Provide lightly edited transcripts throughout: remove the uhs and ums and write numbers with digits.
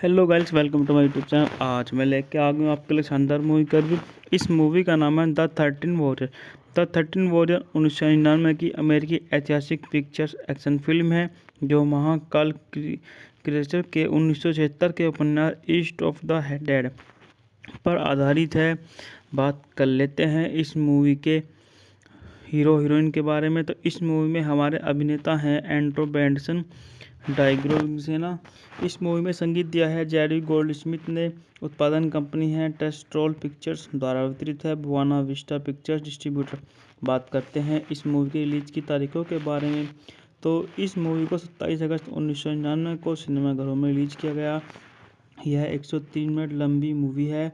Hello guys, welcome to my YouTube channel. आज मैं लेके आ गया हूँ आपके लिए शानदार मूवी का रिव्यू। इस मूवी का नाम है द 13 वॉरियर। द 13 वॉरियर 1999 की अमेरिकी ऐतिहासिक पिक्चर्स एक्शन फिल्म है जो महाकाल क्रिएचर के 1976 के उपन्यास ईस्ट ऑफ द डेड पर आधारित है। बात कर लेते हैं इस मूवी के हीरो हीरोइन के बारे में। तो इस मूवी में हमारे अभिनेता हैं एंड्रो बेंडसन, डाइग्रोसेना। इस मूवी में संगीत दिया है जेरी गोल्डस्मिथ ने। उत्पादन कंपनी है टेस्ट्रोल पिक्चर्स द्वारा वितरित है बुआना विस्टा पिक्चर्स डिस्ट्रीब्यूटर। बात करते हैं इस मूवी की रिलीज की तारीखों के बारे में। तो इस मूवी को 27 अगस्त 1999 को सिनेमाघरों में रिलीज किया गया। यह 103 मिनट लंबी मूवी है।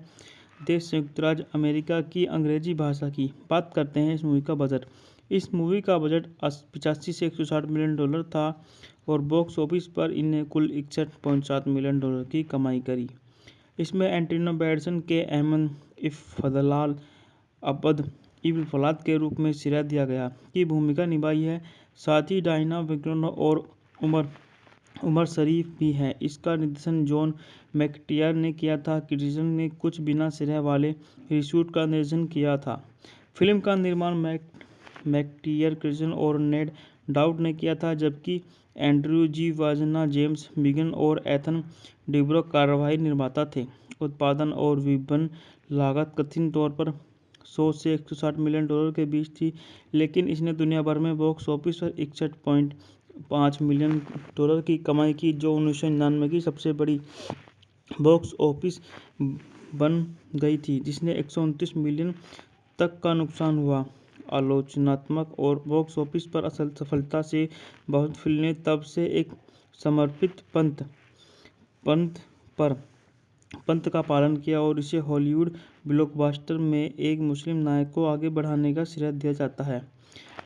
देश संयुक्त राज्य अमेरिका की अंग्रेजी भाषा की। बात करते हैं इस मूवी का बजट। इस मूवी का बजट 85 से 160 मिलियन डॉलर था और बॉक्स ऑफिस पर इन्हें कुल 61.7 मिलियन डॉलर की कमाई करी। इसमें एंटोनी बैंडसन के अहमद इफ़्फ़लाल अब्द इब्न फलाद के रूप में सिरा दिया गया की भूमिका निभाई है। साथ ही डायना विग्रोन और उमर शरीफ भी हैं। इसका निर्देशन जॉन मैकटियर ने किया था। क्रिएशन ने कुछ बिना सिरे वाले रीशूट का निर्देशन किया था। फिल्म का निर्माण मैकटियर, क्रिएशन और नेड डाउट ने किया था, जबकि एंड्रयू जी वाजना, जेम्स बिगन और एथन डिब्रो कार्यवाही निर्माता थे। उत्पादन और विपणन लागत कथित तौर पर 100 से 160 मिलियन डॉलर के बीच थी, लेकिन इसने दुनिया भर में बॉक्स ऑफिस पर 61.5 मिलियन डॉलर की कमाई की, जो 1999 की सबसे बड़ी बॉक्स ऑफिस बन गई थी, जिसने 129 मिलियन तक का नुकसान हुआ। आलोचनात्मक और बॉक्स ऑफिस पर असल सफलता से बहुत फिल्में तब से एक समर्पित पंथ का पालन किया और इसे हॉलीवुड ब्लॉकबस्टर में एक मुस्लिम नायक को आगे बढ़ाने का श्रेय दिया जाता है।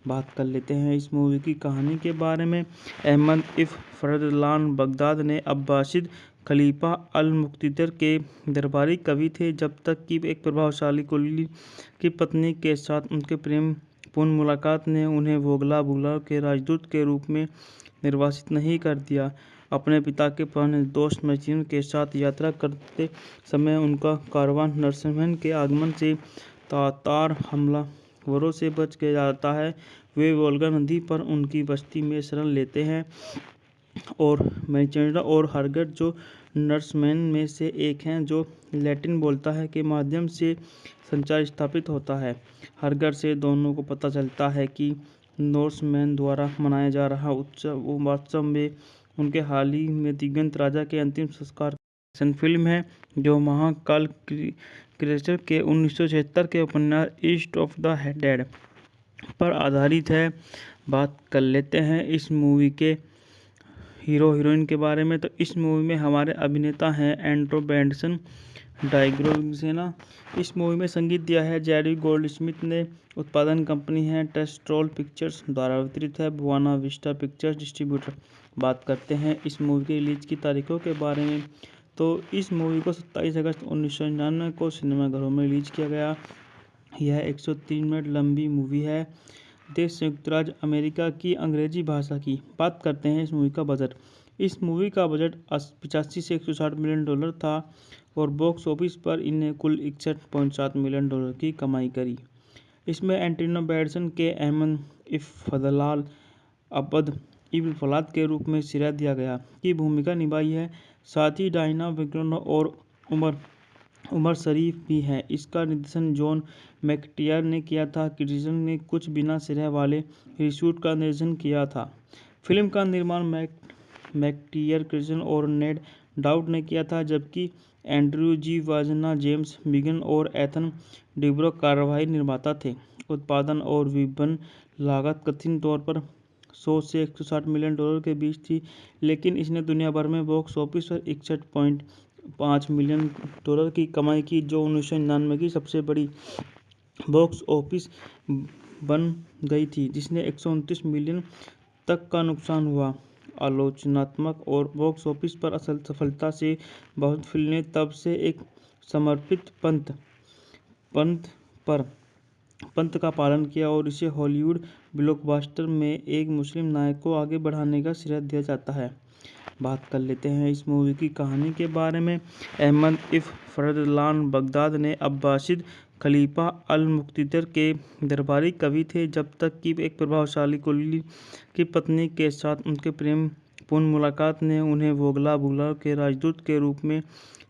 बात कर लेते हैं इस मूवी की कहानी के बारे में। अहमद इफ़्फ़लाल बगदाद ने अब्बासिद खलीफा अल-मुक़्तदिर के दरबारी कवि थे, जब तक कि एक प्रभावशाली कुली की पत्नी के साथ उनके प्रेमपूर्ण मुलाकात ने उन्हें वोगला बुला के राजदूत के रूप में निर्वासित नहीं कर दिया। अपने पिता के पुराने दोस्त मजीन के साथ यात्रा करते समय उनका कारवान नरसिम्हन के आगमन से तातार हमलावरों से बच गया जाता है। वे वोल्गा नदी पर उनकी बस्ती में शरण लेते हैं और मैचेंडा और हरगट, जो नर्समैन में से एक हैं जो लैटिन बोलता है, के माध्यम से संचार स्थापित होता है। हरगट से दोनों को पता चलता है कि नॉर्समैन द्वारा मनाया जा रहा उत्सव वास्तव में उनके हाल ही में दिगंत राजा के अंतिम संस्कार एक्शन फिल्म है जो महाकाल क्रिएचर के 1976 के उपन्यास ईस्ट ऑफ द डेड पर आधारित है। बात कर लेते हैं इस मूवी के हीरो हीरोइन के बारे में। तो इस मूवी में हमारे अभिनेता हैं एंड्रो बेंडसन, डाइग्रोसेना। इस मूवी में संगीत दिया है जेरी गोल्डस्मिथ ने। उत्पादन कंपनी है टेस्ट्रोल पिक्चर्स द्वारा वितरित है बुआना विस्टा पिक्चर्स डिस्ट्रीब्यूटर। बात करते हैं इस मूवी की रिलीज की तारीखों के बारे में। तो इस मूवी को 27 अगस्त 1999 को सिनेमाघरों में रिलीज किया गया। यह 103 मिनट लंबी मूवी है। देश संयुक्त राज्य अमेरिका की अंग्रेजी भाषा की। बात करते हैं इस मूवी का बजट। इस मूवी का बजट 85 से 160 मिलियन डॉलर था और बॉक्स ऑफिस पर इन्हें कुल 61.7 मिलियन डॉलर की कमाई करी। इसमें एंटोनी बैंडसन के अहमद इफ़्फ़लाल अब्द इब्न फलाद के रूप में सिरा दिया गया की भूमिका निभाई है। साथ ही डायना विग्रोन और उमर शरीफ भी हैं। इसका निर्देशन जॉन मैकटियर ने किया था। क्रिएशन ने कुछ बिना सिरे वाले रीशूट का निर्देशन किया था। फिल्म का निर्माण मैकटियर, क्रिएशन और नेड डाउट ने किया था, जबकि एंड्रयू जी वाजना, जेम्स बिगन और एथन डिब्रो कार्यवाही निर्माता थे। उत्पादन और विपणन लागत कथित तौर पर 100 से 160 मिलियन डॉलर के बीच थी, लेकिन इसने दुनिया भर में बॉक्स ऑफिस पर 61.5 मिलियन डॉलर की कमाई की, जो 1999 की सबसे बड़ी बॉक्स ऑफिस बन गई थी, जिसने 129 मिलियन तक का नुकसान हुआ। आलोचनात्मक और बॉक्स ऑफिस पर असल सफलता से बहुत फिल्में तब से एक समर्पित पंथ का पालन किया और इसे हॉलीवुड ब्लॉकबस्टर में एक मुस्लिम नायक को आगे बढ़ाने का श्रेय दिया जाता है। बात कर लेते हैं इस मूवी की कहानी के बारे में। अहमद इफ फरदलान बगदाद ने अब्बासिद खलीफा अल मुक्तिदर के दरबारी कवि थे जब तक कि एक प्रभावशाली कुली की पत्नी के साथ उनके प्रेम पूर्ण मुलाकात ने उन्हें वोगला बुगला के राजदूत के रूप में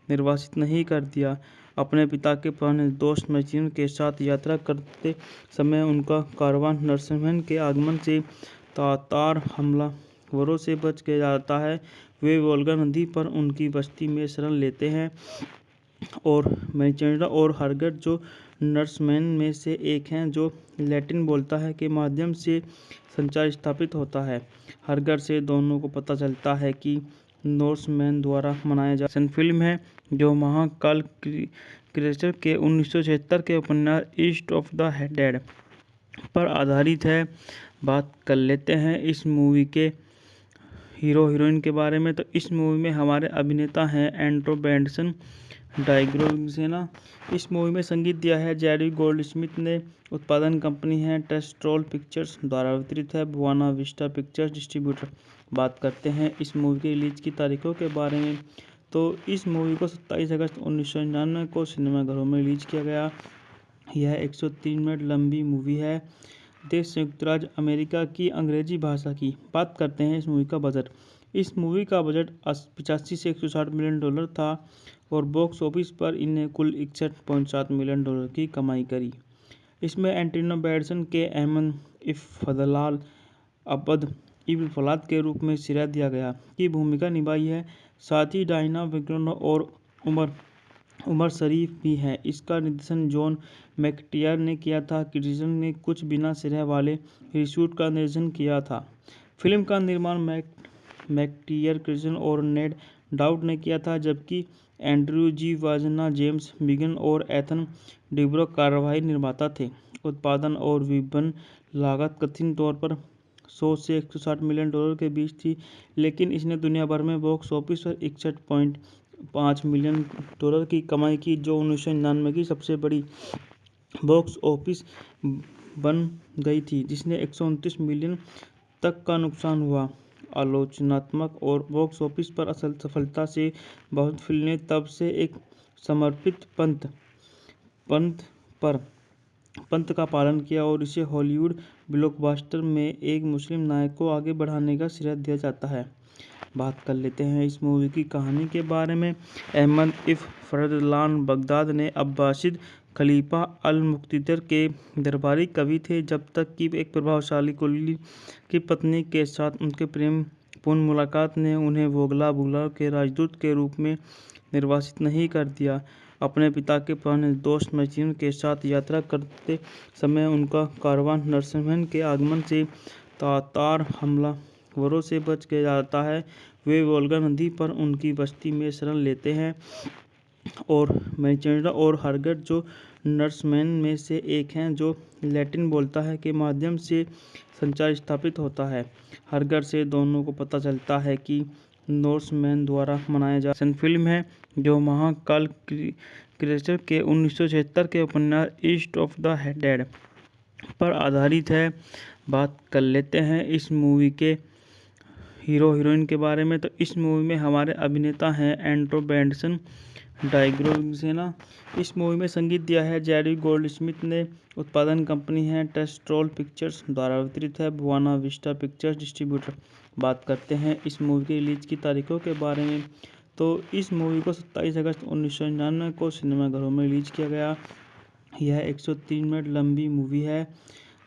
निर्वासित नहीं कर दिया। अपने पिता के पुराने दोस्त मैचिन के साथ यात्रा करते समय उनका कारवान नरसिम्हन के आगमन से तातार हमलावरों से बच के जाता है। वे वोल्गा नदी पर उनकी बस्ती में शरण लेते हैं और मैचेंडा और हरगट जो नर्समैन में से एक हैं जो लैटिन बोलता है के माध्यम से संचार स्थापित होता है। हरगट से दोनों को पता चलता है कि नॉर्समैन द्वारा मनाया जा फिल्म है जो महाकाल क्रिएचर के 1976 के उपन्यास ईस्ट ऑफ द डेड पर आधारित है। बात कर लेते हैं इस मूवी के हीरो हीरोइन के बारे में। तो इस मूवी में हमारे अभिनेता हैं एंड्रो बेंडसन डाइग्रोसेना। इस मूवी में संगीत दिया है जेरी गोल्डस्मिथ ने। उत्पादन कंपनी है टेस्ट्रोल पिक्चर्स द्वारा वितरित है बुआना विस्टा पिक्चर्स डिस्ट्रीब्यूटर। बात करते हैं इस मूवी के रिलीज की तारीखों के बारे में। तो इस मूवी को 27 अगस्त 1999 को सिनेमाघरों में रिलीज किया गया। यह 103 मिनट लंबी मूवी है। देश संयुक्त राज्य अमेरिका की अंग्रेजी भाषा की। बात करते हैं इस मूवी का बजट। इस मूवी का बजट 85 से 160 मिलियन डॉलर था और बॉक्स ऑफिस पर इन्हें कुल 61.7 मिलियन डॉलर की कमाई करी। इसमें एंटोनी बैंडरसन के अहमद इफ फदलाल अब्द इब्न फलाद के रूप में सिरा दिया गया की भूमिका निभाई है। साथ ही डायना विग्रोनो और उमर शरीफ भी हैं। इसका निर्देशन जॉन मैकटियर ने किया था। क्रिएशन ने कुछ बिना सिरे वाले रीशूट का निर्देशन किया था। फिल्म का निर्माण मैकटियर क्रिएशन और नेड डाउट ने किया था जबकि एंड्रयू जी वाजना जेम्स बिगन और एथन डिब्रो कार्यवाही निर्माता थे। उत्पादन और विपणन लागत कथित तौर पर 100 से 160 मिलियन डॉलर के बीच थी, लेकिन इसने दुनिया भर में बॉक्स ऑफिस पर 61.5 मिलियन डॉलर की कमाई की, जो 1999 की सबसे बड़ी बॉक्स ऑफिस बन गई थी, जिसने 129 मिलियन तक का नुकसान हुआ। आलोचनात्मक और बॉक्स ऑफिस पर असल सफलता से बहुत फिल्में तब से एक समर्पित पंथ का पालन किया और इसे हॉलीवुड ब्लॉकबस्टर में एक मुस्लिम नायक को आगे बढ़ाने का श्रेय दिया जाता है। बात कर लेते हैं इस मूवी की कहानी के बारे में। अहमद इफ फरदलान बगदाद ने अब्बासिद खलीफा अल मुक्तिदर के दरबारी कवि थे जब तक कि एक प्रभावशाली कुली की पत्नी के साथ उनके प्रेम पूर्ण मुलाकात ने उन्हें वोगला बुगला के राजदूत के रूप में निर्वासित नहीं कर दिया। अपने पिता के पुराने दोस्त मैचिन के साथ यात्रा करते समय उनका कारवान नरसिम्हन के आगमन से तातार हमलावरों से बच के जाता है। वे वोल्गा नदी पर उनकी बस्ती में शरण लेते हैं और मैचेंडा और हरगट जो नर्समैन में से एक हैं जो लैटिन बोलता है के माध्यम से संचार स्थापित होता है। हरगट से दोनों को पता चलता है कि नॉर्समैन द्वारा मनाया जा फिल्म है जो महाकाल क्रिएचर के 1976 के उपन्यास ईस्ट ऑफ द डेड पर आधारित है। बात कर लेते हैं इस मूवी के हीरो हीरोइन के बारे में। तो इस मूवी में हमारे अभिनेता हैं एंड्रो बेंडसन डाइग्रोसेना। इस मूवी में संगीत दिया है जेरी गोल्डस्मिथ ने। उत्पादन कंपनी है टेस्ट्रोल पिक्चर्स द्वारा वितरित है बुआना विस्टा पिक्चर्स डिस्ट्रीब्यूटर। बात करते हैं इस मूवी की रिलीज की तारीखों के बारे में। तो इस मूवी को 27 अगस्त 1999 को सिनेमाघरों में रिलीज किया गया। यह 103 मिनट लंबी मूवी है।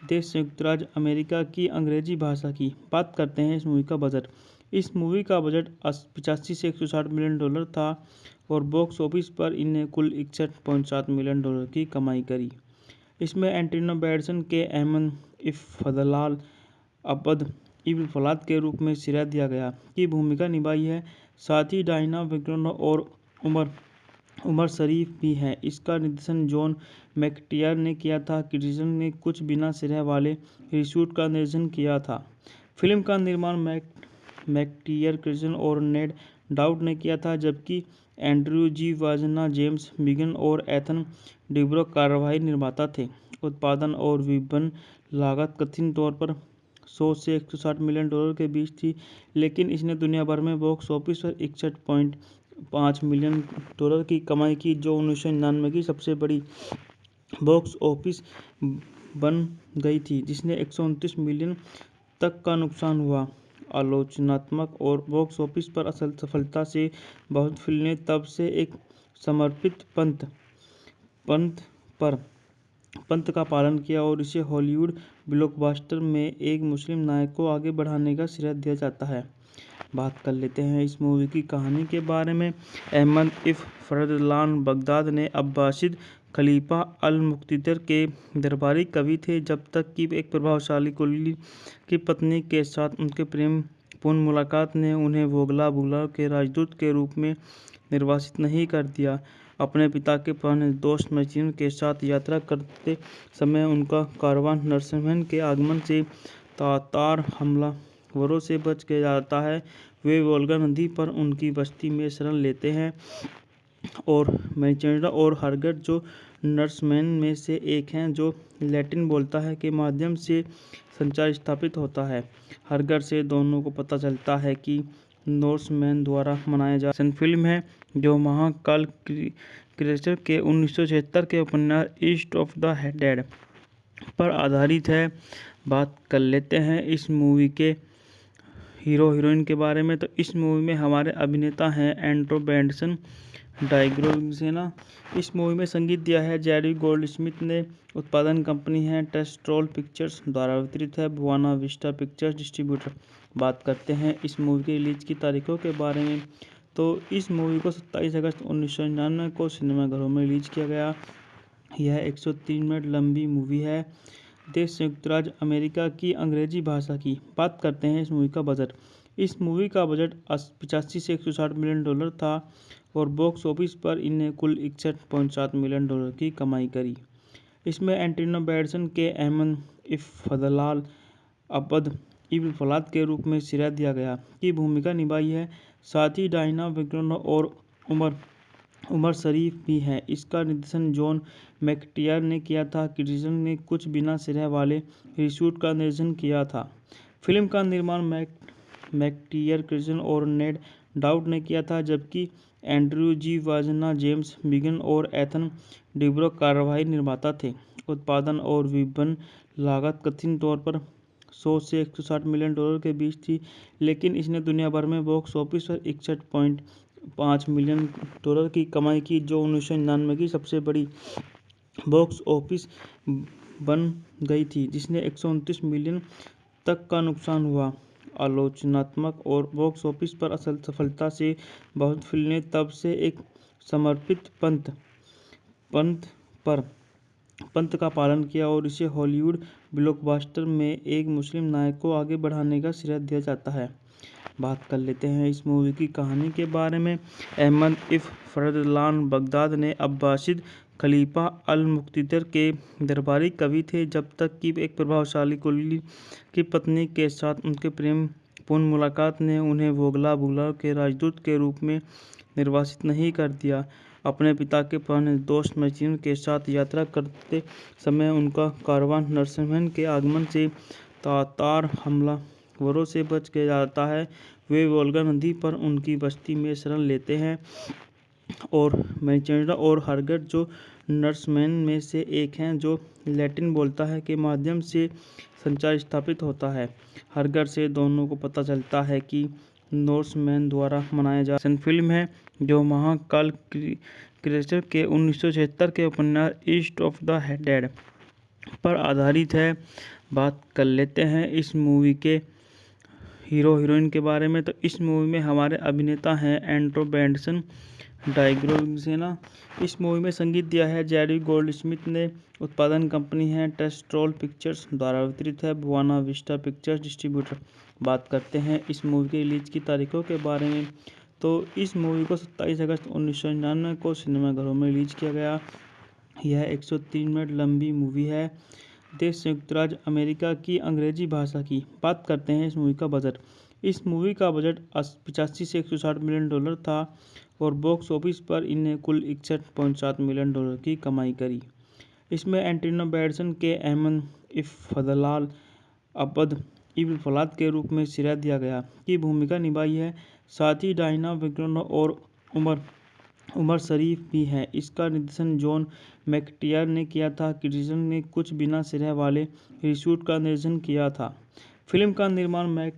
देश संयुक्त राज्य अमेरिका की अंग्रेजी भाषा की। बात करते हैं इस मूवी का बजट। इस मूवी का बजट 85 से 160 मिलियन डॉलर था और बॉक्स ऑफिस पर इन्हें कुल 61.7 मिलियन डॉलर की कमाई करी। इसमें एंटोनी बैंडरसन के अहमद इफ फदलाल अब्द इब्न फलाद के रूप में सिरा दिया गया की भूमिका निभाई है। साथ ही डायना विग्रोनो और उमर शरीफ भी हैं। इसका निर्देशन जॉन मैकटियर ने किया था। क्रिएशन ने कुछ बिना सिरे वाले रीशूट का निर्देशन किया था। फिल्म का निर्माण मैकटियर क्रिएशन और नेड डाउट ने किया था जबकि एंड्रयू जी वाजना जेम्स बिगन और एथन डिब्रो कार्यवाही निर्माता थे। उत्पादन और विपणन लागत कथित तौर पर 100 से 160 मिलियन डॉलर के बीच थी, लेकिन इसने दुनिया भर में बॉक्स ऑफिस पर 61.5 मिलियन डॉलर की कमाई की, जो 1999 की सबसे बड़ी बॉक्स ऑफिस बन गई थी, जिसने 129 मिलियन तक का नुकसान हुआ। आलोचनात्मक और बॉक्स ऑफिस पर असल सफलता से बहुत फिल्में तब से एक समर्पित पंथ का पालन किया और इसे हॉलीवुड ब्लॉकबस्टर में एक मुस्लिम नायक को आगे बढ़ाने का श्रेय दिया जाता है। बात कर लेते हैं इस मूवी की कहानी के बारे में। अहमद इफ फरदलान बगदाद ने अब्बासिद खलीफा अल मुक्तिदर के दरबारी कवि थे, जब तक कि एक प्रभावशाली कुली की पत्नी के साथ उनके प्रेमपूर्ण मुलाकात ने उन्हें वोगला बुगला के राजदूत के रूप में निर्वासित नहीं कर दिया। अपने पिता के पुराने दोस्त मैचिन के साथ यात्रा करते समय उनका कारवान नरसिम्हन के आगमन से तातार हमलावरों से बच के जाता है। वे वोल्गा नदी पर उनकी बस्ती में शरण लेते हैं और मैचेंडा और हरगट, जो नर्समैन में से एक हैं जो लैटिन बोलता है, के माध्यम से संचार स्थापित होता है। हरगट से दोनों को पता चलता है कि नॉर्समैन द्वारा मनाया जा फिल्म है, जो महाकाल क्रिएचर के 1976 के उपन्यास ईस्ट ऑफ द डेड पर आधारित है। बात कर लेते हैं इस मूवी के हीरो हीरोइन के बारे में। तो इस मूवी में हमारे अभिनेता हैं एंड्रो बेंडसन, डाइग्रोसेना। इस मूवी में संगीत दिया है जेरी गोल्डस्मिथ ने। उत्पादन कंपनी है टेस्ट्रोल पिक्चर्स द्वारा वितरित है बुआना विस्टा पिक्चर्स डिस्ट्रीब्यूटर। बात करते हैं इस मूवी के रिलीज की तारीखों के बारे में। तो इस मूवी को 27 अगस्त 1999 को सिनेमाघरों में रिलीज किया गया। यह 103 मिनट लंबी मूवी है। देश संयुक्त राज्य अमेरिका की अंग्रेजी भाषा की। बात करते हैं इस मूवी का बजट। इस मूवी का बजट 85 से 160 मिलियन डॉलर था और बॉक्स ऑफिस पर इन्हें कुल 61.7 मिलियन डॉलर की कमाई करी। इसमें एंटोनी बैंडरसन के अहमद इफ फरदलान अब्द इब्न फलाद के रूप में श्रेय दिया गया की भूमिका निभाई है। साथ ही डायना विग्नो और उमर शरीफ भी हैं। इसका निर्देशन जॉन मैकटियर ने किया था। क्रिटिक्स ने कुछ बिना श्रेय वाले रीशूट का निर्देशन किया था। फिल्म का निर्माण मैकटियर, क्रिटिक्स और नेड डाउट ने किया था, जबकि एंड्रयू जी वाजना, जेम्स बिगन और एथन डिब्रो कार्यवाही निर्माता थे। उत्पादन और विपणन लागत कथित तौर पर 100 से 160 मिलियन डॉलर के बीच थी, लेकिन इसने दुनिया भर में बॉक्स ऑफिस पर 61.5 मिलियन डॉलर की कमाई की, जो 1999 की सबसे बड़ी बॉक्स ऑफिस बन गई थी, जिसने 129 मिलियन तक का नुकसान हुआ। आलोचनात्मक और बॉक्स ऑफिस पर असल सफलता से बहुत फिल्में तब से एक समर्पित पंथ का पालन किया और इसे हॉलीवुड ब्लॉकबस्टर में एक मुस्लिम नायक को आगे बढ़ाने का श्रेय दिया जाता है। बात कर लेते हैं इस मूवी की कहानी के बारे में। अहमद इफ फरदलान बगदाद ने अब्बासिद खलीफा अल मुक्तिदर के दरबारी कवि थे, जब तक कि एक प्रभावशाली कुली की पत्नी के साथ उनके प्रेमपूर्ण मुलाकात ने उन्हें वोगला बुगला के राजदूत के रूप में निर्वासित नहीं कर दिया। अपने पिता के पुराने दोस्त मैचिन के साथ यात्रा करते समय उनका कारवान नरसिम्हन के आगमन से तातार हमलावरों से बच के जाता है। वे वोल्गा नदी पर उनकी बस्ती में शरण लेते हैं और मैचेंडा और हरगट, जो नर्समैन में से एक हैं जो लैटिन बोलता है, के माध्यम से संचार स्थापित होता है। हरगट से दोनों को पता चलता है कि नॉर्समैन द्वारा मनाया जा फिल्म है, जो महाकाल क्रिएचर के 1976 के उपन्यास ईस्ट ऑफ द डेड पर आधारित है। बात कर लेते हैं इस मूवी के हीरो हीरोइन के बारे में। तो इस मूवी में हमारे अभिनेता हैं एंड्रो बेंडसन, डाइग्रोसेना। इस मूवी में संगीत दिया है जेरी गोल्डस्मिथ ने। उत्पादन कंपनी है टेस्ट्रोल पिक्चर्स द्वारा वितरित है बुआना विस्टा पिक्चर्स डिस्ट्रीब्यूटर। बात करते हैं इस मूवी के रिलीज की तारीखों के बारे में। तो इस मूवी को 27 अगस्त 1999 को सिनेमाघरों में रिलीज किया गया। यह 103 मिनट लंबी मूवी है। देश संयुक्त राज्य अमेरिका की अंग्रेजी भाषा की। बात करते हैं इस मूवी का बजट। इस मूवी का बजट 85 से 160 मिलियन डॉलर था और बॉक्स ऑफिस पर इन्हें कुल 61.7 मिलियन डॉलर की कमाई करी। इसमें एंटोनी बैंडरसन के अहमद इफ फरदलान अब्द इब्न फलाद के रूप में श्रेय दिया गया की भूमिका निभाई है। साथ ही डायना विगन और उमर शरीफ भी हैं। इसका निर्देशन जॉन मैकटियर ने किया था। क्रिस्टन ने कुछ बिना श्रेय वाले रीशूट का निर्देशन किया था। फिल्म का निर्माण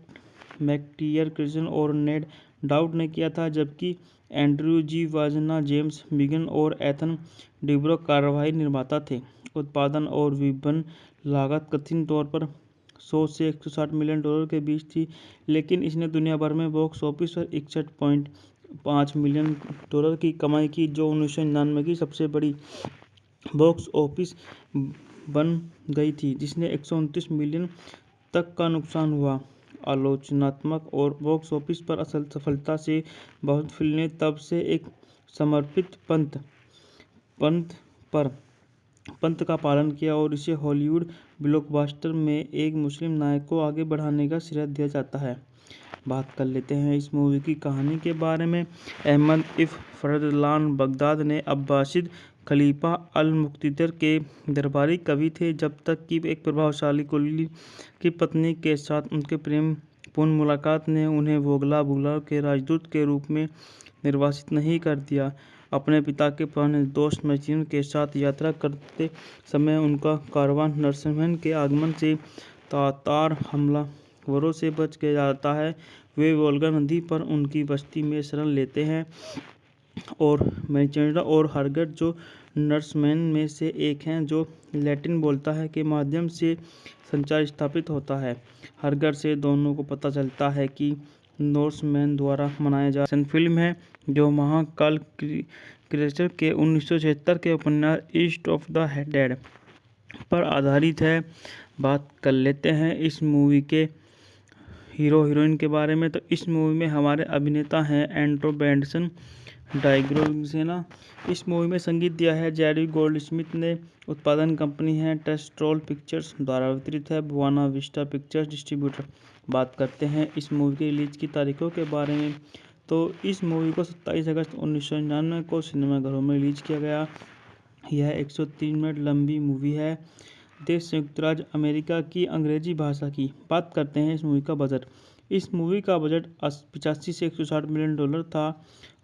मैकटियर, क्रिस्टन और नेड डाउड ने किया था, जबकि एंड्रयू जी वाजना, जेम्स बिगन और एथन डिब्रोक कार्यवाही निर्माता थे। उत्पादन और विपणन लागत कथित तौर पर 100 से 160 मिलियन डॉलर के बीच थी, लेकिन इसने दुनिया भर में बॉक्स ऑफिस पर 61.5 मिलियन डॉलर की कमाई की, जो 1999 की सबसे बड़ी बॉक्स ऑफिस बन गई थी, जिसने 129 मिलियन तक का नुकसान हुआ। आलोचनात्मक और बॉक्स ऑफिस पर असल सफलता से बहुत फिल्में तब से एक समर्पित पंथ का पालन किया और इसे हॉलीवुड ब्लॉकबस्टर में एक मुस्लिम नायक को आगे बढ़ाने का श्रेय दिया जाता है। बात कर लेते हैं इस मूवी की कहानी के बारे में। अहमद इब्न फरदलान बगदाद ने अब्बासिद खलीफा अल-मुक्तदिर के दरबारी कवि थे, जब तक कि एक प्रभावशाली कुली की पत्नी के साथ उनके प्रेमपूर्ण मुलाकात ने उन्हें वोगला बुगला के राजदूत के रूप में निर्वासित नहीं कर दिया। अपने पिता के पुराने दोस्त मैक्सिम के साथ यात्रा करते समय उनका कारवान नरसिम्हन के आगमन से तातार हमलावरों से बच गया जाता है। वे वोल्गा नदी पर उनकी बस्ती में शरण लेते हैं और मैचेंडा और हरगट, जो नर्समैन में से एक हैं जो लैटिन बोलता है, के माध्यम से संचार स्थापित होता है। हरगट से दोनों को पता चलता है कि नॉर्समैन द्वारा मनाया जा फिल्म है, जो महाकाल क्रिएचर के 1976 के उपन्यास ईस्ट ऑफ द डेड पर आधारित है। बात कर लेते हैं इस मूवी के हीरो हीरोइन के बारे में। तो इस मूवी में हमारे अभिनेता हैं एंड्रो बेंडसन, डाइग्रोसेना। इस मूवी में संगीत दिया है जेरी गोल्डस्मिथ ने। उत्पादन कंपनी है टेस्ट्रोल पिक्चर्स द्वारा वितरित है बुआना विस्टा पिक्चर्स डिस्ट्रीब्यूटर। बात करते हैं इस मूवी की रिलीज की तारीखों के बारे में। तो इस मूवी को 27 अगस्त 1999 को सिनेमाघरों में रिलीज किया गया। यह 103 मिनट लंबी मूवी है। देश संयुक्त राज्य अमेरिका की अंग्रेजी भाषा की। बात करते हैं इस मूवी का बजट। इस मूवी का बजट 85 से 160 मिलियन डॉलर था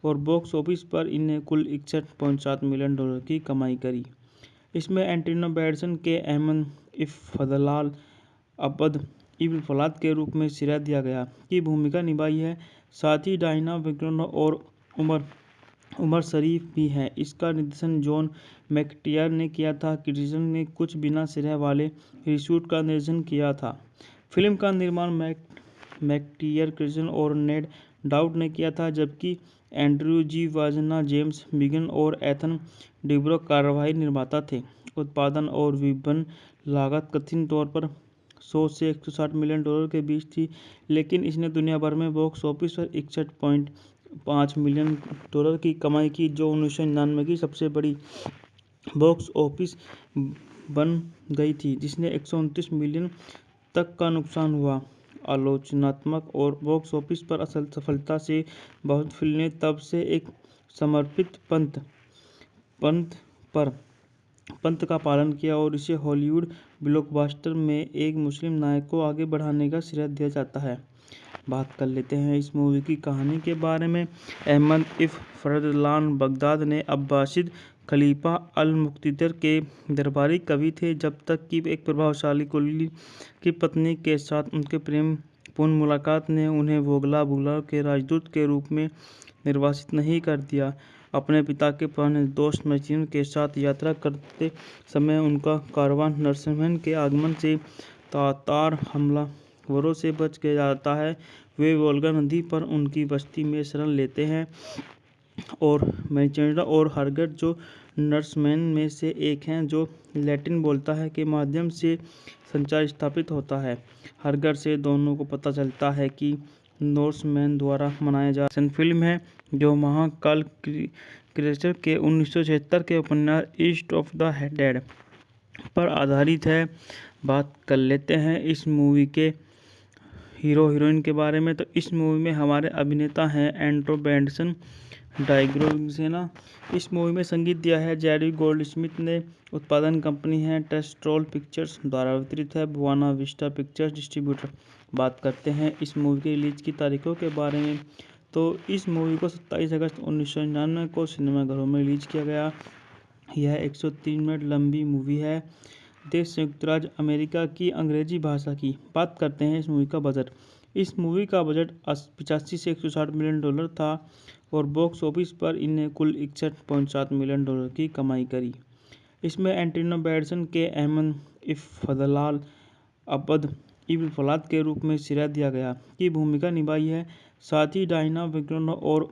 और बॉक्स ऑफिस पर इन्हें कुल 61.7 मिलियन डॉलर की कमाई करी। इसमें एंटोनी बैंडेरसन के अहमद इब्न फदलाल अब्द इब्न फलाद के रूप में श्रेय दिया गया की भूमिका निभाई है। साथ ही डायना विगन और उमर शरीफ भी हैं। इसका निर्देशन जॉन मैकटियर ने किया था। क्रिस्टन ने कुछ बिना श्रेय वाले रीशूट का निर्देशन किया था। फिल्म का निर्माण मैकटियर, क्रिस्टन और नेड डाउड ने किया था, जबकि एंड्रयू जी वाजना, जेम्स बिगन और एथन डिब्रोक कार्यवाही निर्माता थे। उत्पादन और विपणन लागत कथित तौर पर 100 से 160 मिलियन डॉलर के बीच थी, लेकिन इसने दुनिया भर में बॉक्स ऑफिस पर 61.5 मिलियन डॉलर की कमाई की, जो 1999 की सबसे बड़ी बॉक्स ऑफिस बन गई थी, जिसने 129 मिलियन तक का नुकसान हुआ। आलोचनात्मक और बॉक्स ऑफिस पर असल सफलता से बहुत फिल्में तब से एक समर्पित पंथ का पालन किया और इसे हॉलीवुड ब्लॉकबस्टर में एक मुस्लिम नायक को आगे बढ़ाने का श्रेय दिया जाता है। बात कर लेते हैं इस मूवी की कहानी के बारे में। अहमद इब्न फरदलान बगदाद ने अब्बासिद खलीफा अल-मुक्तदिर के दरबारी कवि थे, जब तक कि एक प्रभावशाली कुली की पत्नी के साथ उनके प्रेमपूर्ण मुलाकात ने उन्हें वोगला बुगला के राजदूत के रूप में निर्वासित नहीं कर दिया। अपने पिता के पुराने दोस्त मैक्सिम के साथ यात्रा करते समय उनका कारवान नरसिम्हन के आगमन से तातार हमलावरों से बच गया जाता है। वे वोल्गा नदी पर उनकी बस्ती में शरण लेते हैं और मैचेंडा और हरगट, जो नर्समैन में से एक हैं जो लैटिन बोलता है, के माध्यम से संचार स्थापित होता है। हरगट से दोनों को पता चलता है कि नॉर्समैन द्वारा मनाया जा फिल्म है, जो महाकाल क्रिएचर के 1976 के उपन्यास ईस्ट ऑफ द डेड पर आधारित है। बात कर लेते हैं इस मूवी के हीरो हीरोइन के बारे में। तो इस मूवी में हमारे अभिनेता हैं एंड्रो बेंडसन, डाइग्रोसेना। इस मूवी में संगीत दिया है जेरी गोल्डस्मिथ ने। उत्पादन कंपनी है टेस्ट्रोल पिक्चर्स द्वारा वितरित है बुआना विस्टा पिक्चर्स डिस्ट्रीब्यूटर। बात करते हैं इस मूवी के रिलीज की तारीखों के बारे में, तो इस मूवी को 27 अगस्त 1999 को सिनेमाघरों में रिलीज किया गया। यह 103 मिनट लंबी मूवी है। देश संयुक्त राज्य अमेरिका की अंग्रेजी भाषा की। बात करते हैं इस मूवी का बजट। इस मूवी का बजट 85 से 160 मिलियन डॉलर था और बॉक्स ऑफिस पर इन्हें कुल 61.7 मिलियन डॉलर की कमाई करी। इसमें एंटोनी बैंडेरसन के अहमद इफ्फलाल अब्द इब्न फलाद के रूप में सिरा दिया गया की भूमिका निभाई है। साथ ही डायना विग्नो और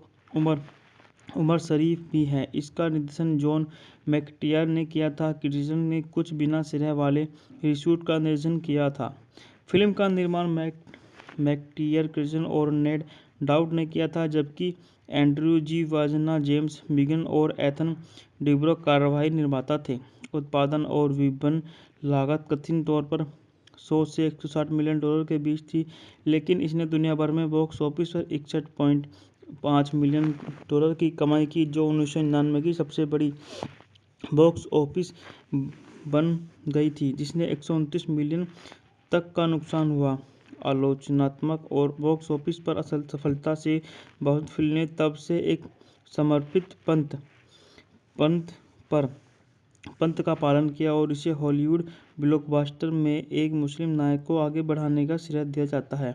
उमर शरीफ भी हैं। इसका निर्देशन जॉन मैकटियर ने किया था। क्रिस्टन ने कुछ बिना सिरे वाले रीशूट का निर्देशन किया था। फिल्म का निर्माण मैकटियर, क्रिस्टन और नेड डाउट ने किया था, जबकि एंड्रयू जी वाजना, जेम्स बिगन और एथन डिब्रो कार्यवाही निर्माता थे। उत्पादन और विपणन लागत कथित तौर पर 100 से 160 मिलियन डॉलर के बीच थी, लेकिन इसने दुनिया भर में बॉक्स ऑफिस पर 61.5 मिलियन डॉलर की कमाई की, जो 1999 की सबसे बड़ी बॉक्स ऑफिस बन गई थी, जिसने 129 मिलियन तक का नुकसान हुआ। आलोचनात्मक और बॉक्स ऑफिस पर असल सफलता से बहुत फिल्में तब से एक समर्पित पंथ का पालन किया और इसे हॉलीवुड ब्लॉकबस्टर में एक मुस्लिम नायक को आगे बढ़ाने का श्रेय दिया जाता है।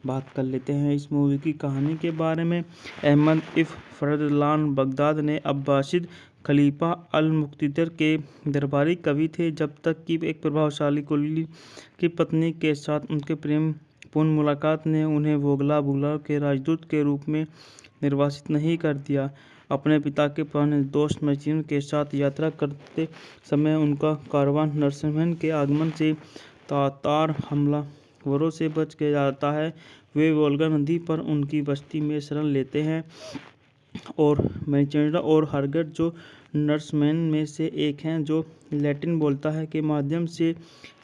बात कर लेते हैं इस मूवी की कहानी के बारे में। अहमद इफ्फलाल बगदाद ने अब्बासिद खलीफा अल-मुक्तदिर के दरबारी कवि थे, जब तक कि एक प्रभावशाली कुली की पत्नी के साथ उनके प्रेमपूर्ण मुलाकात ने उन्हें वोगला बुगला के राजदूत के रूप में निर्वासित नहीं कर दिया। अपने पिता के पुराने दोस्त मैचिन के साथ यात्रा करते समय उनका कारवां नरसिम्हन के आगमन से तातार हमलावरों से बच गया जाता है। वे वोल्गा नदी पर उनकी बस्ती में शरण लेते हैं और मैचेंडा और हरगट, जो नर्समैन में से एक हैं जो लैटिन बोलता है, के माध्यम से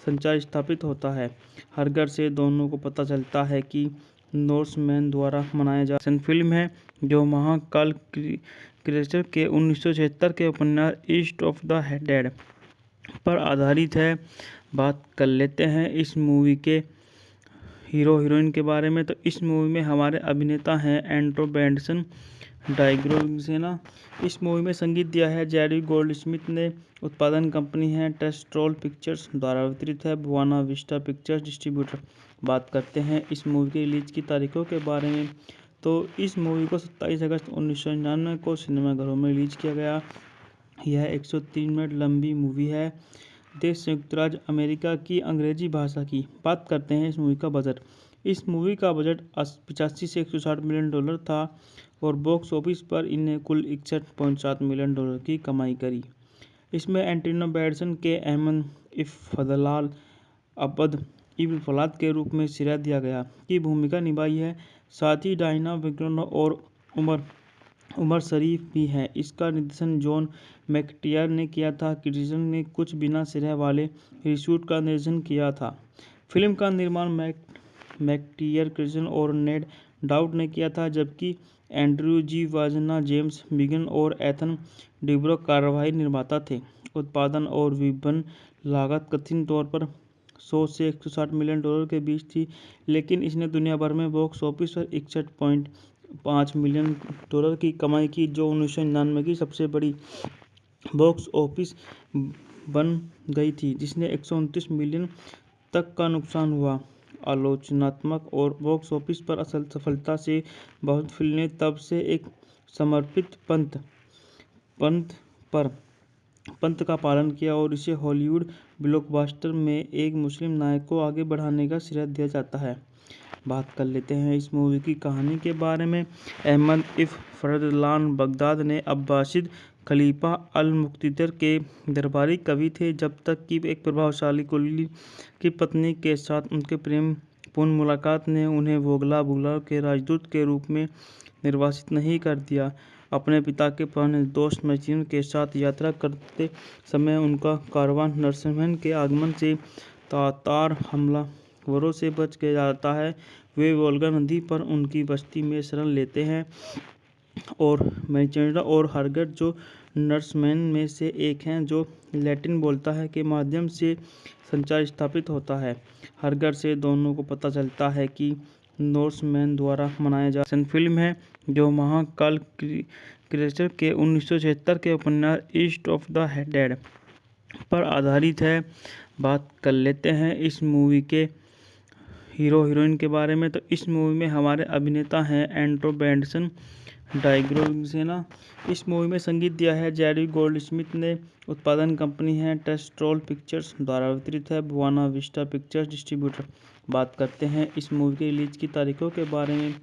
संचार स्थापित होता है। हरगट से दोनों को पता चलता है कि नॉर्समैन द्वारा मनाया जा फिल्म है, जो महाकाल क्रिएचर के 1976 के उपन्यास ईस्ट ऑफ द डेड पर आधारित है। बात कर लेते हैं इस मूवी के हीरो हीरोइन के बारे में, तो इस मूवी में हमारे अभिनेता हैं एंटोनी बैंडेरसन, डाइग्रोसेना। इस मूवी में संगीत दिया है जेरी गोल्डस्मिथ ने। उत्पादन कंपनी है टेस्ट्रोल पिक्चर्स द्वारा वितरित है बुआना विस्टा पिक्चर्स डिस्ट्रीब्यूटर। बात करते हैं इस मूवी के रिलीज की तारीखों के बारे में, तो इस मूवी को 27 अगस्त 1999 को सिनेमाघरों में रिलीज किया गया। यह 103 मिनट लंबी मूवी है। देश संयुक्त राज्य अमेरिका की अंग्रेजी भाषा की। बात करते हैं इस मूवी का बजट। इस मूवी का बजट 85 से 160 मिलियन डॉलर था और बॉक्स ऑफिस पर इन्हें कुल 61.7 मिलियन डॉलर की कमाई करी। इसमें एंटोनी बैंडेरसन के अहमद इफ्फलाल अब्द इब्न फलाद के रूप में सिरा दिया गया की भूमिका निभाई है। साथ ही डायना विग्नो और उमर शरीफ भी हैं। इसका निर्देशन जॉन मैकटियर ने किया था। क्रिस्टन ने कुछ बिना सिरे वाले रीशूट का निर्देशन किया था। फिल्म का निर्माण मैकटियर, क्रिस्टन और नेड डाउट ने किया था, जबकि एंड्रयू जी वाजना, जेम्स बिगन और एथन डिब्रो कार्यवाही निर्माता थे। उत्पादन और विपणन लागत कथित तौर पर 100 से 160 मिलियन डॉलर के बीच थी, लेकिन इसने दुनिया भर में बॉक्स ऑफिस पर 61.5 मिलियन डॉलर की कमाई की, जो 1999 की सबसे बड़ी बॉक्स ऑफिस बन गई थी, जिसने 129 मिलियन तक का नुकसान हुआ। आलोचनात्मक और बॉक्स ऑफिस पर असल सफलता से बहुत फिल्में तब से एक समर्पित पंथ का पालन किया और इसे हॉलीवुड ब्लॉकबस्टर में एक मुस्लिम नायक को आगे बढ़ाने का श्रेय दिया जाता है। बात कर लेते हैं इस मूवी की कहानी के बारे में। अहमद इफ्फलाल बगदाद ने अब्बासिद खलीफा अल-मुक्तदिर के दरबारी कवि थे, जब तक कि एक प्रभावशाली कुली की पत्नी के साथ उनके प्रेमपूर्ण मुलाकात ने उन्हें वोगला बुगला के राजदूत के रूप में निर्वासित नहीं कर दिया। अपने पिता के पुराने दोस्त मैचिन के साथ यात्रा करते समय उनका कारवां नरसिम्हन के आगमन से तातार हमलावरों से बच गया जाता है। वे वोल्गा नदी पर उनकी बस्ती में शरण लेते हैं और मैचेंडा और हरगट, जो नर्समैन में से एक हैं जो लैटिन बोलता है के माध्यम से संचार स्थापित होता है। हरगर से दोनों को पता चलता है कि नॉर्समैन द्वारा मनाया जा फिल्म है जो महाकाल क्रिएचर के 1976 के उपन्यास ईस्ट ऑफ द डेड पर आधारित है। बात कर लेते हैं इस मूवी के हीरो हीरोइन के बारे में। तो इस मूवी में हमारे अभिनेता हैं एंड्रो बेंडसन डाइग्रोसेना। इस मूवी में संगीत दिया है जेरी गोल्डस्मिथ ने। उत्पादन कंपनी है टेस्ट्रोल पिक्चर्स द्वारा वितरित है बुआना विस्टा पिक्चर्स डिस्ट्रीब्यूटर। बात करते हैं इस मूवी के रिलीज की तारीखों के बारे में।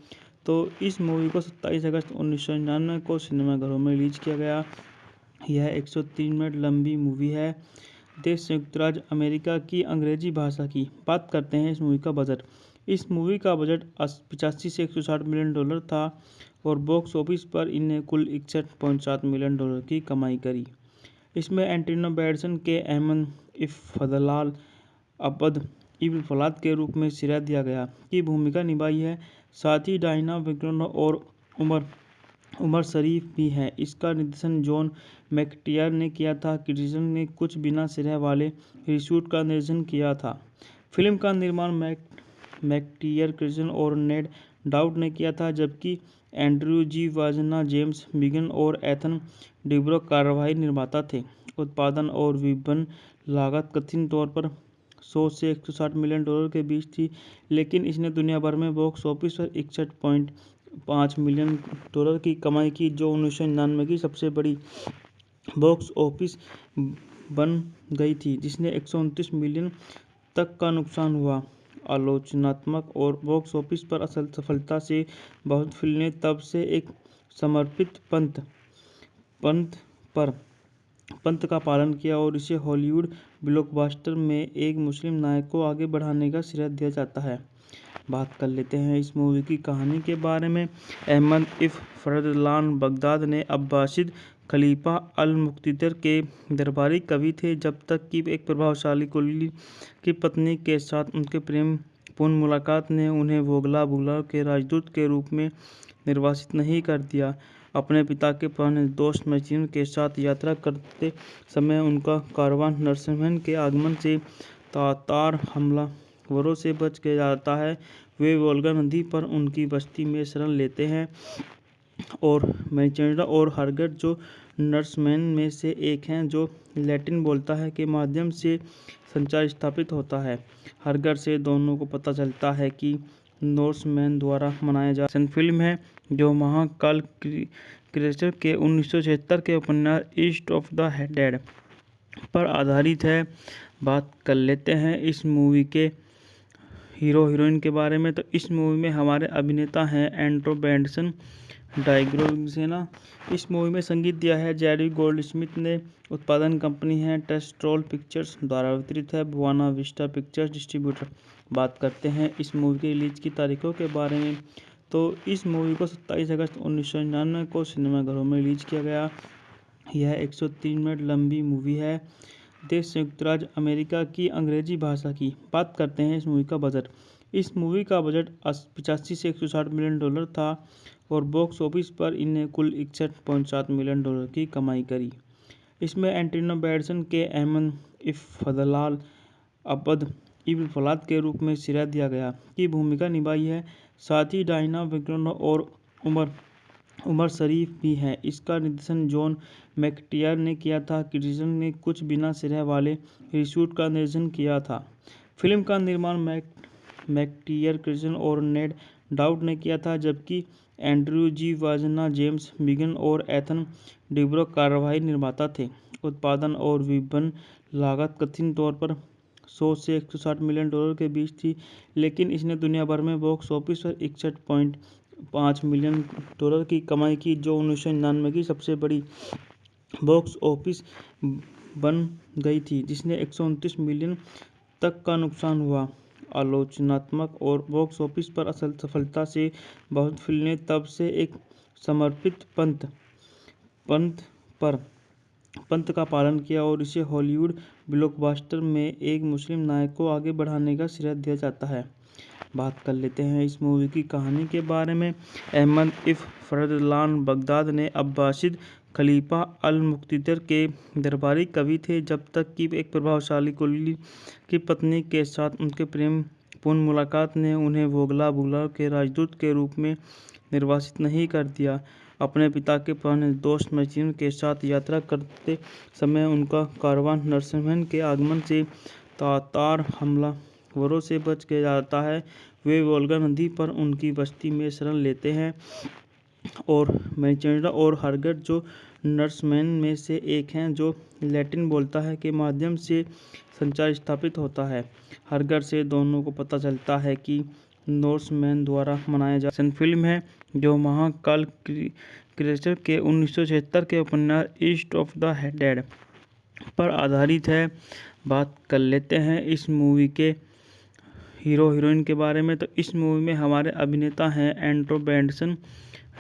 तो इस मूवी को 27 अगस्त 1999 को सिनेमाघरों में रिलीज किया गया। यह 103 मिनट लंबी मूवी है। देश संयुक्त राज्य अमेरिका की अंग्रेजी भाषा की। बात करते हैं इस मूवी का बजट। इस मूवी का बजट 85 से 160 मिलियन डॉलर था और बॉक्स ऑफिस पर इन्हें कुल 61.7 मिलियन डॉलर की कमाई करी। इसमें एंटोनी बैंडेरसन के अहमद इफ़्फ़लाल अब्द इब्न फलाद के रूप में सिरा दिया गया की भूमिका निभाई है। साथ ही डायना विग्रोन और उमर शरीफ भी हैं। इसका निर्देशन जॉन मैकटियर ने किया था। क्रिएशन ने कुछ बिना सिरे वाले रीशूट का निर्देशन किया था। फिल्म का निर्माण मैकटियर, क्रिएशन और नेड डाउट ने किया था, जबकि एंड्रयू जी वाजना, जेम्स बिगन और एथन डिब्रो कार्यवाही निर्माता थे। उत्पादन और विपणन लागत कथित तौर पर 100 से 160 मिलियन डॉलर के बीच थी, लेकिन इसने दुनिया भर में बॉक्स ऑफिस पर 61.5 मिलियन डॉलर की कमाई की, जो 1999 की सबसे बड़ी बॉक्स ऑफिस बन गई थी, जिसने 129 मिलियन तक का नुकसान हुआ। आलोचनात्मक और बॉक्स ऑफिस पर असल सफलता से बहुत फिल्में तब से एक समर्पित पंथ का पालन किया और इसे हॉलीवुड ब्लॉकबस्टर में एक मुस्लिम नायक को आगे बढ़ाने का श्रेय दिया जाता है। बात कर लेते हैं इस मूवी की कहानी के बारे में। अहमद इफ़्फ़लाल बगदाद ने अब्बासिद खलीफा अल-मुक़्तदिर के दरबारी कवि थे, जब तक कि एक प्रभावशाली कुली की पत्नी के साथ उनके प्रेमपूर्ण मुलाकात ने उन्हें वोगला बुगला के राजदूत के रूप में निर्वासित नहीं कर दिया। अपने पिता के पुराने दोस्त मैचिन के साथ यात्रा करते समय उनका कारवान नर्समैन के आगमन से तातार हमलावरों से बच के जाता है। वे वोल्गा नदी पर उनकी बस्ती में शरण लेते हैं और मैचेंडा और हरगर, जो नर्समैन में से एक हैं जो लैटिन बोलता है, के माध्यम से संचार स्थापित होता है। हरगर से दोनों को पता चलता है कि नॉर्समैन द्वारा मनाया जा फिल्म है जो महाकाल क्रिएचर के 1976 के उपन्यास ईस्ट ऑफ द डेड पर आधारित है। बात कर लेते हैं इस मूवी के हीरो हीरोइन के बारे में। तो इस मूवी में हमारे अभिनेता हैं एंड्रो बेंडसन डाइग्रोसेना। इस मूवी में संगीत दिया है जेरी गोल्डस्मिथ ने। उत्पादन कंपनी है टेस्ट्रोल पिक्चर्स द्वारा वितरित है बुआना विस्टा पिक्चर्स डिस्ट्रीब्यूटर। बात करते हैं इस मूवी के रिलीज की तारीखों के बारे में। तो इस मूवी को 27 अगस्त 1999 को सिनेमाघरों में रिलीज किया गया। यह 103 मिनट लंबी मूवी है। देश संयुक्त राज्य अमेरिका की अंग्रेजी भाषा की। बात करते हैं इस मूवी का बजट। इस मूवी का बजट 85 से 160 मिलियन डॉलर था और बॉक्स ऑफिस पर इन्हें कुल 61.7 मिलियन डॉलर की कमाई करी। इसमें एंटोनी बैंडेरसन के अहमद इफ़्फ़लाल अब्द इब्न फलाद के रूप में सिरा दिया गया की भूमिका निभाई है। साथ ही डायना विग्रोन और उमर शरीफ भी हैं। इसका निर्देशन जॉन मैकटियर ने किया था। क्रिएशन ने कुछ बिना सिरे वाले रीशूट का निर्देशन किया था। फिल्म का निर्माण मैकटियर, क्रिएशन और नेड डाउट ने किया था, जबकि एंड्रयू जी वाजना, जेम्स बिगन और एथन डिब्रो कार्यवाही निर्माता थे। उत्पादन और विपणन लागत कथित तौर पर 100 से 160 मिलियन डॉलर के बीच थी, लेकिन इसने दुनिया भर में बॉक्स ऑफिस पर 61.5 मिलियन डॉलर की कमाई की, जो 1999 की सबसे बड़ी बॉक्स ऑफिस बन गई थी, जिसने 129 मिलियन तक का नुकसान हुआ। आलोचनात्मक और बॉक्स ऑफिस पर असल सफलता से बहुत फिल्में तब से एक समर्पित पंथ का पालन किया और इसे हॉलीवुड ब्लॉकबस्टर में एक मुस्लिम नायक को आगे बढ़ाने का श्रेय दिया जाता है। बात कर लेते हैं इस मूवी की कहानी के बारे में। अहमद इफ़्फ़लाल बगदाद ने अब्बासिद खलीफा अल-मुक्तिदर के दरबारी कवि थे जब तक कि एक प्रभावशाली कुली की पत्नी के साथ उनके प्रेमपूर्ण मुलाकात ने उन्हें वोगला बुगला के राजदूत के रूप में निर्वासित नहीं कर दिया। अपने पिता के पुराने दोस्त मैक्सिम के साथ यात्रा करते समय उनका कारवां नरसिम्हन के आगमन से तातार हमलावरों से बच के जाता है। वे वोल्गा नदी पर उनकी बस्ती में शरण लेते हैं और मैचेंडा और हरगट जो नर्समैन में से एक हैं जो लैटिन बोलता है के माध्यम से संचार स्थापित होता है। हरगट से दोनों को पता चलता है कि नॉर्समैन द्वारा मनाया जा फिल्म है जो महाकाल क्रिएचर के 1976 के उपन्यास ईस्ट ऑफ द डेड पर आधारित है। बात कर लेते हैं इस मूवी के हीरो हीरोइन के बारे में। तो इस मूवी में हमारे अभिनेता हैं एंड्रो बेंडसन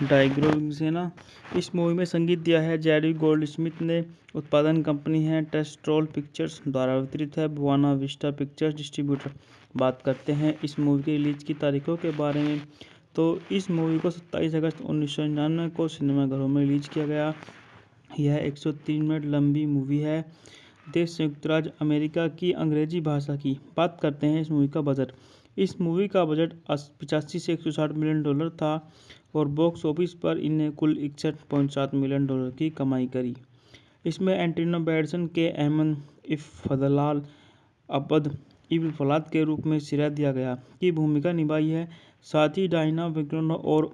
डाइग्रोसेना। इस मूवी में संगीत दिया है जेरी गोल्डस्मिथ ने। उत्पादन कंपनी है टेस्ट्रोल पिक्चर्स द्वारा वितरित है बुआना विस्टा पिक्चर्स डिस्ट्रीब्यूटर। बात करते हैं इस मूवी के रिलीज की तारीखों के बारे में। तो इस मूवी को 27 अगस्त 1999 को सिनेमाघरों में रिलीज किया गया। यह 103 मिनट लंबी मूवी है। देश संयुक्त राज्य अमेरिका की अंग्रेजी भाषा की। बात करते हैं इस मूवी का बजट। इस मूवी का बजट 85 से 160 मिलियन डॉलर था और बॉक्स ऑफिस पर इन्हें कुल 61.7 मिलियन डॉलर की कमाई करी। इसमें एंटोनी बैंडरसन के अहमद इफ़्फ़लाल अब्द इब्न फलाद के रूप में सिरा दिया गया की भूमिका निभाई है। साथ ही डायना विग्रोन और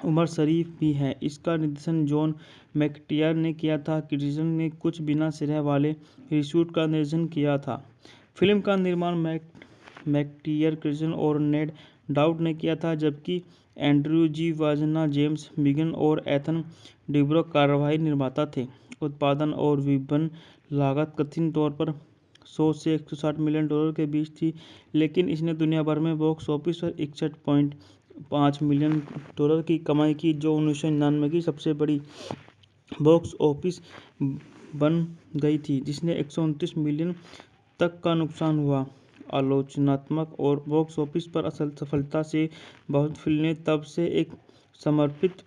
उमर शरीफ भी हैं। इसका निर्देशन जॉन मैकटियर ने किया था। क्रिएशन ने कुछ बिना सिरे वाले रीशूट का निर्देशन किया था। फिल्म का निर्माण मैकटियर क्रिएशन और नेड डाउट ने किया था जबकि एंड्रयू जी वाजना जेम्स बिगन और एथन डिब्रो कार्यवाही निर्माता थे। उत्पादन और विपणन लागत कथित तौर पर 100 से 160 मिलियन डॉलर के बीच थी लेकिन इसने दुनिया भर में बॉक्स ऑफिस पर 61.5 मिलियन डॉलर की कमाई की जो 1999 की सबसे बड़ी बॉक्स ऑफिस बन गई थी जिसने 129 मिलियन तक का नुकसान हुआ। आलोचनात्मक और बॉक्स ऑफिस पर असल सफलता से बहुत फिल्में तब से एक समर्पित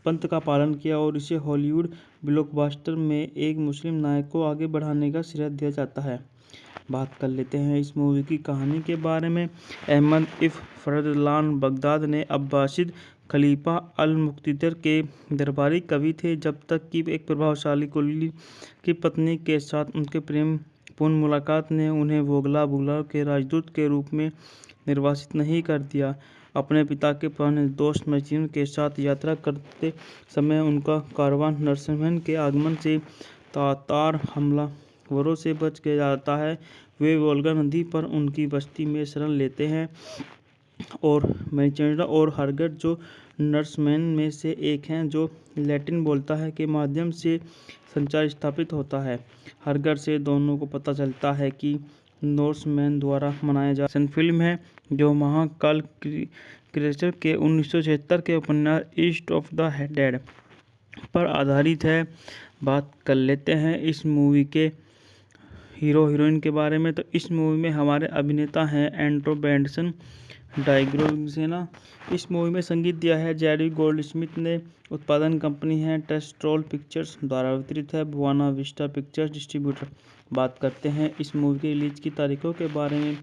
पंथ का पालन किया और इसे हॉलीवुड ब्लॉकबस्टर में एक मुस्लिम नायक को आगे बढ़ाने का श्रेय दिया जाता है। बात कर लेते हैं इस मूवी की कहानी के बारे में। अहमद इफ़्फ़लाल बगदाद ने अब्बासिद खलीफा अल-मुक्तिदर के दरबारी कवि थे जब तक कि एक प्रभावशाली कुली की पत्नी के साथ उनके प्रेमपूर्ण मुलाकात ने उन्हें वोगला बुगला के राजदूत के रूप में निर्वासित नहीं कर दिया। अपने पिता के पुराने दोस्त मैक्सिम के साथ यात्रा करते समय उनका कारवां नरसिम्हन के आगमन से तातार हमलावरों से बच के जाता है। वे वोल्गा नदी पर उनकी बस्ती में शरण लेते हैं और मैचेंडा और हरगट जो नर्समैन में से एक हैं जो लैटिन बोलता है के माध्यम से संचार स्थापित होता है। हरगट से दोनों को पता चलता है कि नॉर्समैन द्वारा मनाया जा फिल्म है जो महाकाल क्रिएचर के 1976 के उपन्यास ईस्ट ऑफ द डेड पर आधारित है। बात कर लेते हैं इस मूवी के हीरो हीरोइन के बारे में। तो इस मूवी में हमारे अभिनेता हैं एंड्रो बेंडसन डाइग्रोसेना। इस मूवी में संगीत दिया है जेरी गोल्डस्मिथ ने। उत्पादन कंपनी है टेस्ट्रोल पिक्चर्स द्वारा वितरित है बुआना विस्टा पिक्चर्स डिस्ट्रीब्यूटर। बात करते हैं इस मूवी के रिलीज की तारीखों के बारे में।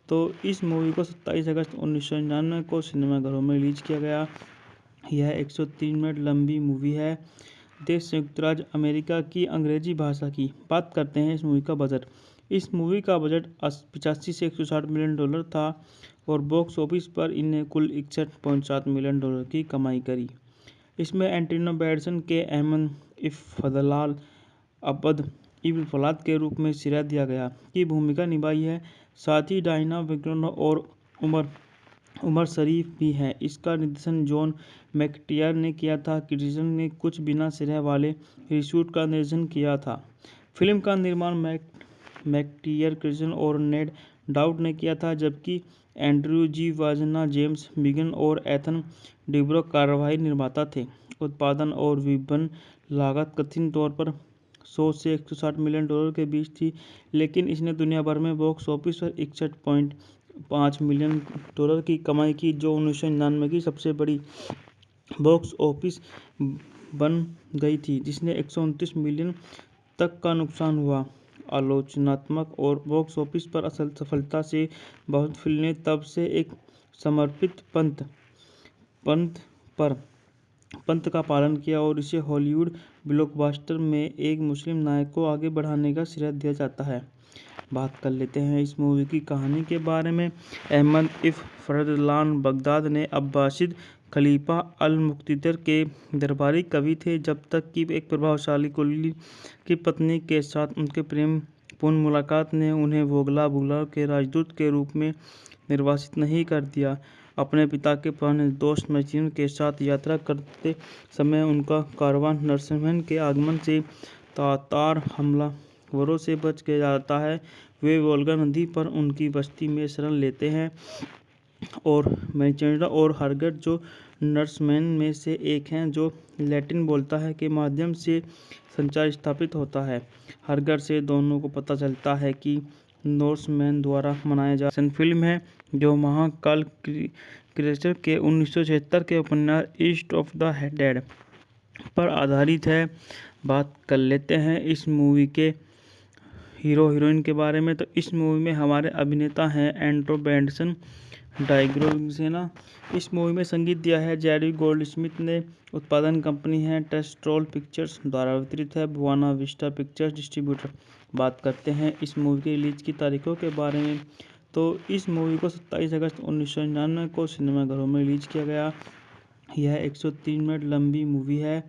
तो इस मूवी को 27 अगस्त 1999 को सिनेमाघरों में रिलीज किया गया। यह 103 मिनट लंबी मूवी है। देश संयुक्त राज्य अमेरिका की अंग्रेजी भाषा की। बात करते हैं इस मूवी का बजट। इस मूवी का बजट 85 से 160 मिलियन डॉलर था और बॉक्स ऑफिस पर इन्हें कुल 61.7 मिलियन डॉलर की कमाई करी। इसमें एंटोनी बैंडरसन के अहमद इफ़्फ़लाल अब्द इब्न फलाद के रूप में सिरा दिया गया की भूमिका निभाई है। साथ ही डायना विग्रोन और उमर शरीफ भी हैं। इसका निर्देशन जॉन मैकटियर ने किया था। क्रिएशन ने कुछ बिना सिरे वाले रीशूट का निर्देशन किया था। फिल्म का निर्माण मैकटियर क्रिएशन और नेड डाउट ने किया था जबकि एंड्रयू जी वाजना जेम्स बिगन और एथन डिब्रो कार्यवाही निर्माता थे। उत्पादन और विपणन लागत कथित तौर पर 100 से 160 मिलियन डॉलर के बीच थी लेकिन इसने दुनिया भर में बॉक्स ऑफिस पर 61.5 मिलियन डॉलर की कमाई की जो 1999 की सबसे बड़ी बॉक्स ऑफिस बन गई थी, जिसने 129 मिलियन तक का नुकसान हुआ। आलोचनात्मक और बॉक्स ऑफिस पर असल सफलता से बहुत फिल्में तब से एक समर्पित पंथ का पालन किया और इसे हॉलीवुड ब्लॉकबस्टर में एक मुस्लिम नायक को आगे बढ़ाने का श्रेय दिया जाता है। बात कर लेते हैं इस मूवी की कहानी के बारे में। अहमद इब्न फरदलान बगदाद ने अब्बासिद खलीफा अल-मुक्तदिर के दरबारी कवि थे, जब तक कि एक प्रभावशाली कुली की पत्नी के साथ उनके प्रेमपूर्ण मुलाकात ने उन्हें वोगला बुला के राजदूत के रूप में निर्वासित नहीं कर दिया। अपने पिता के पुराने दोस्त मैक्सिम के साथ यात्रा करते समय उनका कारवान नरसिम्हन के आगमन से तातार हमलावरों से बच गया जाता है। वे वोल्गा नदी पर उनकी बस्ती में शरण लेते हैं और मैचेंडा और हरगट, जो नर्समैन में से एक हैं जो लैटिन बोलता है, के माध्यम से संचार स्थापित होता है। हरगट से दोनों को पता चलता है कि नॉर्समैन द्वारा मनाया जा फिल्म है, जो महाकाल क्रिएचर के 1976 के उपन्यास ईस्ट ऑफ द डेड पर आधारित है। बात कर लेते हैं इस मूवी के हीरो हीरोइन के बारे में। तो इस मूवी में हमारे अभिनेता हैं एंड्रो बेंडसन डाइग्रोसेना। इस मूवी में संगीत दिया है जेरी गोल्डस्मिथ ने। उत्पादन कंपनी है टेस्ट्रोल पिक्चर्स द्वारा वितरित है बुआना विस्टा पिक्चर्स डिस्ट्रीब्यूटर। बात करते हैं इस मूवी की रिलीज की तारीखों के बारे में। तो इस मूवी को 27 अगस्त 1999 को सिनेमाघरों में रिलीज किया गया। यह 103 मिनट लंबी मूवी है।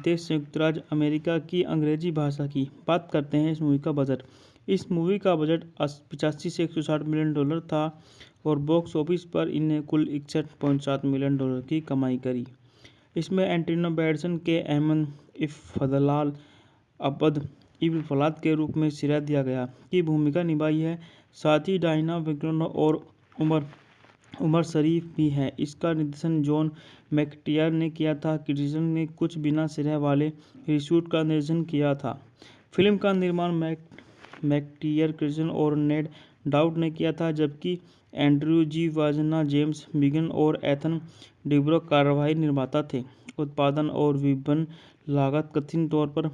देश संयुक्त राज्य अमेरिका की अंग्रेजी भाषा की। बात करते हैं इस मूवी का बजट। इस मूवी का बजट 85 से 160 मिलियन डॉलर था और बॉक्स ऑफिस पर इन्हें कुल 61.7 मिलियन डॉलर की कमाई करी। इसमें एंटोनी बैंडेरसन के अहमद इब्न फरदलान अब्द इब्न फलाद के रूप में श्रेय दिया गया की भूमिका निभाई है। साथ ही डायना विग्रोन और उमर शरीफ भी हैं। इसका निर्देशन जॉन मैकटियर ने किया था। क्रिटिक्स ने कुछ बिना श्रेय वाले रीशूट का निर्देशन किया था। फिल्म का निर्माण मैकटियर, क्रिटिक्स और नेड डाउट ने किया था, जबकि एंड्रयू जी वाजना, जेम्स बिगन और एथन डिब्रो कार्यवाही निर्माता थे। उत्पादन और विपणन लागत कथित तौर पर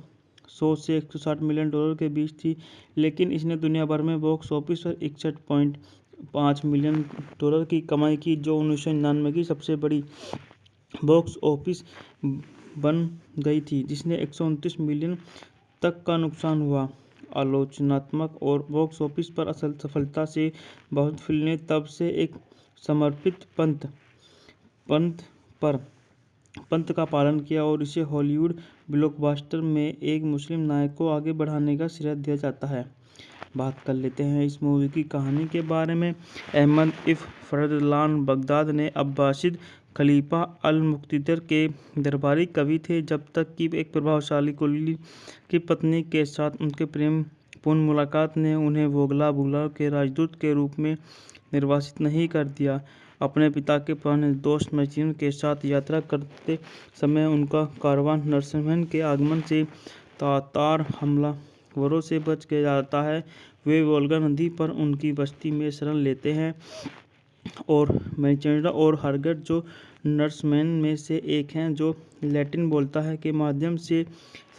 100 से 160 मिलियन डॉलर के बीच थी, लेकिन इसने दुनिया भर में बॉक्स ऑफिस पर 61.5 मिलियन डॉलर की कमाई की, जो 1999 की सबसे बड़ी बॉक्स ऑफिस बन गई थी, जिसने 129 मिलियन तक का नुकसान हुआ। आलोचनात्मक और बॉक्स ऑफिस पर असल सफलता से बहुत फिल्में तब से एक समर्पित पंथ का पालन किया और इसे हॉलीवुड ब्लॉकबस्टर में एक मुस्लिम नायक को आगे बढ़ाने का श्रेय दिया जाता है। बात कर लेते हैं इस मूवी की कहानी के बारे में। अहमद इब्न फरदलान बगदाद ने अब्बासिद खलीफा अल-मुक्तदिर के दरबारी कवि थे, जब तक कि एक प्रभावशाली कुली की पत्नी के साथ उनके प्रेमपूर्ण मुलाकात ने उन्हें वोगला बुला के राजदूत के रूप में निर्वासित नहीं कर दिया। अपने पिता के पुराने दोस्त मैक्सिम के साथ यात्रा करते समय उनका कारवान नरसिम्हन के आगमन से तातार हमलावरों से बच गया जाता है। वे वोल्गा नदी पर उनकी बस्ती में शरण लेते हैं और मैचेंडा और हरगट, जो नर्समैन में से एक हैं जो लैटिन बोलता है, के माध्यम से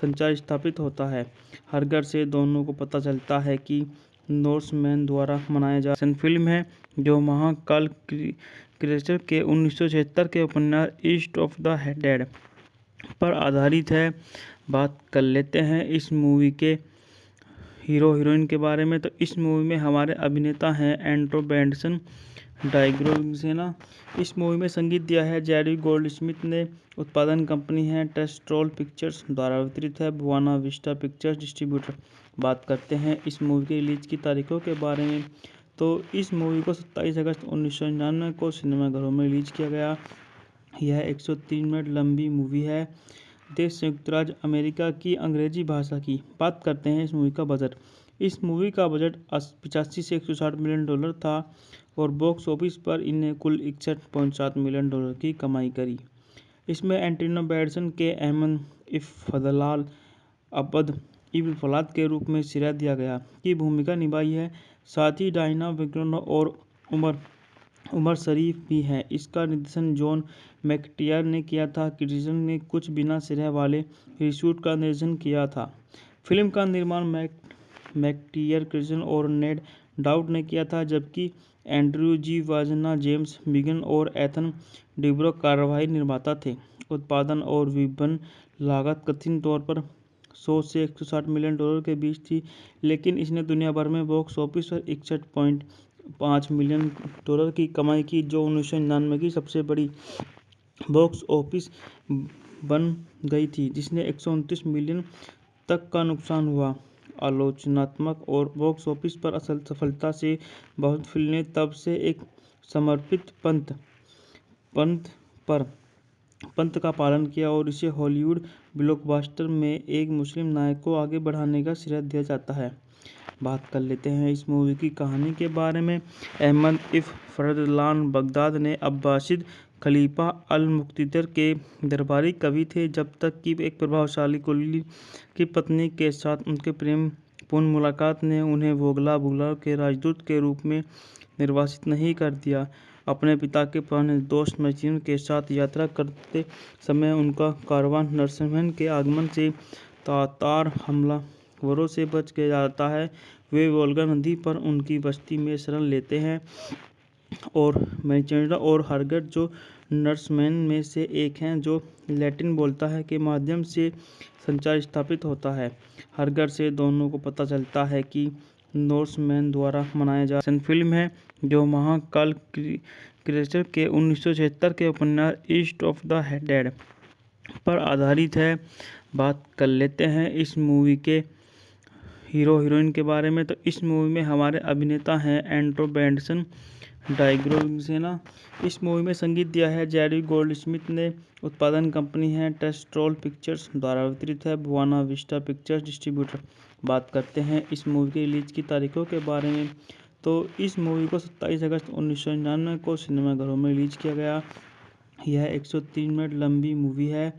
संचार स्थापित होता है। हरगट से दोनों को पता चलता है कि नॉर्समैन द्वारा मनाया जा फिल्म है, जो महाकाल क्रिएचर के 1976 के उपन्यास ईस्ट ऑफ द डेड पर आधारित है। बात कर लेते हैं इस मूवी के हीरो हीरोइन के बारे में। तो इस मूवी में हमारे अभिनेता हैं एंड्रो बेंडसन डाइग्रोसेना। इस मूवी में संगीत दिया है जेरी गोल्डस्मिथ ने। उत्पादन कंपनी है टेस्ट्रोल पिक्चर्स द्वारा वितरित है बुआना विस्टा पिक्चर्स डिस्ट्रीब्यूटर। बात करते हैं इस मूवी की रिलीज की तारीखों के बारे में। तो इस मूवी को 27 अगस्त 1999 को सिनेमाघरों में रिलीज किया गया। यह 103 मिनट लंबी मूवी है। देश संयुक्त राज्य अमेरिका की अंग्रेजी भाषा की। बात करते हैं इस मूवी का बजट। इस मूवी का बजट 85 से 160 मिलियन डॉलर था और बॉक्स ऑफिस पर इन्हें कुल 61.7 मिलियन डॉलर की कमाई करी। इसमें एंटोनी बैंडेरसन के अहमद इब्न फरदलान अब्द इब्न फलाद के रूप में श्रेय दिया गया की भूमिका निभाई है। साथ ही डायना विग्रोन और उमर शरीफ भी हैं। इसका निर्देशन जॉन मैकटियर ने किया था। क्रिस्टन ने कुछ बिना सिरे वाले रीशूट का निर्देशन किया था। फिल्म का निर्माण मैकटियर, क्रिस्टन और नेड डाउट ने किया था, जबकि एंड्रयू जी वाजना, जेम्स बिगन और एथन डिब्रो कार्यवाही निर्माता थे। उत्पादन और विपणन लागत कथित तौर पर 100 से 160 मिलियन डॉलर के बीच थी, लेकिन इसने दुनिया भर में बॉक्स ऑफिस पर 61.5 मिलियन डॉलर की कमाई की, जो 1999 की सबसे बड़ी बॉक्स ऑफिस बन गई थी, जिसने 129 मिलियन तक का नुकसान हुआ। आलोचनात्मक और बॉक्स ऑफिस पर असल सफलता से बहुत फिल्में तब से एक समर्पित पंथ का पालन किया और इसे हॉलीवुड ब्लॉकबस्टर में एक मुस्लिम नायक को आगे बढ़ाने का श्रेय दिया जाता है। बात कर लेते हैं इस मूवी की कहानी के बारे में। अहमद इफ फरदलान बगदाद ने अब्बासिद खलीफा अल-मुक्तदर के दरबारी कवि थे, जब तक कि एक प्रभावशाली कुली की पत्नी के साथ उनके प्रेमपूर्ण मुलाकात ने उन्हें वोगला बुगला के राजदूत के रूप में निर्वासित नहीं कर दिया। अपने पिता के पुराने दोस्त मजीद के साथ यात्रा करते समय उनका कारवान नरसिम्हन के आगमन से तातार हमलावरों से बच गया जाता है। वे वोल्गा नदी पर उनकी बस्ती में शरण लेते हैं और मैचेंडा और हरगट, जो नर्समैन में से एक हैं जो लैटिन बोलता है, के माध्यम से संचार स्थापित होता है। हरगट से दोनों को पता चलता है कि नॉर्समैन द्वारा मनाया जा फिल्म है, जो महाकाल क्रिएचर के 1976 के उपन्यास ईस्ट ऑफ द डेड पर आधारित है। बात कर लेते हैं इस मूवी के हीरो हीरोइन के बारे में। तो इस मूवी में हमारे अभिनेता हैं एंड्रो बेंडसन डाइग्रोसेना। इस मूवी में संगीत दिया है जेरी गोल्डस्मिथ ने। उत्पादन कंपनी है टेस्ट्रोल पिक्चर्स द्वारा वितरित है बुआना विस्टा पिक्चर्स डिस्ट्रीब्यूटर। बात करते हैं इस मूवी की रिलीज की तारीखों के बारे में। तो इस मूवी को 27 अगस्त 1999 को सिनेमाघरों में रिलीज किया गया। यह 103 मिनट लंबी मूवी है।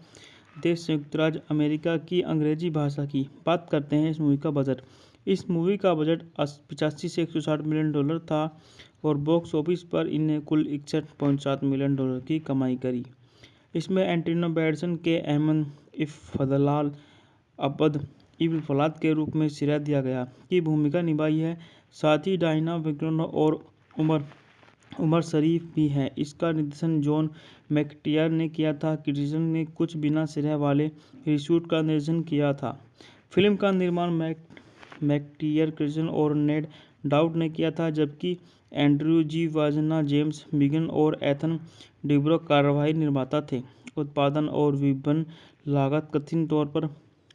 देश संयुक्त राज्य अमेरिका की अंग्रेजी भाषा की। बात करते हैं इस मूवी का बजट। इस मूवी का बजट 85 से 160 मिलियन डॉलर था और बॉक्स ऑफिस पर इन्हें कुल 61.7 मिलियन डॉलर की कमाई करी। इसमें एंटोनी बैंडेरसन के अहमद इफ फरदलान अब्द इब्न फलाद के रूप में सिरा दिया गया की भूमिका निभाई है। साथ ही डायना विग्रोन और उमर शरीफ भी हैं। इसका निर्देशन जॉन मैकटियर ने किया था। क्रिस्टन ने कुछ बिना सिरे वाले रीशूट का निर्देशन किया था। फिल्म का निर्माण मैकटियर, क्रिस्टन और नेड डाउट ने किया था, जबकि एंड्रयू जी वाजना, जेम्स बिगन और एथन डिब्रो कार्यवाही निर्माता थे। उत्पादन और विपणन लागत कथित तौर पर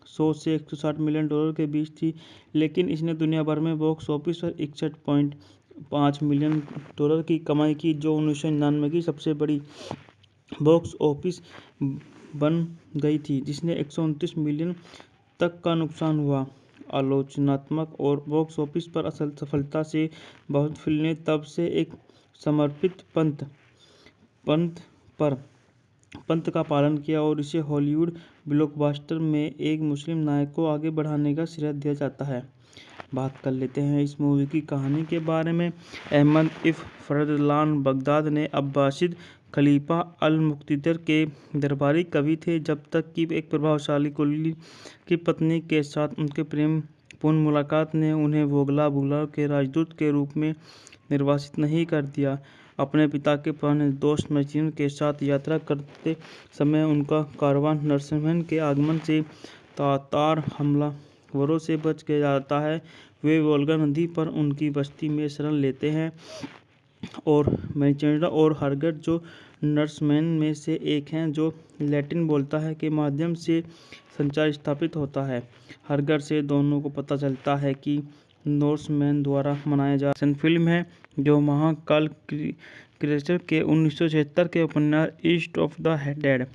100 से 160 मिलियन डॉलर के बीच थी, लेकिन इसने दुनिया भर में बॉक्स ऑफिस पर 61.5 मिलियन डॉलर की कमाई की, जो 1999 की सबसे बड़ी बॉक्स ऑफिस बन गई थी, जिसने 129 मिलियन तक का नुकसान हुआ। आलोचनात्मक और बॉक्स ऑफिस पर असल सफलता से बहुत फिल्में तब से एक समर्पित पंथ का पालन किया और इसे हॉलीवुड ब्लॉकबस्टर में एक मुस्लिम नायक को आगे बढ़ाने का श्रेय दिया जाता है। बात कर लेते हैं इस मूवी की कहानी के बारे में। अहमद इफ फरदलान बगदाद ने अब्बासिद खलीफा अल-मुक्तदर के दरबारी कवि थे, जब तक कि एक प्रभावशाली कुली की पत्नी के साथ उनके प्रेमपूर्ण मुलाकात ने उन्हें वोगला बुगला के राजदूत के रूप में निर्वासित नहीं कर दिया। अपने पिता के पुराने दोस्त मजीद के साथ यात्रा करते समय उनका कारवान नरसिम्हन के आगमन से तातार हमलावरों से बच गया जाता है। वे वोल्गा नदी पर उनकी बस्ती में शरण लेते हैं और मैचेंडा और हरगट, जो नर्समैन में से एक हैं जो लैटिन बोलता है, के माध्यम से संचार स्थापित होता है। हरगट से दोनों को पता चलता है कि नॉर्समैन द्वारा मनाया जा फिल्म है, जो महाकाल क्रिएचर के 1976 के उपन्यास ईस्ट ऑफ द डेड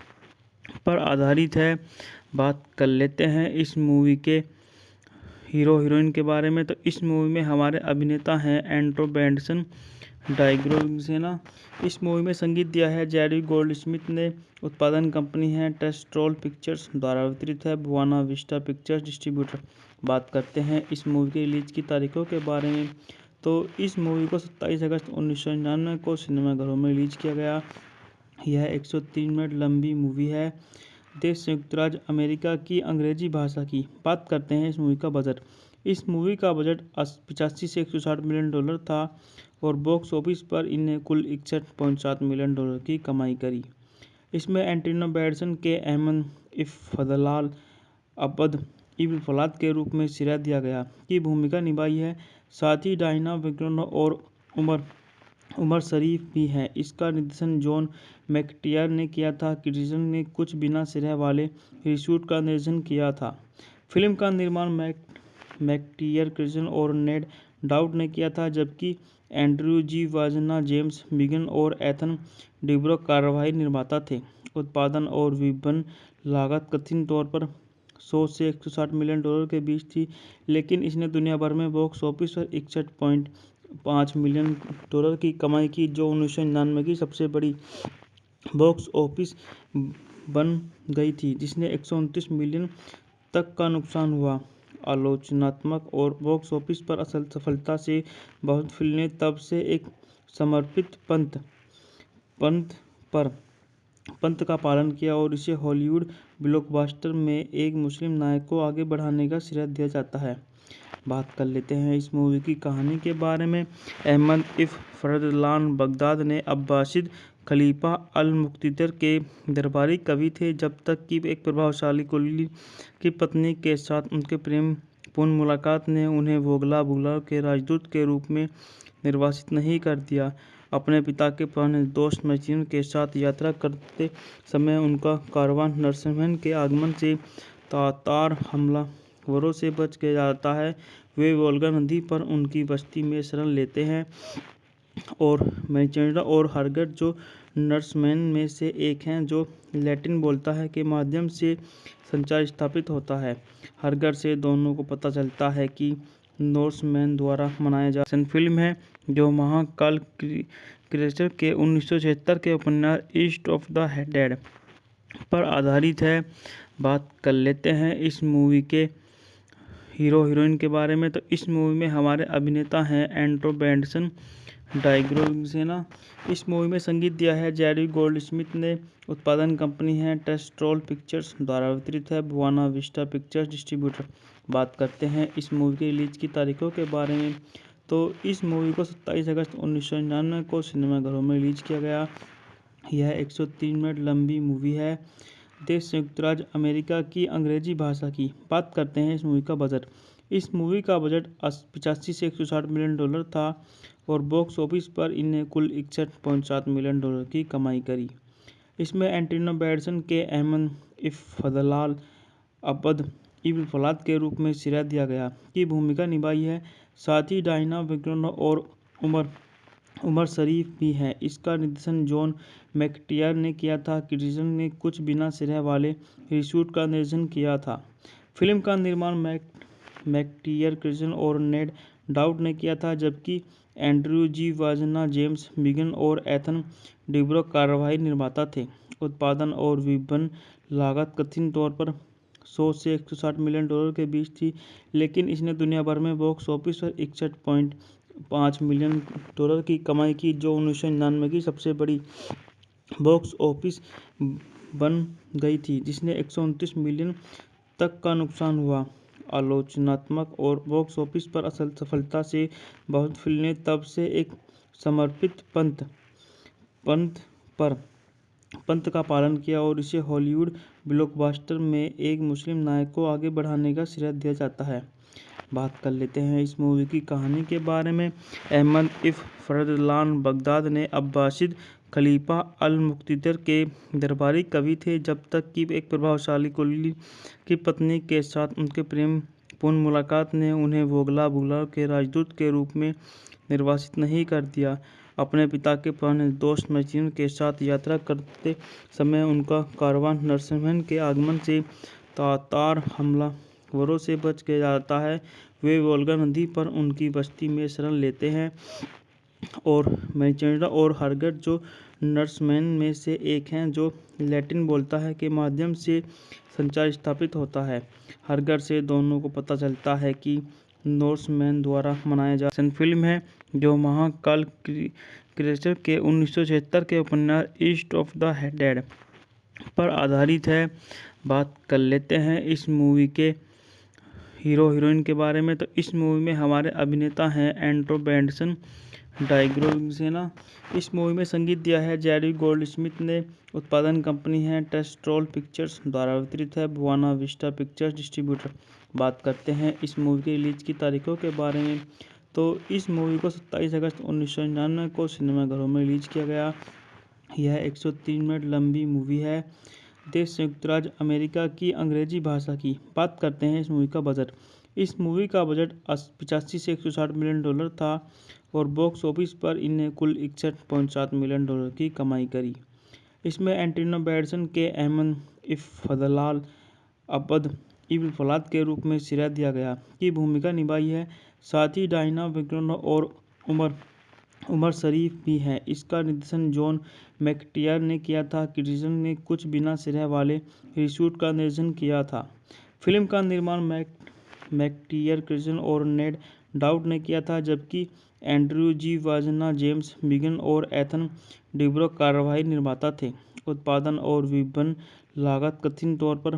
पर आधारित है। बात कर लेते हैं इस मूवी के हीरो हीरोइन के बारे में। तो इस मूवी में हमारे अभिनेता हैं एंड्रो बेंडसन डाइग्रोसेना। इस मूवी में संगीत दिया है जेरी गोल्डस्मिथ ने। उत्पादन कंपनी है टेस्ट्रोल पिक्चर्स द्वारा वितरित है बुआना विस्टा पिक्चर्स डिस्ट्रीब्यूटर। बात करते हैं इस मूवी की रिलीज की तारीखों के बारे में। तो इस मूवी को 27 अगस्त 1999 को सिनेमाघरों में रिलीज किया गया। यह 103 मिनट लंबी मूवी है। देश संयुक्त राज्य अमेरिका की अंग्रेजी भाषा की। बात करते हैं इस मूवी का बजट। इस मूवी का बजट 85 से 160 मिलियन डॉलर था और बॉक्स ऑफिस पर इन्हें कुल 61.7 मिलियन डॉलर की कमाई करी। इसमें एंटोनी बैंडेरास के अहमद इफ़ अब्द इब्न फलाद के रूप में सिरा दिया गया की भूमिका निभाई है। साथ ही डायना विग्रोन और उमर शरीफ भी हैं। इसका निर्देशन जॉन मैकटियर ने किया था। क्रिस्टन ने कुछ बिना सिरे वाले रीशूट का निर्देशन किया था। फिल्म का निर्माण मैकटियर, क्रिस्टन और नेड डाउट ने किया था, जबकि एंड्रयू जी वाजना, जेम्स बिगन और एथन डिब्रो कार्यवाही निर्माता थे। उत्पादन और विपणन लागत कथित तौर पर 100 से 160 मिलियन डॉलर के बीच थी, लेकिन इसने दुनिया भर में बॉक्स ऑफिस पर 61.5 मिलियन डॉलर की कमाई की, जो 1999 की सबसे बड़ी बॉक्स ऑफिस बन गई थी, जिसने 129 मिलियन तक का नुकसान हुआ। आलोचनात्मक और बॉक्स ऑफिस पर असल सफलता से बहुत फिल्में तब से एक समर्पित पंथ का पालन किया और इसे हॉलीवुड ब्लॉकबस्टर में एक मुस्लिम नायक को आगे बढ़ाने का श्रेय दिया जाता है। बात कर लेते हैं इस मूवी की कहानी के बारे में। अहमद इफ़ फरदलान बगदाद ने अब्बासिद खलीफा अल-मुक़्तदिर के दरबारी कवि थे, जब तक कि एक प्रभावशाली कुली की पत्नी के साथ उनके प्रेमपूर्ण मुलाकात ने उन्हें वोगला बुगला के राजदूत के रूप में निर्वासित नहीं कर दिया। अपने पिता के पुराने दोस्त मैचिन के साथ यात्रा करते समय उनका कारवान नरसिम्हन के आगमन से तातार हमलावरों से बच गया जाता है। वे वोल्गा नदी पर उनकी बस्ती में शरण लेते हैं और मैचेंडा और हरगट, जो नर्समैन में से एक हैं, जो लैटिन बोलता है, के माध्यम से संचार स्थापित होता है। हरगट से दोनों को पता चलता है कि नॉर्समैन द्वारा मनाया जा फिल्म है, जो महाकाल क्रिएचर के 1976 के उपन्यास ईस्ट ऑफ द डेड पर आधारित है। बात कर लेते हैं इस मूवी के हीरो हीरोइन के बारे में। तो इस मूवी में हमारे अभिनेता हैं एंटोनी बैंडेरास, डाइग्रोसेना। इस मूवी में संगीत दिया है जेरी गोल्डस्मिथ ने। उत्पादन कंपनी है टेस्ट्रोल पिक्चर्स द्वारा वितरित है बुआना विस्टा पिक्चर्स डिस्ट्रीब्यूटर। बात करते हैं इस मूवी के रिलीज की तारीखों के बारे में। तो इस मूवी को 27 अगस्त 1999 को सिनेमाघरों में रिलीज किया गया। यह 103 मिनट लंबी मूवी है। देश संयुक्त राज्य अमेरिका की अंग्रेजी भाषा की। बात करते हैं इस मूवी का बजट। इस मूवी का बजट 85 से 160 मिलियन डॉलर था और बॉक्स ऑफिस पर इन्हें कुल 61.7 मिलियन डॉलर की कमाई करी। इसमें एंटोनी बैंडेरास के अहमद इफ़ अब्द इब्न फलाद के रूप में सिरा दिया गया की भूमिका निभाई है। साथ ही डायना विग्रोन और उमर शरीफ भी हैं। इसका निर्देशन जॉन मैकटियर ने किया था। क्रिस्टन ने कुछ बिना सिरे वाले रीशूट का निर्देशन किया था। फिल्म का निर्माण मैकटियर, क्रिस्टन और नेड डाउट ने किया था, जबकि एंड्रयू जी वाजना, जेम्स बिगन और एथन डिब्रो कार्यवाही निर्माता थे। उत्पादन और विपणन लागत कथित तौर पर 100 से 160 मिलियन डॉलर के बीच थी, लेकिन इसने दुनिया भर में बॉक्स ऑफिस पर 61.5 मिलियन डॉलर की कमाई की, जो 1999 की सबसे बड़ी बॉक्स ऑफिस बन गई थी, जिसने 129 मिलियन तक का नुकसान हुआ। आलोचनात्मक और बॉक्स ऑफिस पर असल सफलता से बहुत फिल्में तब से एक समर्पित पंथ का पालन किया और इसे हॉलीवुड ब्लॉकबस्टर में एक मुस्लिम नायक को आगे बढ़ाने का श्रेय दिया जाता है। बात कर लेते हैं इस मूवी की कहानी के बारे में। अहमद इफ़ फरदलान बगदाद ने अब्बासिद खलीफा अल-मुक़्तदिर के दरबारी कवि थे, जब तक कि एक प्रभावशाली कुली की पत्नी के साथ उनके प्रेमपूर्ण मुलाकात ने उन्हें वोगला बुगला के राजदूत के रूप में निर्वासित नहीं कर दिया। अपने पिता के पुराने दोस्त मैचिन के साथ यात्रा करते समय उनका कारवान नरसिम्हन के आगमन से तातार हमलावरों से बच गया जाता है। वे वोल्गा नदी पर उनकी बस्ती में शरण लेते हैं और मैचेंडा और हरगट, जो नर्समैन में से एक हैं, जो लैटिन बोलता है, के माध्यम से संचार स्थापित होता है। हरगट से दोनों को पता चलता है कि नॉर्समैन द्वारा मनाया जा फिल्म है जो महाकाल क्रिएचर के 1976 के उपन्यास ईस्ट ऑफ द डेड पर आधारित है। बात कर लेते हैं इस मूवी के हीरो हीरोइन के बारे में। तो इस मूवी में हमारे अभिनेता हैं एंड्रो बेंडसन डाइग्रोसेना। इस मूवी में संगीत दिया है जेरी गोल्डस्मिथ ने। उत्पादन कंपनी है टेस्ट्रोल पिक्चर्स द्वारा वितरित है बुआना विस्टा पिक्चर्स डिस्ट्रीब्यूटर। बात करते हैं इस मूवी की रिलीज की तारीखों के बारे में। तो इस मूवी को 27 अगस्त 1999 को सिनेमाघरों में रिलीज किया गया। यह 103 मिनट लंबी मूवी है। देश संयुक्त राज्य अमेरिका की अंग्रेजी भाषा की। बात करते हैं इस मूवी का बजट। इस मूवी का बजट 85 से 160 मिलियन डॉलर था और बॉक्स ऑफिस पर इन्हें कुल 61.7 मिलियन डॉलर की कमाई करी। इसमें एंटोनी बैंडेरसन के अहमद इफ़्तेख़ार अब्द इब्न फलाद के रूप में सिरा दिया गया की भूमिका निभाई है। साथ ही डायना विक्टोरिया और उमर शरीफ भी हैं। इसका निर्देशन जॉन मैकटियर ने किया था। क्रिएशन ने कुछ बिना सिरे वाले रीशूट का निर्देशन किया था। फिल्म का निर्माण मैकटियर, क्रिएशन और नेड डाउट ने किया था, जबकि एंड्रयू जी वाजना, जेम्स बिगन और एथन डिब्रो कार्यवाही निर्माता थे। उत्पादन और विपणन लागत कथित तौर पर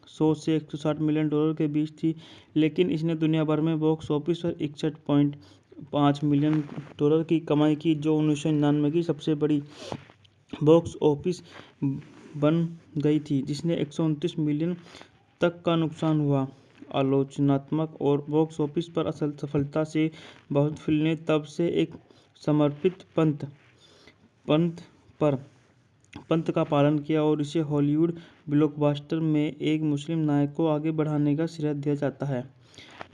100 से 160 मिलियन डॉलर के बीच थी, लेकिन इसने दुनिया भर में बॉक्स ऑफिस पर 61.5 मिलियन डॉलर की कमाई की, जो 1999 की सबसे बड़ी बॉक्स ऑफिस बन गई थी, जिसने 129 मिलियन तक का नुकसान हुआ। आलोचनात्मक और बॉक्स ऑफिस पर असल सफलता से बहुत फिल्में तब से एक समर्पित पंथ का पालन किया और इसे हॉलीवुड ब्लॉकबस्टर में एक मुस्लिम नायक को आगे बढ़ाने का श्रेय दिया जाता है।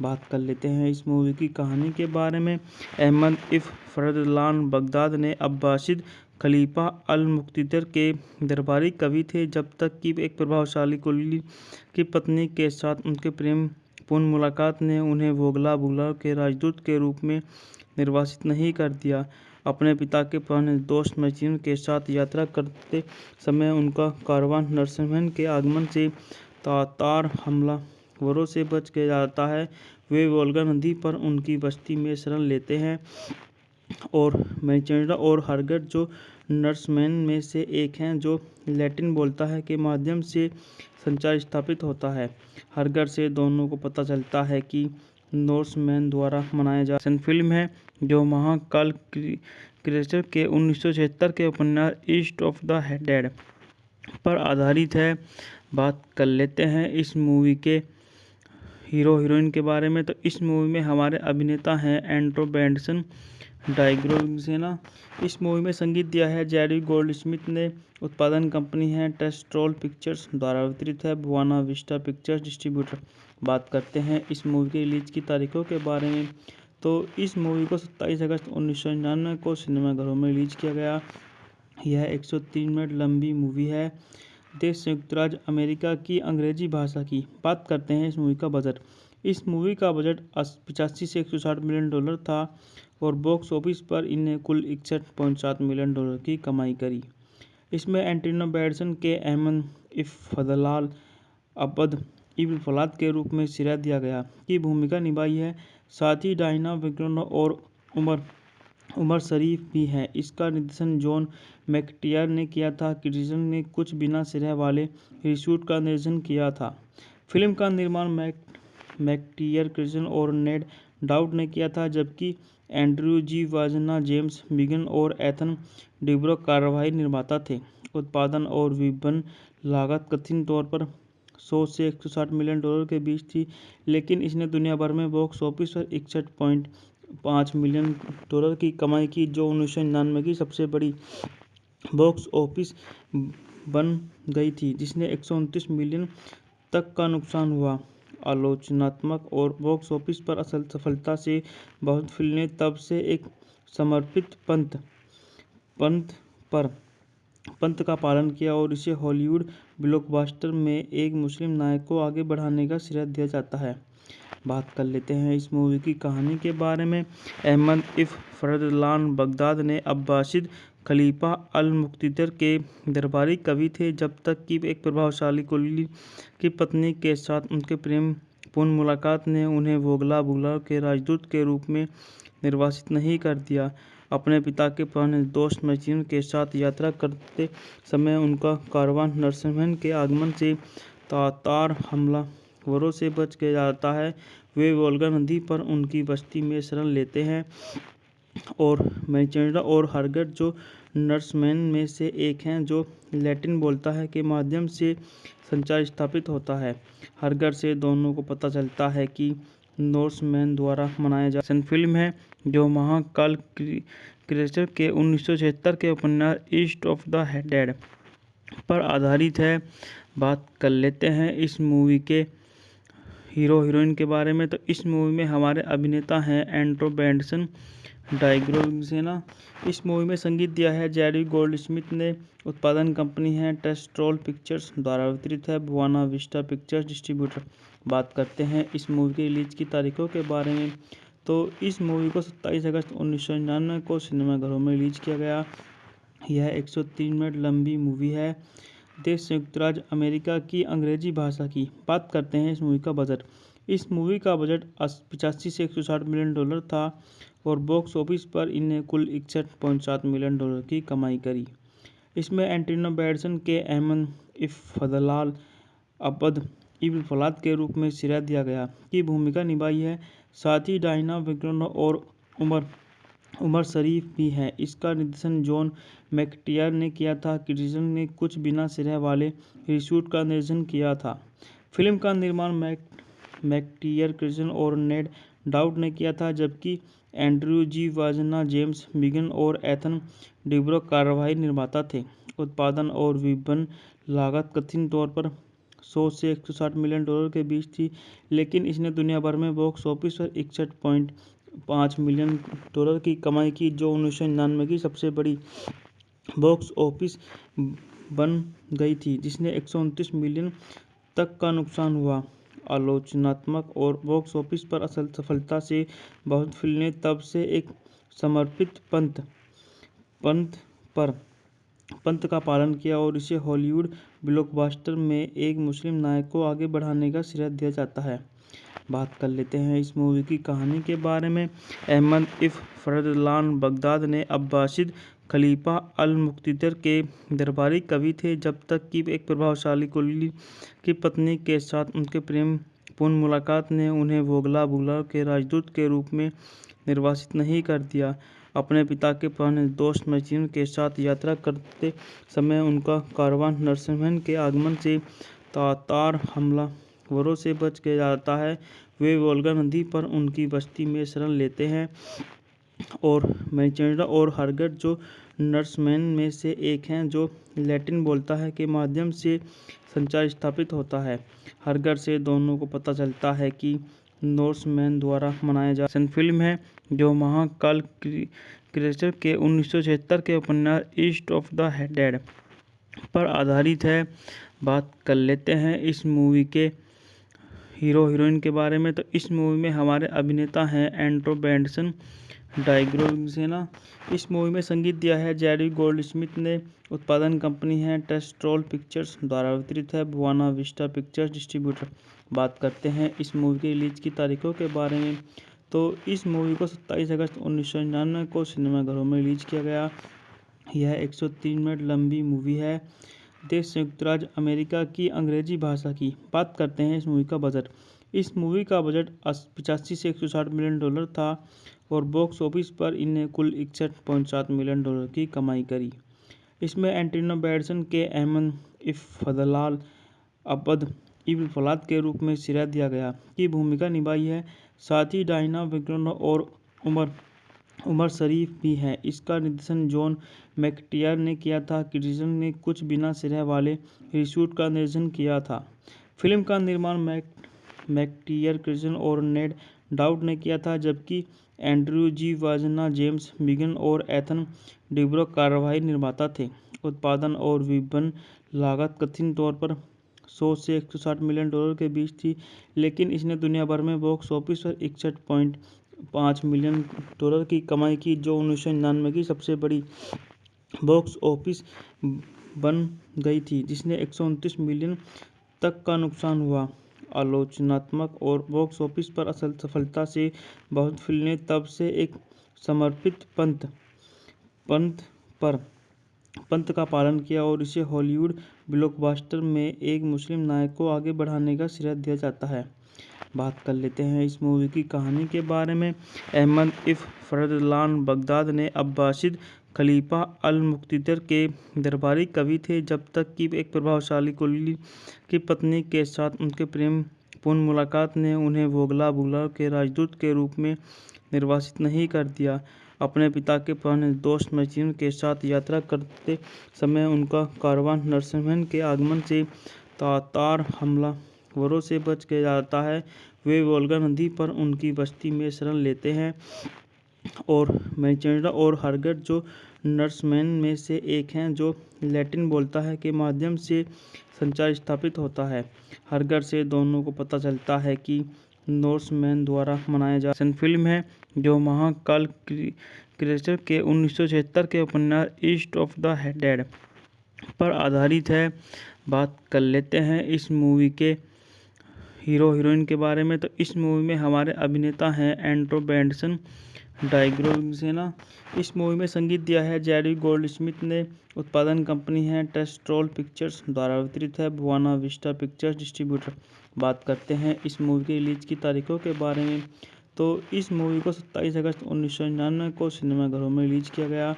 बात कर लेते हैं इस मूवी की कहानी के बारे में। अहमद इफ़्तेख़ार बगदाद ने अब्बासिद खलीफा अल-मुक़्तदिर के दरबारी कवि थे, जब तक कि एक प्रभावशाली कुली की पत्नी के साथ उनके प्रेमपूर्ण मुलाकात ने उन्हें वोगला के राजदूत के रूप में निर्वासित नहीं कर दिया। अपने पिता के पुराने दोस्त मैक्सिम के साथ यात्रा करते समय उनका कारवान नॉर्समैन के आगमन से तातार हमलावरों से बच जाता है। वे वोल्गा नदी पर उनकी बस्ती में शरण लेते हैं और मैक्सिम और हरगट, जो नॉर्समैन में से एक हैं जो लैटिन बोलता है, के माध्यम से संचार स्थापित होता है। हरगट से दोनों को पता चलता है कि नॉर्समैन द्वारा मनाया जा फिल्म है जो महाकाल क्रिएचर के 1976 के उपन्यास ईस्ट ऑफ द डेड पर आधारित है। बात कर लेते हैं इस मूवी के हीरो हीरोइन के बारे में। तो इस मूवी में हमारे अभिनेता हैं एंड्रो बेंडसन डाइग्रोसेना। इस मूवी में संगीत दिया है जेरी गोल्डस्मिथ ने। उत्पादन कंपनी है टेस्ट्रोल पिक्चर्स द्वारा वितरित है बुआना विस्टा पिक्चर्स डिस्ट्रीब्यूटर। बात करते हैं इस मूवी की रिलीज की तारीखों के बारे में। तो इस मूवी को 27 अगस्त 1999 को सिनेमाघरों में रिलीज किया गया। यह 103 मिनट लंबी मूवी है। देश संयुक्त राज्य अमेरिका की अंग्रेजी भाषा की। बात करते हैं इस मूवी का बजट। इस मूवी का बजट 85 से 160 मिलियन डॉलर था और बॉक्स ऑफिस पर इन्हें कुल 61.7 मिलियन डॉलर की कमाई करी। इसमें एंटोनी बैंडेरसन के अहमद इफ़्तेख़ार अब्द इब्न फलाद के रूप में सिरा दिया गया की भूमिका निभाई है। साथ ही डायना विक्टोरिया और उमर शरीफ भी हैं। इसका निर्देशन जॉन मैकटियर ने किया था। क्रिएशन ने कुछ बिना सिरे वाले रीशूट का निर्देशन किया था। फिल्म का निर्माण मैकटियर, क्रिएशन और नेड डाउट ने किया था, जबकि एंड्रयू जी वाजना, जेम्स बिगन और एथन डिब्रो कार्यवाही निर्माता थे। उत्पादन और विपणन लागत कथित तौर पर 100 से 160 मिलियन डॉलर के बीच थी, लेकिन इसने दुनिया भर में बॉक्स ऑफिस पर 61.5 मिलियन डॉलर की कमाई की, जो 1999 की सबसे बड़ी बॉक्स ऑफिस बन गई थी, जिसने 129 मिलियन तक का नुकसान हुआ। आलोचनात्मक और बॉक्स ऑफिस पर असल सफलता से बहुत फिल्में तब से एक समर्पित पंथ का पालन किया और इसे हॉलीवुड ब्लॉकबस्टर में एक मुस्लिम नायक को आगे बढ़ाने का श्रेय दिया जाता है। बात कर लेते हैं इस मूवी की कहानी के बारे में। अहमद इफ़्तेख़ार बगदाद ने अब्बासिद खलीफा अल-मुक़्तदिर के दरबारी कवि थे, जब तक कि एक प्रभावशाली कुली की पत्नी के साथ उनके प्रेमपूर्ण पूर्ण मुलाकात ने उन्हें वोगला बुला के राजदूत के रूप में निर्वासित नहीं कर दिया। अपने पिता के पुराने दोस्त मैक्सिम के साथ यात्रा करते समय उनका कारवान नरसिम्हन के आगमन से तातार हमलावरों से बच के जाता है। वे वोल्गा नदी पर उनकी बस्ती में शरण लेते हैं और मैचेंडा और हरगट, जो नर्समैन में से एक हैं जो लैटिन बोलता है, के माध्यम से संचार स्थापित होता है। हरगट से दोनों को पता चलता है कि नॉर्समैन द्वारा मनाया जा फिल्म है जो महाकाल क्रिएचर के 1976 के उपन्यास ईस्ट ऑफ द डेड पर आधारित है। बात कर लेते हैं इस मूवी के हीरो हीरोइन के बारे में। तो इस मूवी में हमारे अभिनेता हैं एंड्रो बेंडसन डाइग्रोसेना। इस मूवी में संगीत दिया है जेरी गोल्डस्मिथ ने। उत्पादन कंपनी है टेस्ट्रोल पिक्चर्स द्वारा वितरित है बुआना विस्टा पिक्चर्स डिस्ट्रीब्यूटर। बात करते हैं इस मूवी की रिलीज की तारीखों के बारे में। तो इस मूवी को 27 अगस्त 1999 को सिनेमाघरों में रिलीज किया गया। यह 103 मिनट लंबी मूवी है। देश संयुक्त राज्य अमेरिका की अंग्रेजी भाषा की। बात करते हैं इस मूवी का बजट। इस मूवी का बजट 85 से 160 मिलियन डॉलर था और बॉक्स ऑफिस पर इन्हें कुल 61.7 मिलियन डॉलर की कमाई करी। इसमें एंटोनी बैंडेरसन के अहमद इफ़्फ़लाल अब्द इब्न फलाद के रूप में सिरा दिया गया की भूमिका निभाई है। साथ ही डायना विग्रोन और उमर शरीफ भी हैं। इसका निर्देशन जॉन मैकटियर ने किया था। क्रिएशन ने कुछ बिना सिरे वाले रीशूट का निर्देशन किया था। फिल्म का निर्माण मैकटियर, क्रिएशन और नेड डाउट ने किया था, जबकि एंड्रयू जी वाजना, जेम्स बिगन और एथन डिब्रो कार्यवाही निर्माता थे। उत्पादन और विपणन लागत कथित तौर पर 100 से 160 मिलियन डॉलर के बीच थी, लेकिन इसने दुनिया भर में बॉक्स ऑफिस पर 61.5 मिलियन डॉलर की कमाई की, जो 1999 की सबसे बड़ी बॉक्स ऑफिस बन गई थी, जिसने 129 मिलियन तक का नुकसान हुआ। आलोचनात्मक और बॉक्स ऑफिस पर असल सफलता से बहुत फिल्म ने तब से एक समर्पित पंथ का पालन किया और इसे हॉलीवुड ब्लॉकबस्टर में एक मुस्लिम नायक को आगे बढ़ाने का श्रेय दिया जाता है। बात कर लेते हैं इस मूवी की कहानी के बारे में। अहमद इफ़्फ़लाल बगदाद ने अब्बासिद खलीफा अल-मुक़्तदिर के दरबारी कवि थे, जब तक कि एक प्रभावशाली कुली की पत्नी के साथ उनके प्रेम पूर्ण मुलाकात ने उन्हें वोगला बुला के राजदूत के रूप में निर्वासित नहीं कर दिया। अपने पिता के पुराने दोस्त मैक्सिम के साथ यात्रा करते समय उनका कारवान नरसिम्हन के आगमन से तातार हमलावरों से बच के जाता है। वे वोल्गा नदी पर उनकी बस्ती में शरण लेते हैं और मैचेंडा और हरगट, जो नर्समैन में से एक हैं जो लैटिन बोलता है, के माध्यम से संचार स्थापित होता है। हरगट से दोनों को पता चलता है कि नॉर्समैन द्वारा मनाया जा फिल्म है जो महाकाल क्रिएचर के 1976 के उपन्यास ईस्ट ऑफ द डेड पर आधारित है। बात कर लेते हैं इस मूवी के हीरो हीरोइन के बारे में। तो इस मूवी में हमारे अभिनेता हैं एंड्रो बेंडसन डाइग्रोसेना। इस मूवी में संगीत दिया है जेरी गोल्डस्मिथ ने। उत्पादन कंपनी है टेस्ट्रोल पिक्चर्स द्वारा वितरित है बुआना विस्टा पिक्चर्स डिस्ट्रीब्यूटर। बात करते हैं इस मूवी की रिलीज की तारीखों के बारे में। तो इस मूवी को 27 अगस्त 1999 को सिनेमाघरों में रिलीज किया गया। यह 103 मिनट लंबी मूवी है। देश संयुक्त राज्य अमेरिका की अंग्रेजी भाषा की। बात करते हैं इस मूवी का बजट। इस मूवी का बजट 85 से 160 मिलियन डॉलर था और बॉक्स ऑफिस पर इन्हें कुल 61.7 मिलियन डॉलर की कमाई करी। इसमें एंटोनी बैंडेरसन के अहमद इफ़्फ़लाल अब्द इब्न फलाद के रूप में सिरा दिया गया की भूमिका निभाई है। साथ ही डायना विग्रोन और उमर शरीफ भी हैं। इसका निर्देशन जॉन मैकटियर ने किया था। क्रिएशन ने कुछ बिना सिरे वाले रीशूट का निर्देशन किया था। फिल्म का निर्माण मैकटियर, क्रिएशन और नेड डाउट ने किया था, जबकि एंड्रयू जी वाजना, जेम्स बिगन और एथन डिब्रो कार्यवाही निर्माता थे। उत्पादन और विपणन लागत कथित तौर पर 100 से 160 मिलियन डॉलर के बीच थी, लेकिन इसने दुनिया भर में बॉक्स ऑफिस पर 61.5 मिलियन डॉलर की कमाई की, जो 1999 की सबसे बड़ी बॉक्स ऑफिस बन गई थी, जिसने 129 मिलियन तक का नुकसान हुआ। आलोचनात्मक और बॉक्स ऑफिस पर असल सफलता से बहुत फिल्में तब से एक समर्पित पंथ का पालन किया और इसे हॉलीवुड ब्लॉकबस्टर में एक मुस्लिम नायक को आगे बढ़ाने का श्रेय दिया जाता है। बात कर लेते हैं इस मूवी की कहानी के बारे में। अहमद इब्न फरदलान बगदाद ने अब्बासिद खलीफा अल-मुक्तदिर के दरबारी कवि थे जब तक कि एक प्रभावशाली कुली की पत्नी के साथ उनके प्रेमपूर्ण मुलाकात ने उन्हें वोगला बुगला के राजदूत के रूप में निर्वासित नहीं कर दिया। अपने पिता के पुराने दोस्त मैक्सिम के साथ यात्रा करते समय उनका कारवां नरसिम्हन के आगमन से तातार हमलावरों से बच के जाता है। वे वोल्गा नदी पर उनकी बस्ती में शरण लेते हैं और मैचेंडा और हरगट जो नर्समैन में से एक हैं जो लैटिन बोलता है के माध्यम से संचार स्थापित होता है। हरगट से दोनों को पता चलता है कि नॉर्समैन द्वारा मनाया जा फिल्म है जो महाकाल क्रिएचर के 1976 के उपन्यास ईस्ट ऑफ द डेड पर आधारित है। बात कर लेते हैं इस मूवी के हीरो हीरोइन के बारे में। तो इस मूवी में हमारे अभिनेता हैं एंड्रो बेंडसन डाइग्रोसेना। इस मूवी में संगीत दिया है जेरी गोल्डस्मिथ ने। उत्पादन कंपनी है टेस्ट्रोल पिक्चर्स द्वारा वितरित है बुआना विस्टा पिक्चर्स डिस्ट्रीब्यूटर। बात करते हैं इस मूवी की रिलीज की तारीखों के बारे में। तो इस मूवी को 27 अगस्त 1999 को सिनेमाघरों में रिलीज किया गया।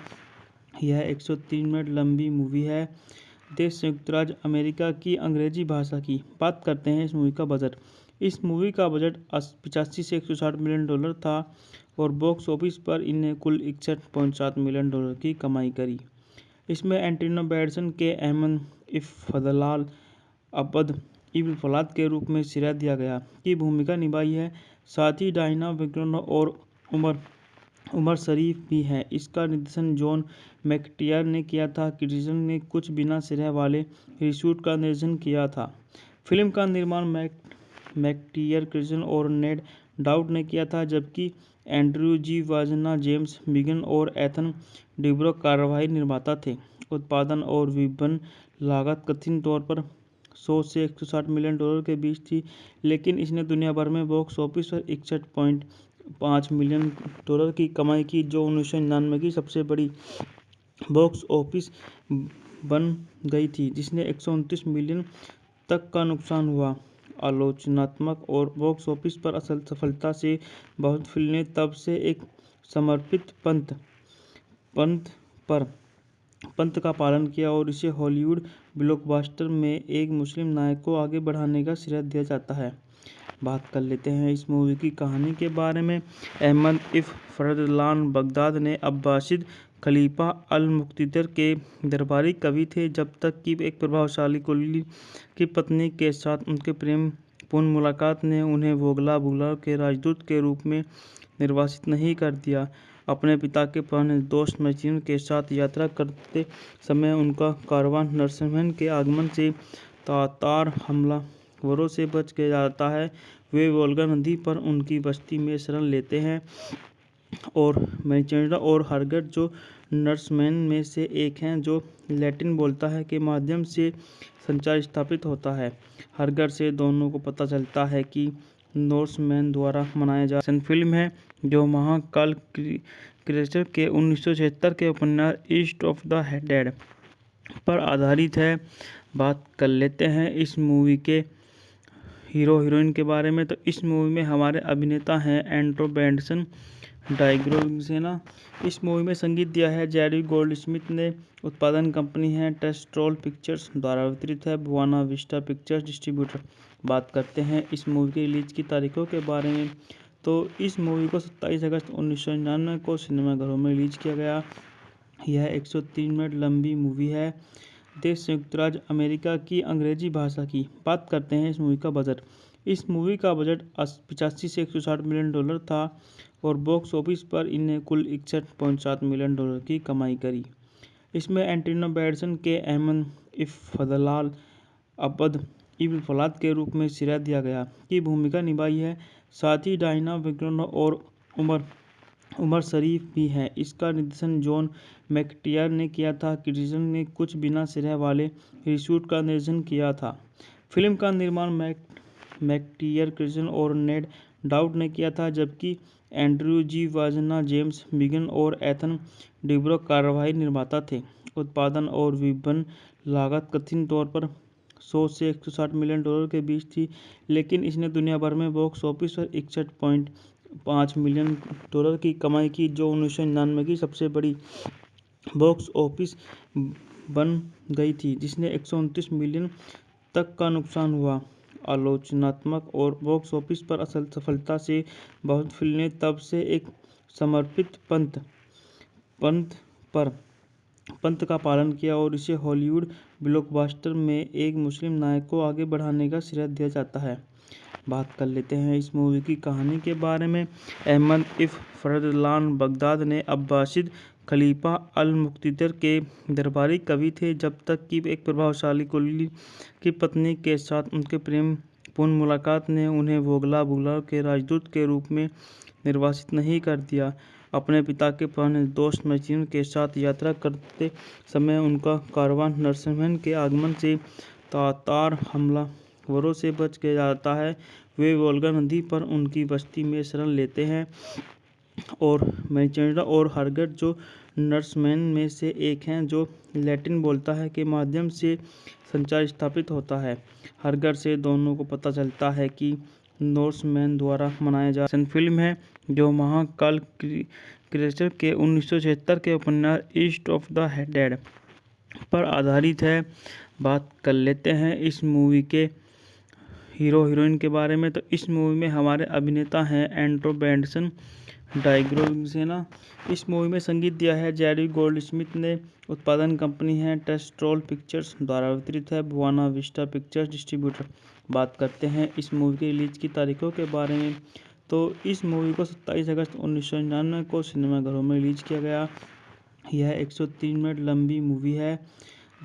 यह 103 मिनट लंबी मूवी है। देश संयुक्त राज्य अमेरिका की अंग्रेजी भाषा की। बात करते हैं इस मूवी का बजट। इस मूवी का बजट 85 से 160 मिलियन डॉलर था और बॉक्स ऑफिस पर इन्हें कुल 61.7 मिलियन डॉलर की कमाई करी। इसमें एंटोनी बैंडेरसन के अहमद इब्न फरदलान अब्द इब्न फलाद के रूप में श्रेय दिया गया की भूमिका निभाई है। साथ ही डायना विग्रन और उमर शरीफ भी हैं। इसका निर्देशन जॉन मैकटियर ने किया था। क्रिस्टन ने कुछ बिना श्रेय वाले रीशूट का निर्देशन किया था। फिल्म का निर्माण मैकटियर, क्रिस्टन और नेड डाउट ने किया था, जबकि एंड्रयू जी वाजना, जेम्स बिगन और एथन डिब्रो कार्यवाही निर्माता थे। उत्पादन और विपणन लागत कथित तौर पर 100 से 160 मिलियन डॉलर के बीच थी, लेकिन इसने दुनिया भर में बॉक्स ऑफिस पर 61.5 मिलियन डॉलर की कमाई की, जो 1999 की सबसे बड़ी बॉक्स ऑफिस बन गई थी, जिसने 129 मिलियन तक का नुकसान हुआ। आलोचनात्मक और बॉक्स ऑफिस पर असल सफलता से बहुत फिल्में तब से एक समर्पित पंथ का पालन किया और इसे हॉलीवुड ब्लॉकबस्टर में एक मुस्लिम नायक को आगे बढ़ाने का श्रेय दिया जाता है। बात कर लेते हैं इस मूवी की कहानी के बारे में। अहमद इब्न फरदलान बगदाद ने अब्बासिद खलीफा अल-मुक्तदिर के दरबारी कवि थे जब तक कि एक प्रभावशाली कुली की पत्नी के साथ उनके प्रेमपूर्ण मुलाकात ने उन्हें वोगला बुगला के राजदूत के रूप में निर्वासित नहीं कर दिया। अपने पिता के पुराने दोस्त मैक्सिम के साथ यात्रा करते समय उनका कारवां नरसिम्हन के आगमन से तातार हमलावरों से बच के जाता है। वे वोल्गा नदी पर उनकी बस्ती में शरण लेते हैं और मैचेंडा और हरगट जो नर्समैन में से एक हैं जो लैटिन बोलता है के माध्यम से संचार स्थापित होता है। हरगट से दोनों को पता चलता है कि नॉर्समैन द्वारा मनाया जा फिल्म है जो महाकाल क्रिएचर के 1976 के उपन्यास ईस्ट ऑफ द डेड पर आधारित है। बात कर लेते हैं इस मूवी के हीरो हीरोइन के बारे में। तो इस मूवी में हमारे अभिनेता हैं एंड्रो बेंडसन डाइग्रोसेना। इस मूवी में संगीत दिया है जेरी गोल्डस्मिथ ने। उत्पादन कंपनी है टेस्ट्रोल पिक्चर्स द्वारा वितरित है बुआना विस्टा पिक्चर्स डिस्ट्रीब्यूटर। बात करते हैं इस मूवी की रिलीज की तारीखों के बारे में। तो इस मूवी को 27 अगस्त 1999 को सिनेमाघरों में रिलीज किया गया। यह 103 मिनट लंबी मूवी है। देश संयुक्त राज्य अमेरिका की अंग्रेजी भाषा की। बात करते हैं इस मूवी का बजट। इस मूवी का बजट 85 से 160 मिलियन डॉलर था और बॉक्स ऑफिस पर इन्हें कुल 61.7 मिलियन डॉलर की कमाई करी। इसमें एंटोनी बैंडेरसन के अहमद इब्न फरदलान अब्द इब्न फलाद के रूप में श्रेय दिया गया की भूमिका निभाई है। साथ ही डायना विग्रन और उमर शरीफ भी हैं। इसका निर्देशन जॉन मैकटियर ने किया था। क्रिस्टन ने कुछ बिना श्रेय वाले रीशूट का निर्देशन किया था। फिल्म का निर्माण मैकटियर और नेड डाउट ने किया था, जबकि एंड्रयू जी वाजना, जेम्स बिगन और एथन डिब्रो कार्यवाही निर्माता थे। उत्पादन और विपणन लागत कथित तौर पर 100 से 160 मिलियन डॉलर के बीच थी, लेकिन इसने दुनिया भर में बॉक्स ऑफिस पर 61.5 मिलियन डॉलर की कमाई की, जो 1999 की सबसे बड़ी बॉक्स ऑफिस बन गई थी, जिसने 129 मिलियन तक का नुकसान हुआ। आलोचनात्मक और बॉक्स ऑफिस पर असल सफलता से बहुत फिल्में तब से एक समर्पित पंथ का पालन किया और इसे हॉलीवुड ब्लॉकबस्टर में एक मुस्लिम नायक को आगे बढ़ाने का श्रेय दिया जाता है। बात कर लेते हैं इस मूवी की कहानी के बारे में। अहमद इफ फरदलान बगदाद ने अब्बासिद खलीफा अल मुक्तिदर के दरबारी कवि थे, जब तक कि एक प्रभावशाली कुली की पत्नी के साथ उनके प्रेमपूर्ण मुलाकात ने उन्हें वोगला बुगला के राजदूत के रूप में निर्वासित नहीं कर दिया। अपने पिता के पुराने दोस्त मैथ्यू के साथ यात्रा करते समय उनका कारवां नरसिम्हन के आगमन से तातार हमलावरों से बच के जाता है। वे वोल्गा नदी पर उनकी बस्ती में शरण लेते हैं और मैचेंडा और हरगट, जो नर्समैन में से एक हैं जो लैटिन बोलता है, के माध्यम से संचार स्थापित होता है। हरगट से दोनों को पता चलता है कि नॉर्समैन द्वारा मनाया जा रहा फिल्म है, जो महाकाल क्रिएचर के 1976 के उपन्यास ईस्ट ऑफ द डेड पर आधारित है। बात कर लेते हैं इस मूवी के हीरो हीरोइन के बारे में। तो इस मूवी में हमारे अभिनेता हैं एंड्रो बेंडसन, डाइग्रोसेना। इस मूवी में संगीत दिया है जेरी गोल्डस्मिथ ने। उत्पादन कंपनी है टेस्ट्रोल पिक्चर्स द्वारा वितरित है बुआना विस्टा पिक्चर्स डिस्ट्रीब्यूटर। बात करते हैं इस मूवी की रिलीज की तारीखों के बारे में। तो इस मूवी को 27 अगस्त 1999 को सिनेमाघरों में रिलीज किया गया। यह 103 मिनट लंबी मूवी है।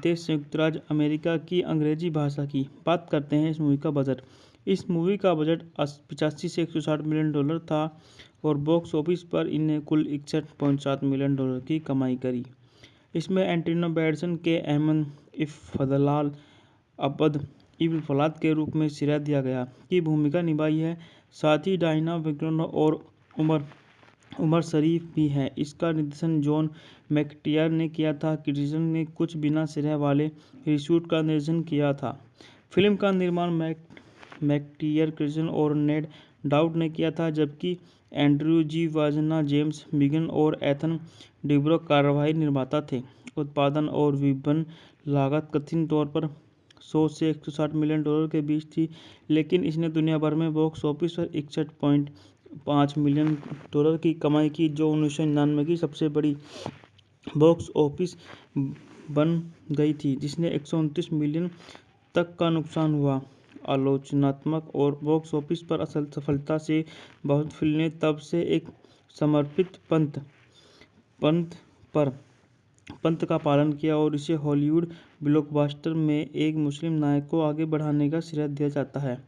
देश संयुक्त राज्य अमेरिका की अंग्रेजी भाषा की। बात करते हैं इस मूवी का बजट। इस मूवी का बजट 85 से 160 मिलियन डॉलर था और बॉक्स ऑफिस पर इन्हें कुल 61.7 मिलियन डॉलर की कमाई करी। इसमें एंटोनी बैंडरसन के अहमद इफ फदलाल अब्द इब्न फलाद के रूप में श्रेय दिया गया की भूमिका निभाई है। साथ ही डायना विग्रन और उमर शरीफ भी हैं। इसका निर्देशन जॉन मैकटियर ने किया था। क्रिएशन ने कुछ बिना श्रेय वाले रीशूट का निर्देशन किया था। फिल्म का निर्माण मैकटियर और नेड डाउट ने किया था, जबकि एंड्रयू जी वाजना, जेम्स बिगन और एथन डिब्रो कार्यवाही निर्माता थे। उत्पादन और विपणन लागत कथित तौर पर 100 से 160 मिलियन डॉलर के बीच थी, लेकिन इसने दुनिया भर में बॉक्स ऑफिस पर 61.5 मिलियन डॉलर की कमाई की, जो 1999 की सबसे बड़ी बॉक्स ऑफिस बन गई थी, जिसने 129 मिलियन तक का नुकसान हुआ। आलोचनात्मक और बॉक्स ऑफिस पर असल सफलता से बहुत फिल्में तब से एक समर्पित पंथ का पालन किया और इसे हॉलीवुड ब्लॉकबस्टर में एक मुस्लिम नायक को आगे बढ़ाने का श्रेय दिया जाता है।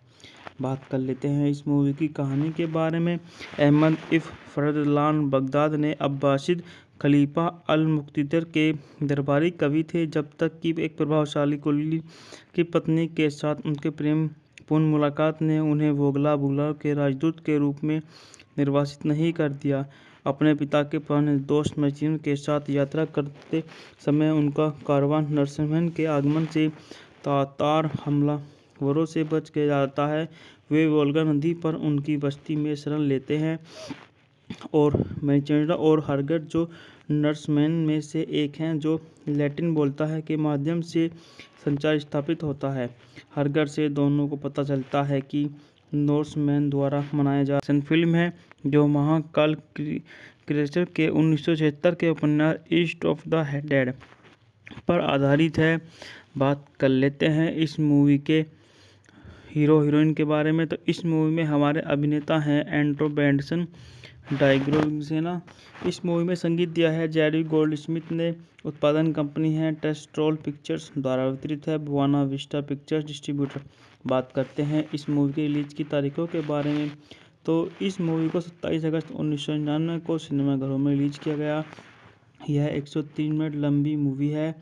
बात कर लेते हैं इस मूवी की कहानी के बारे में। अहमद इफ फरदलान बगदाद ने अब्बासिद खलीफा अल मुक्तिदर के दरबारी कवि थे, जब तक कि एक प्रभावशाली कुली की पत्नी के साथ उनके प्रेमपूर्ण मुलाकात ने उन्हें वोगला बुगला के राजदूत के रूप में निर्वासित नहीं कर दिया। अपने पिता के पुराने दोस्त मैथ्यू के साथ यात्रा करते समय उनका कारवां नरसिम्हन के आगमन से तातार हमलावरों से बच के जाता है। वे वोल्गा नदी पर उनकी बस्ती में शरण लेते हैं और मैचेंडा और हरगट, जो नर्समैन में से एक हैं जो लैटिन बोलता है, के माध्यम से संचार स्थापित होता है। हरगट से दोनों को पता चलता है कि नॉर्समैन द्वारा मनाया जा रहा फिल्म है, जो महाकाल क्रिएचर के 1976 के उपन्यास ईस्ट ऑफ द डेड पर आधारित है। बात कर लेते हैं इस मूवी के हीरो हीरोइन के बारे में। तो इस मूवी में हमारे अभिनेता हैं एंड्रो बेंडसन, डाइग्रोसेना। इस मूवी में संगीत दिया है जेरी गोल्डस्मिथ ने। उत्पादन कंपनी है टेस्ट्रोल पिक्चर्स द्वारा वितरित है बुआना विस्टा पिक्चर्स डिस्ट्रीब्यूटर। बात करते हैं इस मूवी की रिलीज की तारीखों के बारे में। तो इस मूवी को 27 अगस्त 1999 को सिनेमाघरों में रिलीज किया गया। यह 103 मिनट लंबी मूवी है।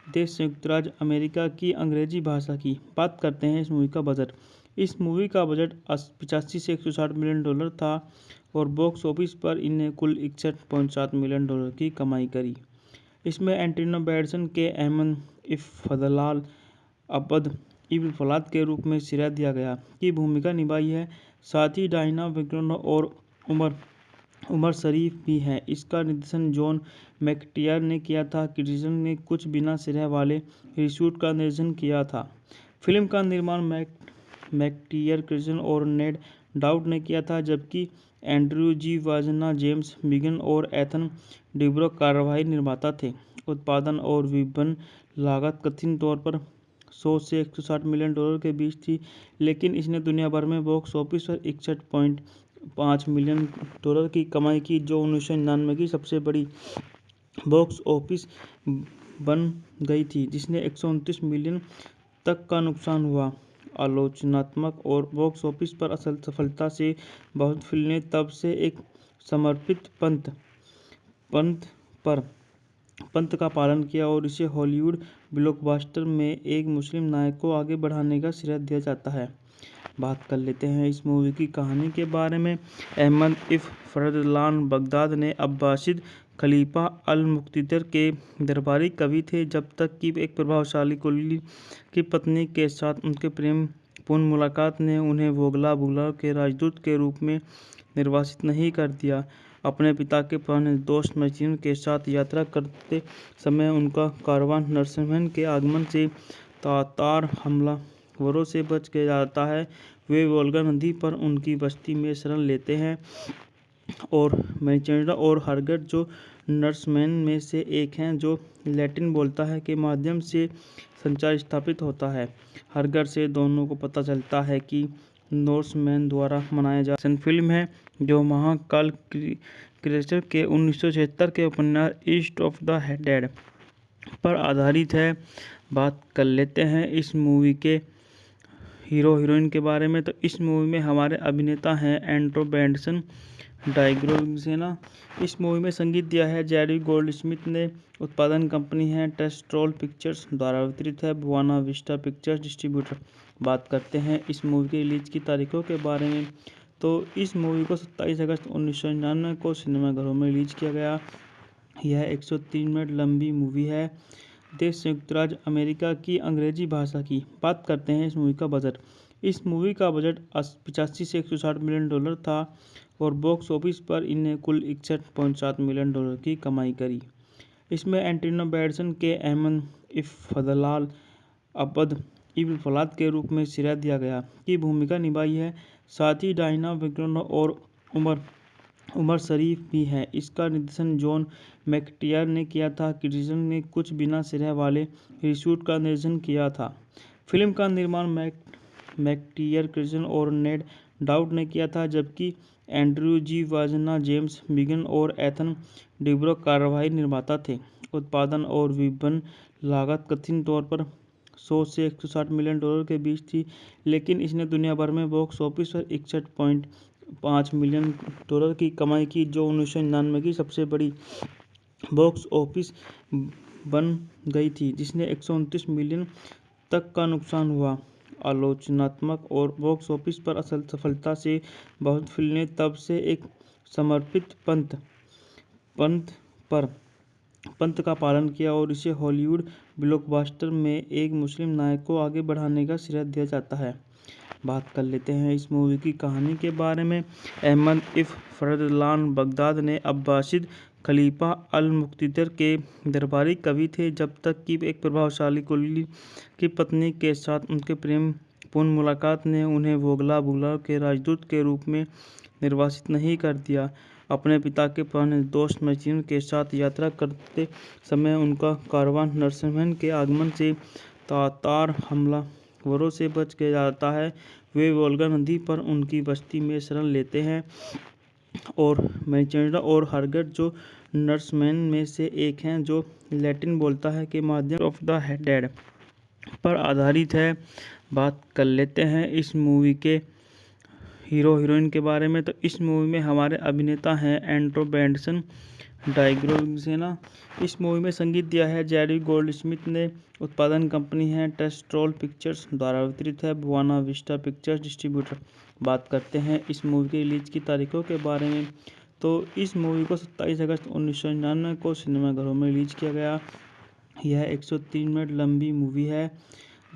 देश संयुक्त राज्य अमेरिका की अंग्रेजी भाषा की। बात करते हैं इस मूवी का बजट। इस मूवी का बजट 85 से 160 मिलियन डॉलर था और बॉक्स ऑफिस पर इन्हें कुल 61.7 मिलियन डॉलर की कमाई करी। इसमें एंटोनी बैंडेरस के अहमद इफ़्तेख़ार अब्द इब्न फलाद के रूप में सिरा दिया गया की भूमिका निभाई है। साथ ही डायना विक्टोरिया और उमर शरीफ भी हैं। इसका निर्देशन जॉन मैकटियर ने किया था। क्रिस्टन ने कुछ बिना सिरे वाले रीशूट का निर्देशन किया था। फिल्म का निर्माण मैकटियर, क्रिस्टन और नेड डाउड ने किया था, जबकि एंड्रयू जी वाजना, जेम्स बिगन और एथन डिब्रो कार्यवाही निर्माता थे। उत्पादन और विपणन लागत कथित तौर पर 100 से 160 मिलियन डॉलर के बीच थी, लेकिन इसने दुनिया भर में बॉक्स ऑफिस पर 61.5 मिलियन डॉलर की कमाई की, जो 1999 की सबसे बड़ी बॉक्स ऑफिस बन गई थी, जिसने 129 मिलियन तक का नुकसान हुआ। आलोचनात्मक और बॉक्स ऑफिस पर असल सफलता से बहुत फिल्में तब से एक समर्पित पंथ का पालन किया और इसे हॉलीवुड ब्लॉकबस्टर में एक मुस्लिम नायक को आगे बढ़ाने का श्रेय दिया जाता है। बात कर लेते हैं इस मूवी की कहानी के बारे में। अहमद इफ़्तेख़ार बगदाद ने अब्बासिद खलीफा अल-मुक़्तदिर के दरबारी कवि थे, जब तक कि एक प्रभावशाली कुली की पत्नी के साथ उनके प्रेमपूर्ण मुलाकात ने उन्हें वोगला के राजदूत के रूप में निर्वासित नहीं कर दिया। अपने पिता के पुराने दोस्त मैक्सिम के साथ यात्रा करते समय उनका कारवान नरसिम्हन के आगमन से तातार हमलावरों से बच जाता है। वे वोल्गा नदी पर उनकी बस्ती में शरण लेते हैं और मैक्सिम और हरगट, जो नॉर्समैन में से एक हैं, जो लैटिन बोलता है, के माध्यम से संचार स्थापित होता है। हरगट से दोनों को पता चलता है कि नॉर्समैन द्वारा मनाया जा फिल्म है, जो महाकाल क्रिएचर के 1976 के उपन्यास ईस्ट ऑफ द डेड पर आधारित है। बात कर लेते हैं इस मूवी के हीरो हीरोइन के बारे में। तो इस मूवी में हमारे अभिनेता हैं एंटोनी बैंडेरस, डाइग्रोसेना। इस मूवी में संगीत दिया है जेरी गोल्डस्मिथ ने। उत्पादन कंपनी है टेस्ट्रोल पिक्चर्स द्वारा वितरित है बुआना विस्टा पिक्चर्स डिस्ट्रीब्यूटर। बात करते हैं इस मूवी के रिलीज की तारीखों के बारे में। तो इस मूवी को 27 अगस्त 1999 को सिनेमाघरों में रिलीज किया गया। यह 103 मिनट लंबी मूवी है। देश संयुक्त राज्य अमेरिका की अंग्रेजी भाषा की। बात करते हैं इस मूवी का बजट। इस मूवी का बजट 85 से 160 मिलियन डॉलर था और बॉक्स ऑफिस पर इन्हें कुल 61.7 मिलियन डॉलर की कमाई करी। इसमें एंटोनी बैंडेरस के अहमद इफ़्तेख़ार अब्द इब्न फलाद के रूप में सिरा दिया गया की भूमिका निभाई है। साथ ही डायना विक्टोरिया और उमर शरीफ भी हैं। इसका निर्देशन जॉन मैकटियर ने किया था। क्रिस्टन ने कुछ बिना सिरे वाले रीशूट का निर्देशन किया था। फिल्म का निर्माण मैकटियर, क्रिस्टन और नेड डाउड ने किया था, जबकि एंड्रयू जी वाजना, जेम्स बिगन और एथन डिब्रो कार्यवाही निर्माता थे। उत्पादन और विपणन लागत कथित तौर पर 100 से 160 मिलियन डॉलर के बीच थी, लेकिन इसने दुनिया भर में बॉक्स ऑफिस पर 61.5 मिलियन डॉलर की कमाई की, जो 1999 की सबसे बड़ी बॉक्स ऑफिस बन गई थी, जिसने 129 मिलियन तक का नुकसान हुआ। आलोचनात्मक और बॉक्स ऑफिस पर असल सफलता से बहुत फिल्में तब से एक समर्पित पंथ का पालन किया और इसे हॉलीवुड ब्लॉकबस्टर में एक मुस्लिम नायक को आगे बढ़ाने का श्रेय दिया जाता है। बात कर लेते हैं इस मूवी की कहानी के बारे में। अहमद इफ़्तेख़ार बगदाद ने अब्बासिद खलीफा अल-मुक़्तदिर के दरबारी कवि थे, जब तक कि एक प्रभावशाली कुली की पत्नी के साथ उनके प्रेमपूर्ण मुलाकात ने उन्हें वोगला के राजदूत के रूप में निर्वासित नहीं कर दिया। अपने पिता के पुराने दोस्त मैक्सिम के साथ यात्रा करते समय उनका कारवान नरसिम्हन के आगमन से तातार हमलावरों से बच जाता है। वे वोल्गा नदी पर उनकी बस्ती में शरण लेते हैं और मैक्सिम और हरगट, जो नॉर्समैन में से एक हैं, जो लैटिन बोलता है, के माध्यम ऑफ द डेड पर आधारित है। बात कर लेते हैं इस मूवी के हीरो हीरोइन के बारे में। तो इस मूवी में हमारे अभिनेता हैं एंटोनी बैंडेरस, डाइग्रोसेना। इस मूवी में संगीत दिया है जेरी गोल्डस्मिथ ने। उत्पादन कंपनी है टेस्ट्रोल पिक्चर्स द्वारा वितरित है बुआना विस्टा पिक्चर्स डिस्ट्रीब्यूटर। बात करते हैं इस मूवी के रिलीज की तारीखों के बारे में, तो इस मूवी को 27 अगस्त 1999 को सिनेमाघरों में रिलीज किया गया। यह 103 मिनट लंबी मूवी है।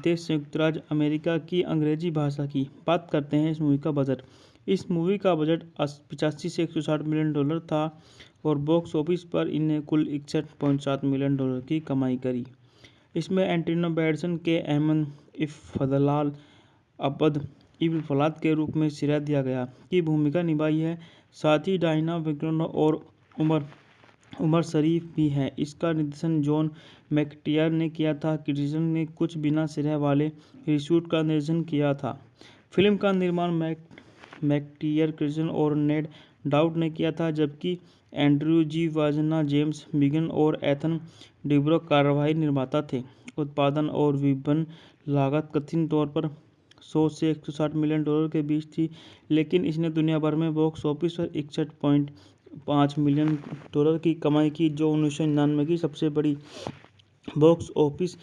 देश संयुक्त राज्य अमेरिका की अंग्रेजी भाषा की। बात करते हैं इस मूवी का बजट। इस मूवी का बजट 85 से 160 मिलियन डॉलर था और बॉक्स ऑफिस पर इन्हें कुल 61.7 मिलियन डॉलर की कमाई करी। इसमें एंटोनी बैंडेरस के अहमद इफ्फलाल अब्द इब्न फलाद के रूप में सिरा दिया गया की भूमिका निभाई है। साथ ही डायना विक्रोना और उमर शरीफ भी हैं। इसका निर्देशन जॉन मैकटियर ने किया था। क्रिस्टन ने कुछ बिना सिरे वाले रीशूट का निर्देशन किया था। फिल्म का निर्माण मैकटियर, क्रिस्टन और नेड डाउट ने किया था, जबकि एंड्रयू जी वाजना, जेम्स बिगन और एथन डिब्रो कार्यवाही निर्माता थे। उत्पादन और विपणन लागत कथित तौर पर 100 से 160 मिलियन डॉलर के बीच थी, लेकिन इसने दुनिया भर में बॉक्स ऑफिस पर 61.5 मिलियन डॉलर की कमाई की, जो 1999 की सबसे बड़ी बॉक्स ऑफिस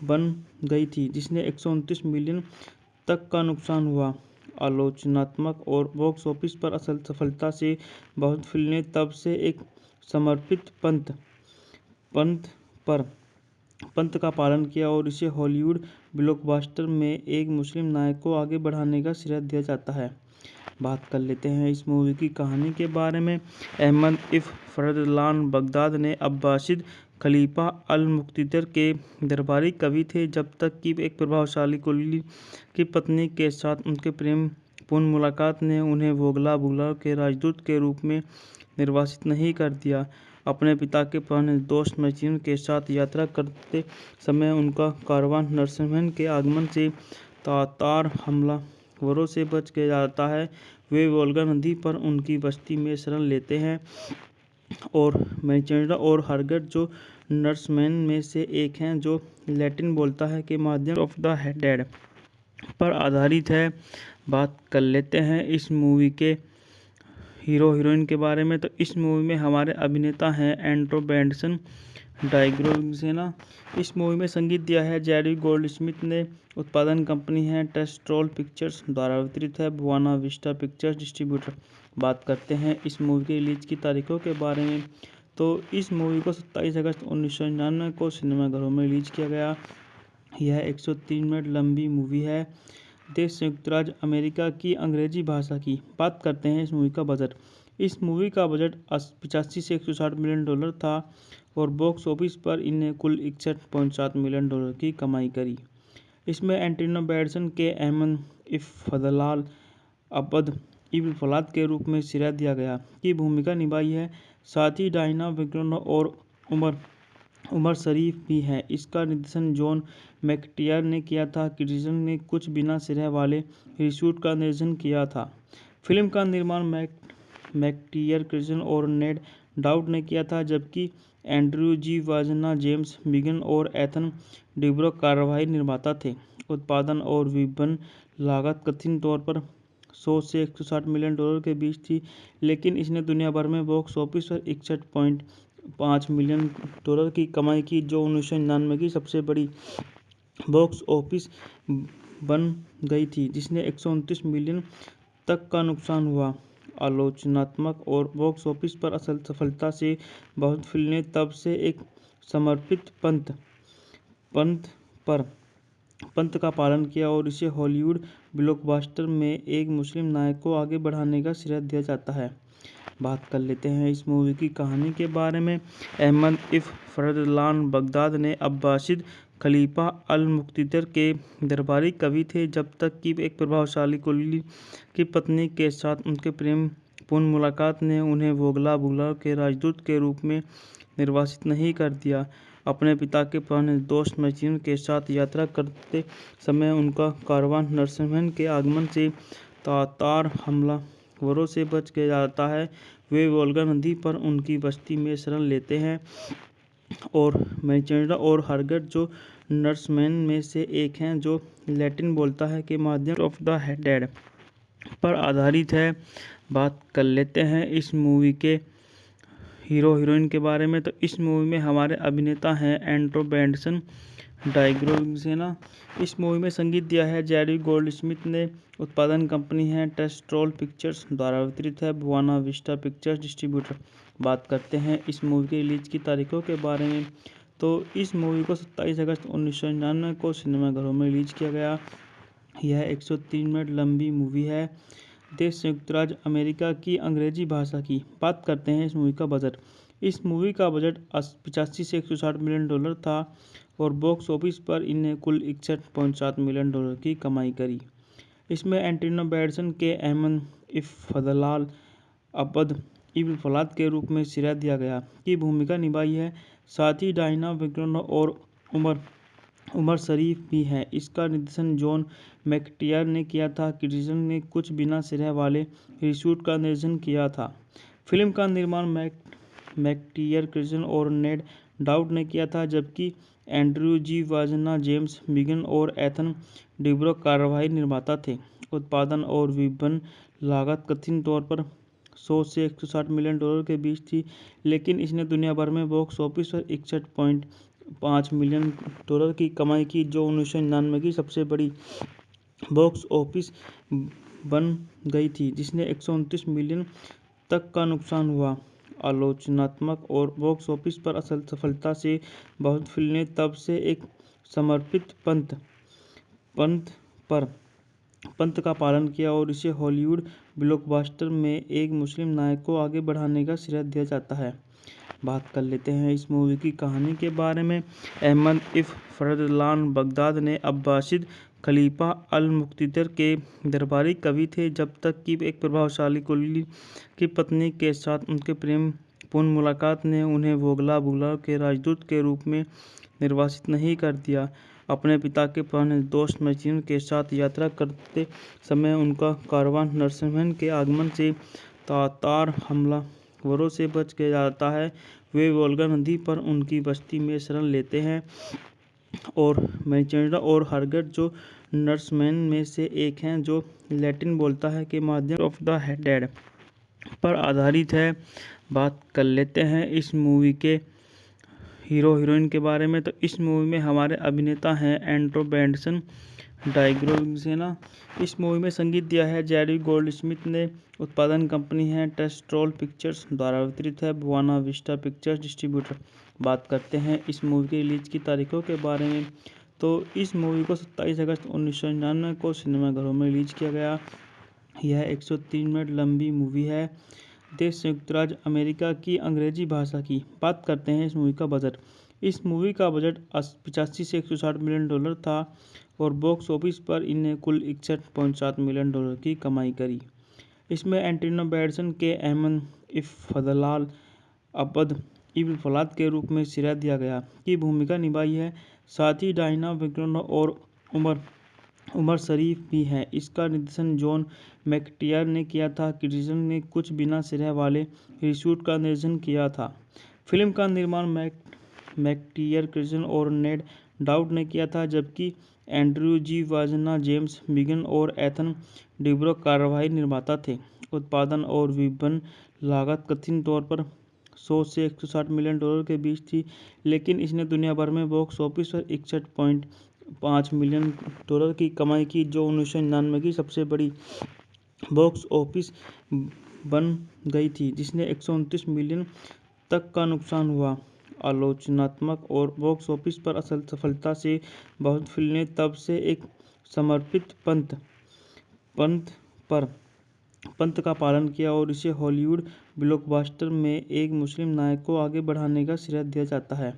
बन गई थी, जिसने 129 मिलियन तक का नुकसान हुआ। आलोचनात्मक और बॉक्स ऑफिस पर असल सफलता से बहुत फिल्म ने तब से एक समर्पित पंथ का पालन किया और इसे हॉलीवुड ब्लॉकबस्टर में एक मुस्लिम नायक को आगे बढ़ाने का श्रेय दिया जाता है। बात कर लेते हैं इस मूवी की कहानी के बारे में। अहमद इफ्फलाल बगदाद ने अब्बासिद खलीफा अल-मुक्तदिर के दरबारी कवि थे, जब तक कि एक प्रभावशाली कुली की पत्नी के साथ उनके प्रेमपूर्ण मुलाकात ने उन्हें वोगला बुगला के राजदूत के रूप में निर्वासित नहीं कर दिया। अपने पिता के पुराने दोस्त मैथ्यू के साथ यात्रा करते समय उनका कारवान नरसिम्हन के आगमन से तातार हमलावरों से बच के जाता है। वे वोल्गा नदी पर उनकी बस्ती में शरण लेते हैं और मैचेंडा और हरगट, जो नर्समैन में से एक हैं, जो लैटिन बोलता है, के माध्यम ऑफ द डेड पर आधारित है। बात कर लेते हैं इस मूवी के हीरो हीरोइन के बारे में, तो इस मूवी में हमारे अभिनेता हैं एंटोनी बैंडेरस, डाइग्रोसेना। इस मूवी में संगीत दिया है जेरी गोल्डस्मिथ ने। उत्पादन कंपनी है टेस्ट्रोल पिक्चर्स द्वारा वितरित है बुआना विस्टा पिक्चर्स डिस्ट्रीब्यूटर। बात करते हैं इस मूवी के रिलीज की तारीखों के बारे में, तो इस मूवी को 27 अगस्त 1999 को सिनेमाघरों में रिलीज किया गया। यह 103 मिनट लंबी मूवी है। देश संयुक्त राज्य अमेरिका की अंग्रेजी भाषा की। बात करते हैं इस मूवी का बजट। इस मूवी का बजट 85 से 160 मिलियन डॉलर था और बॉक्स ऑफिस पर इन्हें कुल 61.7 मिलियन डॉलर की कमाई करी। इसमें एंटोनी बैंडेरस के अहमद इफ्फलाल अब्द इब्न फलाद के रूप में सिरा दिया गया की भूमिका निभाई है। साथ ही डायना विक्रोना और उमर शरीफ भी हैं। इसका निर्देशन जॉन मैकटियर ने किया था। क्रिस्टन ने कुछ बिना सिरे वाले रीशूट का निर्देशन किया था। फिल्म का निर्माण मैकटियर, क्रिस्टन और नेड डाउट ने किया था, जबकि एंड्रयू जी वाजना, जेम्स बिगन और एथन डिब्रो कार्यवाही निर्माता थे। उत्पादन और विपणन लागत कथित तौर पर 100 से 160 मिलियन डॉलर के बीच थी, लेकिन इसने दुनिया भर में बॉक्स ऑफिस पर 61.5 मिलियन डॉलर की कमाई की, जो 1999 की सबसे बड़ी बॉक्स ऑफिस बन गई थी, जिसने 129 मिलियन तक का नुकसान हुआ। आलोचनात्मक और बॉक्स ऑफिस पर असल सफलता से बहुत फिल्म ने तब से एक समर्पित पंथ का पालन किया और इसे हॉलीवुड ब्लॉकबस्टर में एक मुस्लिम नायक को आगे बढ़ाने का श्रेय दिया जाता है। बात कर लेते हैं इस मूवी की कहानी के बारे में। अहमद इफ्फलाल बगदाद ने अब्बासिद खलीफा अल-मुक्तदिर के दरबारी कवि थे, जब तक कि एक प्रभावशाली कुली की पत्नी के साथ उनके प्रेमपूर्ण मुलाकात ने उन्हें वोगला बुगला के राजदूत के रूप में निर्वासित नहीं कर दिया। अपने पिता के पुराने दोस्त मैथ्यू के साथ यात्रा करते समय उनका कारवान नरसिम्हन के आगमन से तातार हमलावरों से बच के जाता है। वे वोल्गा नदी पर उनकी बस्ती में शरण लेते हैं और मैचेंडा और हरगट, जो नर्समैन में से एक हैं, जो लैटिन बोलता है, के माध्यम ऑफ द डेड पर आधारित है। बात कर लेते हैं इस मूवी के हीरो हीरोइन के बारे में, तो इस मूवी में हमारे अभिनेता हैं एंड्रो बेंडसन, डाइग्रोसेना। इस मूवी में संगीत दिया है जेरी गोल्डस्मिथ ने। उत्पादन कंपनी है टेस्ट्रोल पिक्चर्स, द्वारा वितरित है बुआना विस्टा पिक्चर्स डिस्ट्रीब्यूटर। बात करते हैं इस मूवी के रिलीज की तारीखों के बारे में, तो इस मूवी को 27 अगस्त 1999 को सिनेमाघरों में रिलीज किया गया। यह 103 मिनट लंबी मूवी है। देश संयुक्त राज्य अमेरिका की अंग्रेजी भाषा की। बात करते हैं इस मूवी का बजट। इस मूवी का बजट 85 से 160 मिलियन डॉलर था और बॉक्स ऑफिस पर इन्हें कुल 61.7 मिलियन डॉलर की कमाई करी। इसमें एंटोनी बैंडरसन के अहमद इफ़्फ़लाल अब्द इब्न फलाद के रूप में सिरा दिया गया की भूमिका निभाई है। साथ ही डायना विग्रोन और उमर शरीफ भी हैं। इसका निर्देशन जॉन मैकटियर ने किया था। क्रिटिसन ने कुछ बिना सिरे वाले रीशूट का निर्देशन किया था। फिल्म का निर्माण मैकटियर, क्रिटिसन और नेड डाउट ने किया था, जबकि एंड्रयू जी वाजना, जेम्स बिगन और एथन डिब्रो कार्यवाही निर्माता थे। उत्पादन और विपणन लागत कथित तौर पर 100 से 160 मिलियन डॉलर के बीच थी, लेकिन इसने दुनिया भर में बॉक्स ऑफिस पर 61.5 मिलियन डॉलर की कमाई की, जो 1999 की सबसे बड़ी बॉक्स ऑफिस बन गई थी, जिसने 129 मिलियन तक का नुकसान हुआ। आलोचनात्मक और बॉक्स ऑफिस पर असल सफलता से बहुत फिल्में तब से एक समर्पित पंथ का पालन किया और इसे हॉलीवुड ब्लॉकबस्टर में एक मुस्लिम नायक को आगे बढ़ाने का श्रेय दिया जाता है। बात कर लेते हैं इस मूवी की कहानी के बारे में। अहमद इफ़्फ़लाल बगदाद ने अब्बासिद खलीफा अल-मुक़्तदिर के दरबारी कवि थे, जब तक कि एक प्रभावशाली कुली की पत्नी के साथ उनके प्रेमपूर्ण मुलाकात ने उन्हें वोगला बुगला के राजदूत के रूप में निर्वासित नहीं कर दिया। अपने पिता के पुराने दोस्त मैचिन के साथ यात्रा करते समय उनका कारवां नरसिम्हन के आगमन से तातार हमलावरों से बच गया जाता है। वे वोल्गा नदी पर उनकी बस्ती में शरण लेते हैं और मैचेंडा और हरगट, जो नर्समैन में से एक हैं, जो लैटिन बोलता है, के माध्यम ऑफ द डेड पर आधारित है। बात कर लेते हैं इस मूवी के हीरो हीरोइन के बारे में, तो इस मूवी में हमारे अभिनेता हैं एंड्रो बेंडसन, डाइग्रोसेना। इस मूवी में संगीत दिया है जेरी गोल्डस्मिथ ने। उत्पादन कंपनी है टेस्ट्रोल पिक्चर्स, द्वारा वितरित है बुआना विस्टा पिक्चर्स डिस्ट्रीब्यूटर। बात करते हैं इस मूवी के रिलीज की तारीखों के बारे में, तो इस मूवी को 27 अगस्त 1999 को सिनेमाघरों में रिलीज किया गया। यह 103 मिनट लंबी मूवी है। देश संयुक्त राज्य अमेरिका की अंग्रेजी भाषा की। बात करते हैं इस मूवी का बजट। इस मूवी का बजट 85 से 160 मिलियन डॉलर था और बॉक्स ऑफिस पर इन्हें कुल 61.7 मिलियन डॉलर की कमाई करी। इसमें एंटोनी बैंडरसन के अहमद इफ़्फ़लाल अब्द इब्न फलाद के रूप में सिरा दिया गया की भूमिका निभाई है। साथ ही डायना विग्रोन और उमर शरीफ भी हैं। इसका निर्देशन जॉन मैकटियर ने किया था। क्रिटिसन ने कुछ बिना सिरे वाले रीशूट का निर्देशन किया था। फिल्म का निर्माण मैकटियर, क्रिटिसन और नेड डाउट ने किया था, जबकि एंड्रयू जी वाजना, जेम्स बिगन और एथन डिब्रो कार्यवाही निर्माता थे। उत्पादन और विपणन लागत कथित तौर पर 100 से 160 मिलियन डॉलर के बीच थी, लेकिन इसने दुनिया भर में बॉक्स ऑफिस पर 61.5 मिलियन डॉलर की कमाई की, जो 1999 की सबसे बड़ी बॉक्स ऑफिस बन गई थी, जिसने 129 मिलियन तक का नुकसान हुआ। आलोचनात्मक और बॉक्स ऑफिस पर असल सफलता से बहुत फिल्में तब से एक समर्पित पंथ का पालन किया और इसे हॉलीवुड ब्लॉकबस्टर में एक मुस्लिम नायक को आगे बढ़ाने का श्रेय दिया जाता है।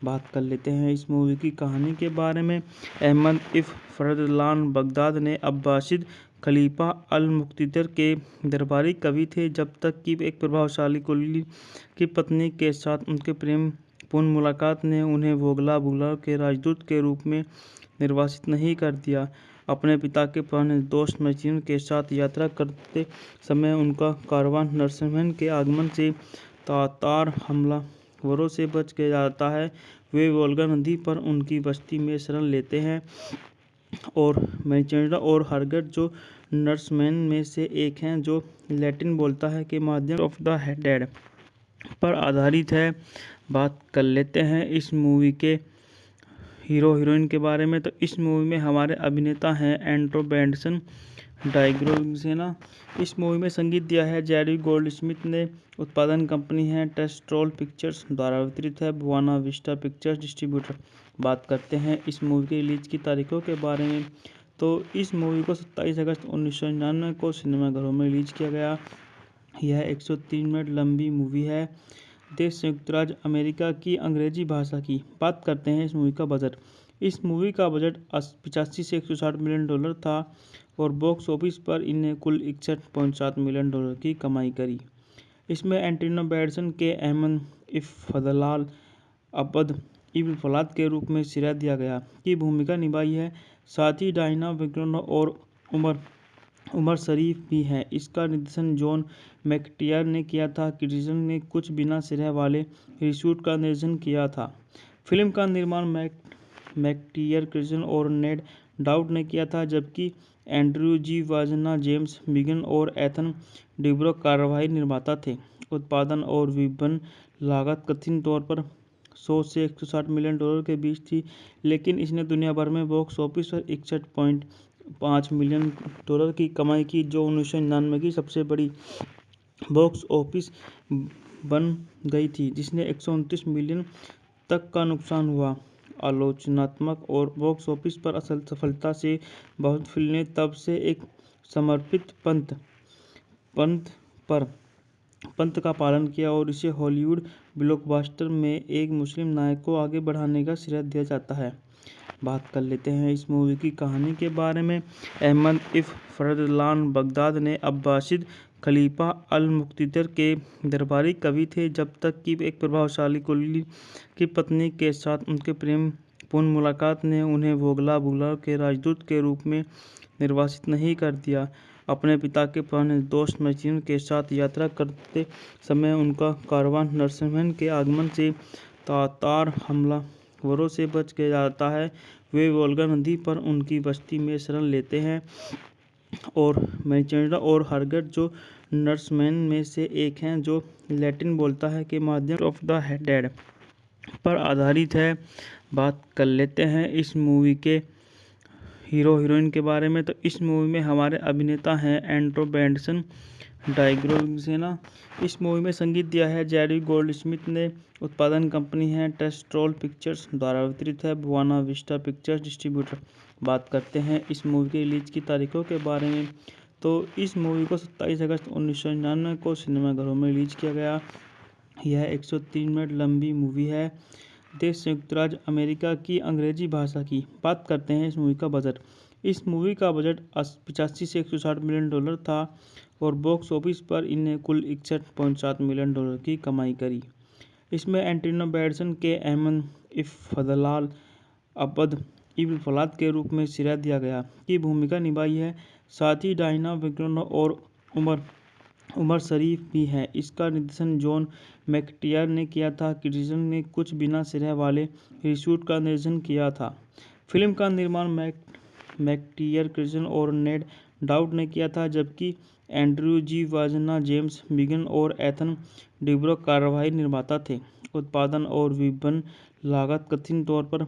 बात कर लेते हैं इस मूवी की कहानी के बारे में। अहमद इफ़्फ़लाल बगदाद ने अब्बासिद खलीफा अल-मुक़्तदिर के दरबारी कवि थे, जब तक कि एक प्रभावशाली कुली की पत्नी के साथ उनके प्रेमपूर्ण मुलाकात ने उन्हें वोगला बुगला के राजदूत के रूप में निर्वासित नहीं कर दिया। अपने पिता के पुराने दोस्त मैचिन के साथ यात्रा करते समय उनका कारवां नरसिम्हन के आगमन से तातार हमलावरों से बच गया जाता है। वे वोल्गा नदी पर उनकी बस्ती में शरण लेते हैं और मैचेंडा और हरगट, जो नर्समैन में से एक हैं, जो लैटिन बोलता है, के माध्यम ऑफ द डेड पर आधारित है। बात कर लेते हैं इस मूवी के हीरो हीरोइन के बारे में। तो इस मूवी में हमारे अभिनेता हैं एंड्रो बेंडसन डाइग्रोसेना। इस मूवी में संगीत दिया है जेरी गोल्डस्मिथ ने। उत्पादन कंपनी है टेस्ट्रोल पिक्चर्स द्वारा वितरित है बुआना विस्टा पिक्चर्स डिस्ट्रीब्यूटर। बात करते हैं इस मूवी के रिलीज की तारीखों के बारे में। तो इस मूवी को 27 अगस्त 1999 को सिनेमाघरों में रिलीज किया गया। यह 103 मिनट लंबी मूवी है। देश संयुक्त राज्य अमेरिका की अंग्रेजी भाषा की। बात करते हैं इस मूवी का बजट। इस मूवी का बजट 85 से 160 मिलियन डॉलर था और बॉक्स ऑफिस पर इन्हें कुल 61.7 मिलियन डॉलर की कमाई करी। इसमें एंटोनी बैंडरसन के अहमद इफ़्फ़लाल अब्द इब्न फलाद के रूप में सिरा दिया गया की भूमिका निभाई है। साथ ही डायना विग्रोन और उमर शरीफ भी हैं। इसका निर्देशन जॉन मैकटियर ने किया था। क्रिटिसन ने कुछ बिना सिरे वाले रीशूट का निर्देशन किया था। फिल्म का निर्माण मैकटियर, क्रिटिसन और नेड डाउट ने किया था, जबकि एंड्रयू जी वाजना, जेम्स बिगन और एथन डिब्रो कार्यवाही निर्माता थे। उत्पादन और विपणन लागत कथित तौर पर 100 से 160 मिलियन डॉलर के बीच थी, लेकिन इसने दुनिया भर में बॉक्स ऑफिस पर 61.5 मिलियन डॉलर की कमाई की, जो 1999 की सबसे बड़ी बॉक्स ऑफिस बन गई थी, जिसने 129 मिलियन तक का नुकसान हुआ। आलोचनात्मक और बॉक्स ऑफिस पर असल सफलता से बहुत फिल्में तब से एक समर्पित पंथ का पालन किया और इसे हॉलीवुड ब्लॉकबस्टर में एक मुस्लिम नायक को आगे बढ़ाने का श्रेय दिया जाता है। बात कर लेते हैं इस मूवी की कहानी के बारे में। अहमद इफ़्फ़लाल बगदाद ने अब्बासिद खलीफा अल-मुक़्तदिर के दरबारी कवि थे, जब तक कि एक प्रभावशाली कुली की पत्नी के साथ उनके प्रेमपूर्ण मुलाकात ने उन्हें वोगला बुगला के राजदूत के रूप में निर्वासित नहीं कर दिया। अपने पिता के पुराने दोस्त मैचिन के साथ यात्रा करते समय उनका कारवां नरसिम्हन के आगमन से तातार हमलावरों से बच गया जाता है। वे वोल्गा नदी पर उनकी बस्ती में शरण लेते हैं और मैचेंडा और हरगट, जो नर्समैन में से एक हैं, जो लैटिन बोलता है, के माध्यम ऑफ द डेड पर आधारित है। बात कर लेते हैं इस मूवी के हीरो हीरोइन के बारे में। तो इस मूवी में हमारे अभिनेता हैं एंड्रो बेंडसन डाइग्रोसेना। इस मूवी में संगीत दिया है जेरी गोल्डस्मिथ ने। उत्पादन कंपनी है टेस्ट्रोल पिक्चर्स द्वारा वितरित है बुआना विस्टा पिक्चर्स डिस्ट्रीब्यूटर। बात करते हैं इस मूवी के रिलीज की तारीखों के बारे में। तो इस मूवी को 27 अगस्त 1999 को सिनेमाघरों में रिलीज किया गया। यह 103 मिनट लंबी मूवी है। देश संयुक्त राज्य अमेरिका की अंग्रेजी भाषा की। बात करते हैं इस मूवी का बजट। इस मूवी का बजट 85 से 160 मिलियन डॉलर था और बॉक्स ऑफिस पर इन्हें कुल 61.7 मिलियन डॉलर की कमाई करी। इसमें एंटोनी बैंडरसन के अहमद इफ़्फ़लाल अब्द इब्न फलाद के रूप में सिरा दिया गया की भूमिका निभाई है। साथ ही डायना विग्रोन और उमर शरीफ भी हैं। इसका निर्देशन जॉन मैकटियर ने किया था। क्रिटिसन ने कुछ बिना सिरे वाले रीशूट का निर्देशन किया था। फिल्म का निर्माण मैकटियर, क्रिटिसन और नेड डाउट ने किया था, जबकि एंड्रयू जी वाजना, जेम्स बिगन और एथन डिब्रो कार्यवाही निर्माता थे। उत्पादन और विपणन लागत कथित तौर पर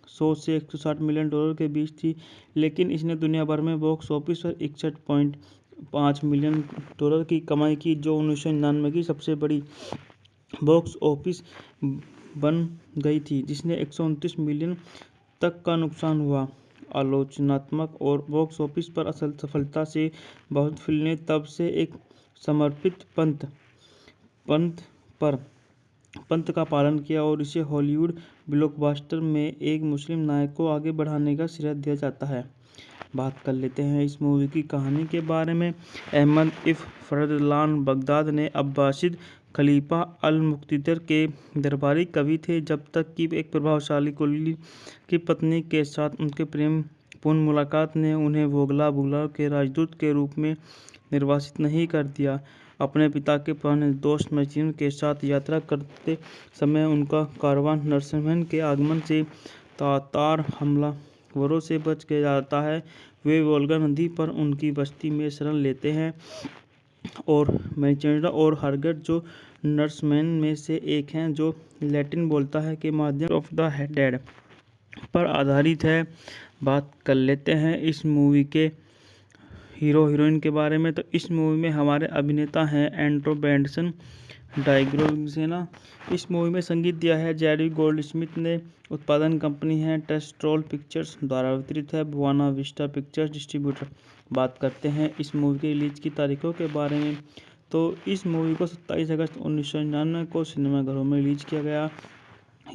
100 से 160 मिलियन डॉलर के बीच थी, लेकिन इसने दुनिया भर में बॉक्स ऑफिस पर 61.5 मिलियन डॉलर की कमाई की, जो 1999 की सबसे बड़ी बॉक्स ऑफिस बन गई थी, जिसने 129 मिलियन तक का नुकसान हुआ। आलोचनात्मक और बॉक्स ऑफिस पर असल सफलता से बहुत फिल्में तब से एक समर्पित पंथ का पालन किया और इसे हॉलीवुड ब्लॉकबस्टर में एक मुस्लिम नायक को आगे बढ़ाने का श्रेय दिया जाता है। बात कर लेते हैं इस मूवी की कहानी के बारे में। अहमद इफ़्फ़लाल बगदाद ने अब्बासिद खलीफा अल-मुक़्तदिर के दरबारी कवि थे, जब तक कि एक प्रभावशाली कुली की पत्नी के साथ उनके प्रेमपूर्ण मुलाकात ने उन्हें वोगला बुगला के राजदूत के रूप में निर्वासित नहीं कर दिया। अपने पिता के पुराने दोस्त मैचिन के साथ यात्रा करते समय उनका कारवां नरसिम्हन के आगमन से तातार हमलावरों से बच गया जाता है। वे वोल्गा नदी पर उनकी बस्ती में शरण लेते हैं और मैचेंडा और हरगट, जो नर्समैन में से एक हैं जो लैटिन बोलता है के माध्यम ऑफ द डेड पर आधारित है। बात कर लेते हैं इस मूवी के हीरो हीरोइन के बारे में। तो इस मूवी में हमारे अभिनेता हैं एंड्रो बेंडसन डाइग्रोसेना। इस मूवी में संगीत दिया है जेरी गोल्डस्मिथ ने। उत्पादन कंपनी है टेस्ट्रोल पिक्चर्स द्वारा वितरित है बुआना विस्टा पिक्चर्स डिस्ट्रीब्यूटर। बात करते हैं इस मूवी के रिलीज की तारीखों के बारे में। तो इस मूवी को 27 अगस्त 1999 को सिनेमाघरों में रिलीज किया गया।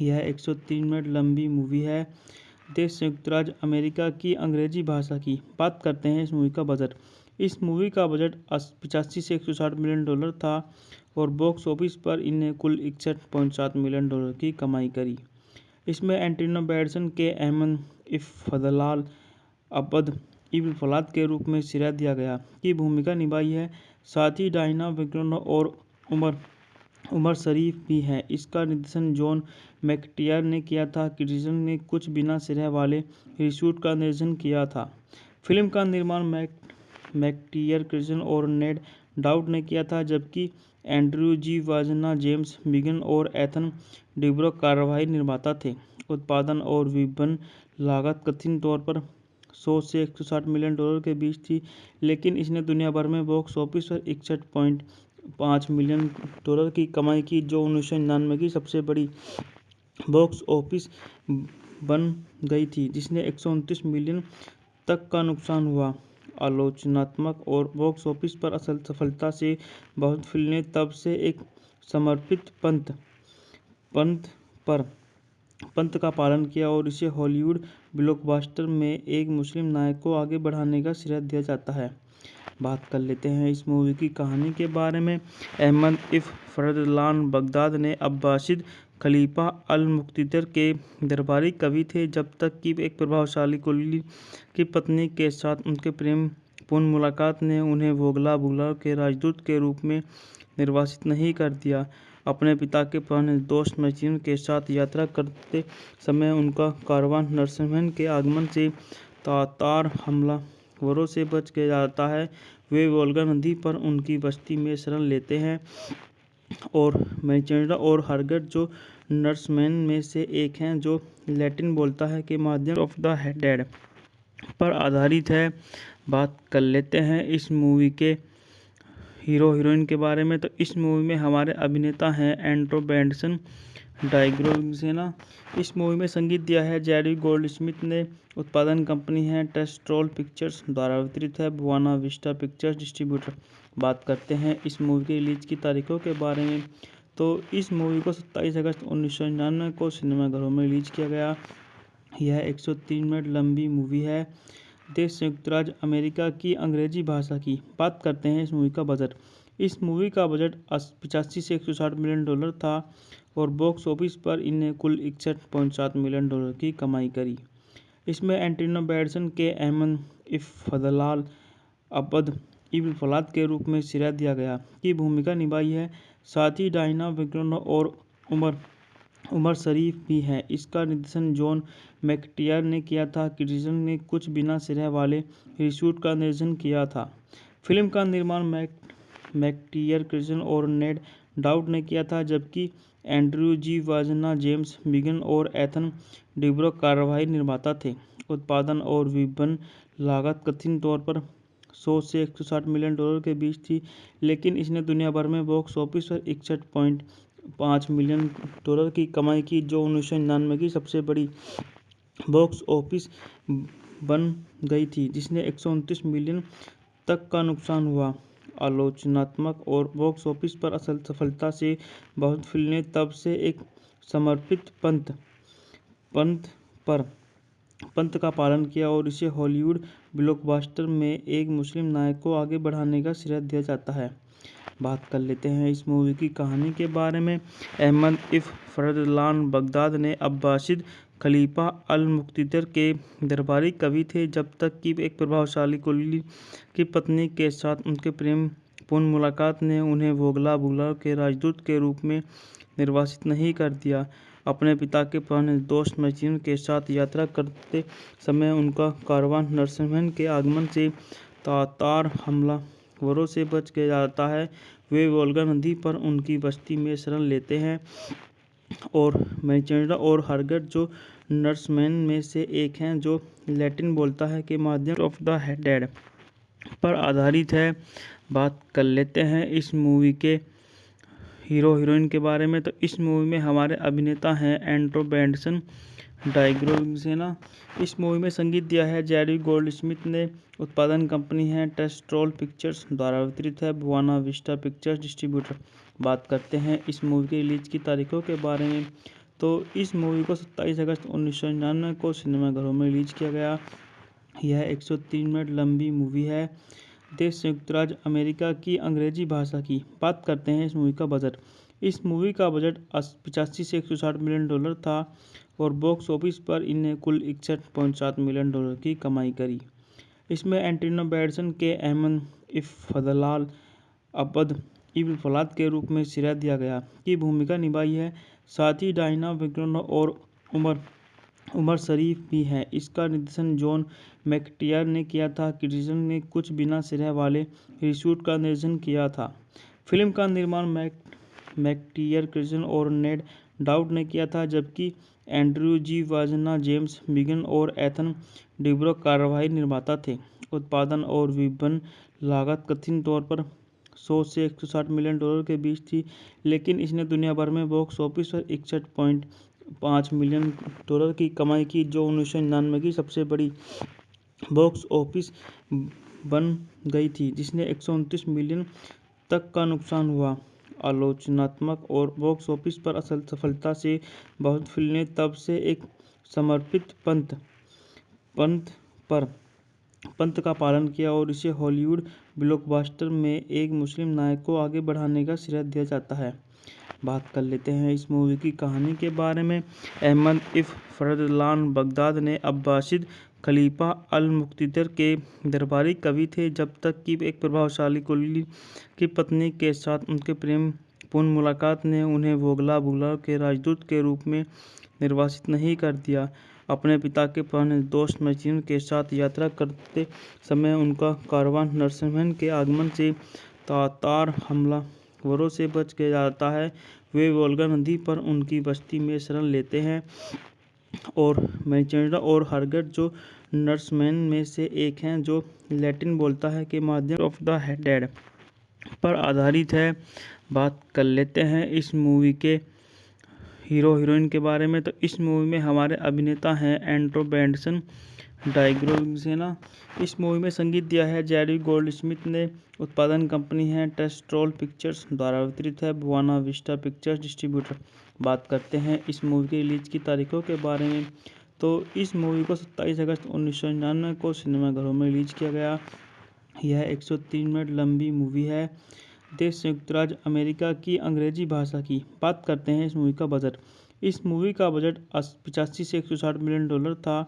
यह 103 मिनट लंबी मूवी है। देश संयुक्त राज्य अमेरिका की अंग्रेजी भाषा की। बात करते हैं इस मूवी का बजट। इस मूवी का बजट 85 से 160 मिलियन डॉलर था और बॉक्स ऑफिस पर इन्हें कुल 61.7 मिलियन डॉलर की कमाई करी। इसमें एंटोनी बैंडेरसन के अहमद इफ़-फज़लाल अब्द इब्न फलाद के रूप में सिरा दिया गया की भूमिका निभाई है। साथ ही डायना विक्रोना और उमर शरीफ भी हैं। इसका निर्देशन जॉन मैकटियर ने किया था। क्रिस्टन ने कुछ बिना सिरे वाले रीशूट का निर्देशन किया था। फिल्म का निर्माण मैकटियर, क्रिस्टन और नेड डाउड ने किया था, जबकि एंड्रयू जी वाजना, जेम्स बिगन और एथन डिब्रो कार्यवाही निर्माता थे। उत्पादन और विपणन लागत कथित तौर पर 100 से 160 मिलियन डॉलर के बीच थी, लेकिन इसने दुनिया भर में बॉक्स ऑफिस पर 61.5 मिलियन डॉलर की कमाई की, जो 1999 की सबसे बड़ी बॉक्स ऑफिस बन गई थी, जिसने 129 मिलियन तक का नुकसान हुआ। आलोचनात्मक और बॉक्स ऑफिस पर असल सफलता से बहुत फिल्म ने तब से एक समर्पित पंथ का पालन किया और इसे हॉलीवुड ब्लॉकबस्टर में एक मुस्लिम नायक को आगे बढ़ाने का श्रेय दिया जाता है। बात कर लेते हैं इस मूवी की कहानी के बारे में। अहमद इफ़-फज़लाल बगदाद ने अब्बासिद खलीफा अल-मुक़्तदिर के दरबारी कवि थे, जब तक कि एक प्रभावशाली कुली की पत्नी के साथ उनके प्रेमपूर्ण मुलाकात ने उन्हें वोगला बुगला के राजदूत के रूप में निर्वासित नहीं कर दिया। अपने पिता के पुराने दोस्त मैक्सिम के साथ यात्रा करते समय उनका कारवान नर्समैन के आगमन से तातार हमलावरों से बच गया जाता है। वे वोल्गा नदी पर उनकी बस्ती में शरण लेते हैं और मैचेंडा और हरगट, जो नर्समैन में से एक हैं जो लैटिन बोलता है, के माध्यम ऑफ द डेड पर आधारित है। बात कर लेते हैं इस मूवी के हीरो हीरोइन के बारे में। तो इस मूवी में हमारे अभिनेता हैं एंड्रो बेंडसन डाइग्रोसेना। इस मूवी में संगीत दिया है जेरी गोल्डस्मिथ ने। उत्पादन कंपनी है टेस्ट्रोल पिक्चर्स द्वारा वितरित है बुआना विस्टा पिक्चर्स डिस्ट्रीब्यूटर। बात करते हैं इस मूवी की रिलीज की तारीखों के बारे में। तो इस मूवी को 27 अगस्त 1999 को सिनेमाघरों में रिलीज किया गया। यह 103 मिनट लंबी मूवी है। देश संयुक्त राज्य अमेरिका की अंग्रेजी भाषा की। बात करते हैं इस मूवी का बजट। इस मूवी का बजट 85 से 160 मिलियन डॉलर था और बॉक्स ऑफिस पर इन्हें कुल 61.7 मिलियन डॉलर की कमाई करी। इसमें एंटोनी बैंडेरसन के अहमद इफ़-फज़लाल अब्द इब्न फलाद के रूप में सिरा दिया गया की भूमिका निभाई है। साथ ही डायना विक्रोना और उमर शरीफ भी हैं। इसका निर्देशन जॉन मैकटियर ने किया था। क्रिस्टन ने कुछ बिना सिरे वाले रीशूट का निर्देशन किया था। फिल्म का निर्माण मैकटियर, क्रिस्टन और नेड डाउड ने किया था, जबकि एंड्रयू जी वाजना, जेम्स बिगन और एथन डिब्रो कार्यवाही निर्माता थे। उत्पादन और विपणन लागत कथित तौर पर 100 से 160 मिलियन डॉलर के बीच थी, लेकिन इसने दुनिया भर में बॉक्स ऑफिस पर 61.5 मिलियन डॉलर की कमाई की, जो 1999 की सबसे बड़ी बॉक्स ऑफिस बन गई थी, जिसने 129 मिलियन तक का नुकसान हुआ। आलोचनात्मक और बॉक्स ऑफिस पर असल सफलता से बहुत फिल्म ने तब से एक समर्पित पंथ का पालन किया और इसे हॉलीवुड ब्लॉकबस्टर में एक मुस्लिम नायक को आगे बढ़ाने का श्रेय दिया जाता है। बात कर लेते हैं इस मूवी की कहानी के बारे में। अहमद इफ़-फज़लाल बगदाद ने अब्बासिद खलीफा अल-मुक़्तदिर के दरबारी कवि थे, जब तक कि एक प्रभावशाली कुली की पत्नी के साथ उनके प्रेमपूर्ण मुलाकात ने उन्हें वोगला बुगला के राजदूत के रूप में निर्वासित नहीं कर दिया। अपने पिता के पुराने दोस्त मैक्सिम के साथ यात्रा करते समय उनका कारवान नर्समैन के आगमन से तातार हमलावरों हमलावरों से बच के जाता है। वे वोल्गा नदी पर उनकी बस्ती में शरण लेते हैं और मैचेंडा और हरगट, जो नर्समैन में से एक हैं जो लैटिन बोलता है, के माध्यम ऑफ द डेड पर आधारित है। बात कर लेते हैं इस मूवी के हीरो हीरोइन के बारे में। तो इस मूवी में हमारे अभिनेता हैं एंड्रो बेंडसन डाइग्रोसेना। इस मूवी में संगीत दिया है जेरी गोल्डस्मिथ ने। उत्पादन कंपनी है टेस्ट्रोल पिक्चर्स द्वारा वितरित है बुआना विस्टा पिक्चर्स डिस्ट्रीब्यूटर। बात करते हैं इस मूवी के रिलीज की तारीखों के बारे में। तो इस मूवी को 27 अगस्त 1999 को सिनेमाघरों में रिलीज किया गया। यह 103 मिनट लंबी मूवी है। देश संयुक्त राज्य अमेरिका की अंग्रेजी भाषा की। बात करते हैं इस मूवी का बजट। इस मूवी का बजट 85 से 160 मिलियन डॉलर था और बॉक्स ऑफिस पर इन्हें कुल 61.7 मिलियन डॉलर की कमाई करी। इसमें एंटोनी बैंडरसन के अहमद इफ़्फ़लाल अब्द इब्न फलाद के रूप में सिरा दिया गया की भूमिका निभाई है। साथ ही डायना विग्नो और उमर शरीफ भी हैं। इसका निर्देशन जॉन मैकटियर ने किया था। क्रिस्टन ने कुछ बिना सिरे वाले रीशूट का निर्देशन किया था। फिल्म का निर्माण मैकटियर, क्रिस्टन और नेड डाउड ने किया था, जबकि एंड्रयू जी वाजना, जेम्स बिगन और एथन डिब्रो कार्यवाही निर्माता थे। उत्पादन और विपणन लागत कथित तौर पर 100 से 160 मिलियन डॉलर के बीच थी, लेकिन इसने दुनिया भर में बॉक्स ऑफिस पर 61.5 मिलियन डॉलर की कमाई की, जो 1999 की सबसे बड़ी बॉक्स ऑफिस बन गई थी, जिसने 129 मिलियन तक का नुकसान हुआ। आलोचनात्मक और बॉक्स ऑफिस पर असल सफलता से बहुत फिल्में तब से एक समर्पित पंथ का पालन किया और इसे हॉलीवुड ब्लॉकबस्टर में एक मुस्लिम नायक को आगे बढ़ाने का श्रेय दिया जाता है। बात कर लेते हैं इस मूवी की कहानी के बारे में। अहमद इफ़्फ़लाल बगदाद ने अब्बासिद खलीफा अल-मुक़्तदिर के दरबारी कवि थे, जब तक कि एक प्रभावशाली कुली की पत्नी के साथ उनके प्रेमपूर्ण मुलाकात ने उन्हें वोगला बुगला के राजदूत के रूप में निर्वासित नहीं कर दिया। अपने पिता के पुराने दोस्त मैचिन के साथ यात्रा करते समय उनका कारवान नर्समैन के आगमन से तातार हमलावरों से बच के जाता है। वे वोल्गा नदी पर उनकी बस्ती में शरण लेते हैं और मैचेंडा और हरगट, जो नर्समैन में से एक हैं जो लैटिन बोलता है, के माध्यम ऑफ द डेड पर आधारित है। बात कर लेते हैं इस मूवी के हीरो हीरोइन के बारे में। तो इस मूवी में हमारे अभिनेता हैं एंड्रो बेंडसन डाइग्रोसेना। इस मूवी में संगीत दिया है जेरी गोल्डस्मिथ ने। उत्पादन कंपनी है टेस्ट्रोल पिक्चर्स द्वारा वितरित है बुआना विस्टा पिक्चर्स डिस्ट्रीब्यूटर। बात करते हैं इस मूवी के रिलीज की तारीखों के बारे में। तो इस मूवी को 27 अगस्त 1999 को सिनेमाघरों में रिलीज किया गया। यह 103 मिनट लंबी मूवी है। देश संयुक्त राज्य अमेरिका की अंग्रेजी भाषा की। बात करते हैं इस मूवी का बजट। इस मूवी का बजट 85 से 160 मिलियन डॉलर था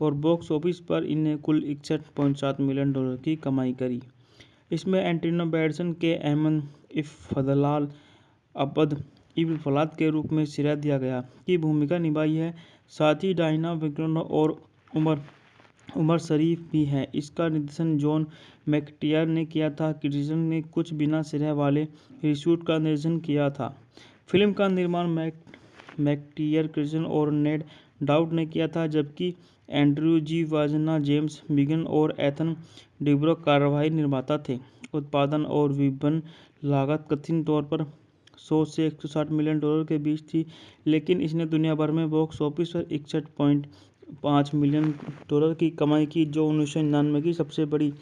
और बॉक्स ऑफिस पर इन्हें कुल 61.7 मिलियन डॉलर की कमाई करी। इसमें एंटोनी बैंडरसन के अहमद इफ़्फ़लाल अब्द इब्न फलाद के रूप में सिरा दिया गया की भूमिका निभाई है। साथ ही डायना विग्नो और उमर शरीफ भी हैं। इसका निर्देशन जॉन मैकटियर ने किया था। क्रिस्टन ने कुछ बिना सिरे वाले रीशूट का निर्देशन किया था। फिल्म का निर्माण मैकटियर, क्रिस्टन और नेड डाउड ने किया था, जबकि एंड्रयू जी वाजना, जेम्स बिगन और एथन डिब्रो कार्यवाही निर्माता थे। उत्पादन और विपणन लागत कथित तौर पर 100 से 160 मिलियन डॉलर के बीच थी, लेकिन इसने दुनिया भर में बॉक्स ऑफिस पर 61.5 मिलियन डॉलर की कमाई की, जो 1999 की सबसे बड़ी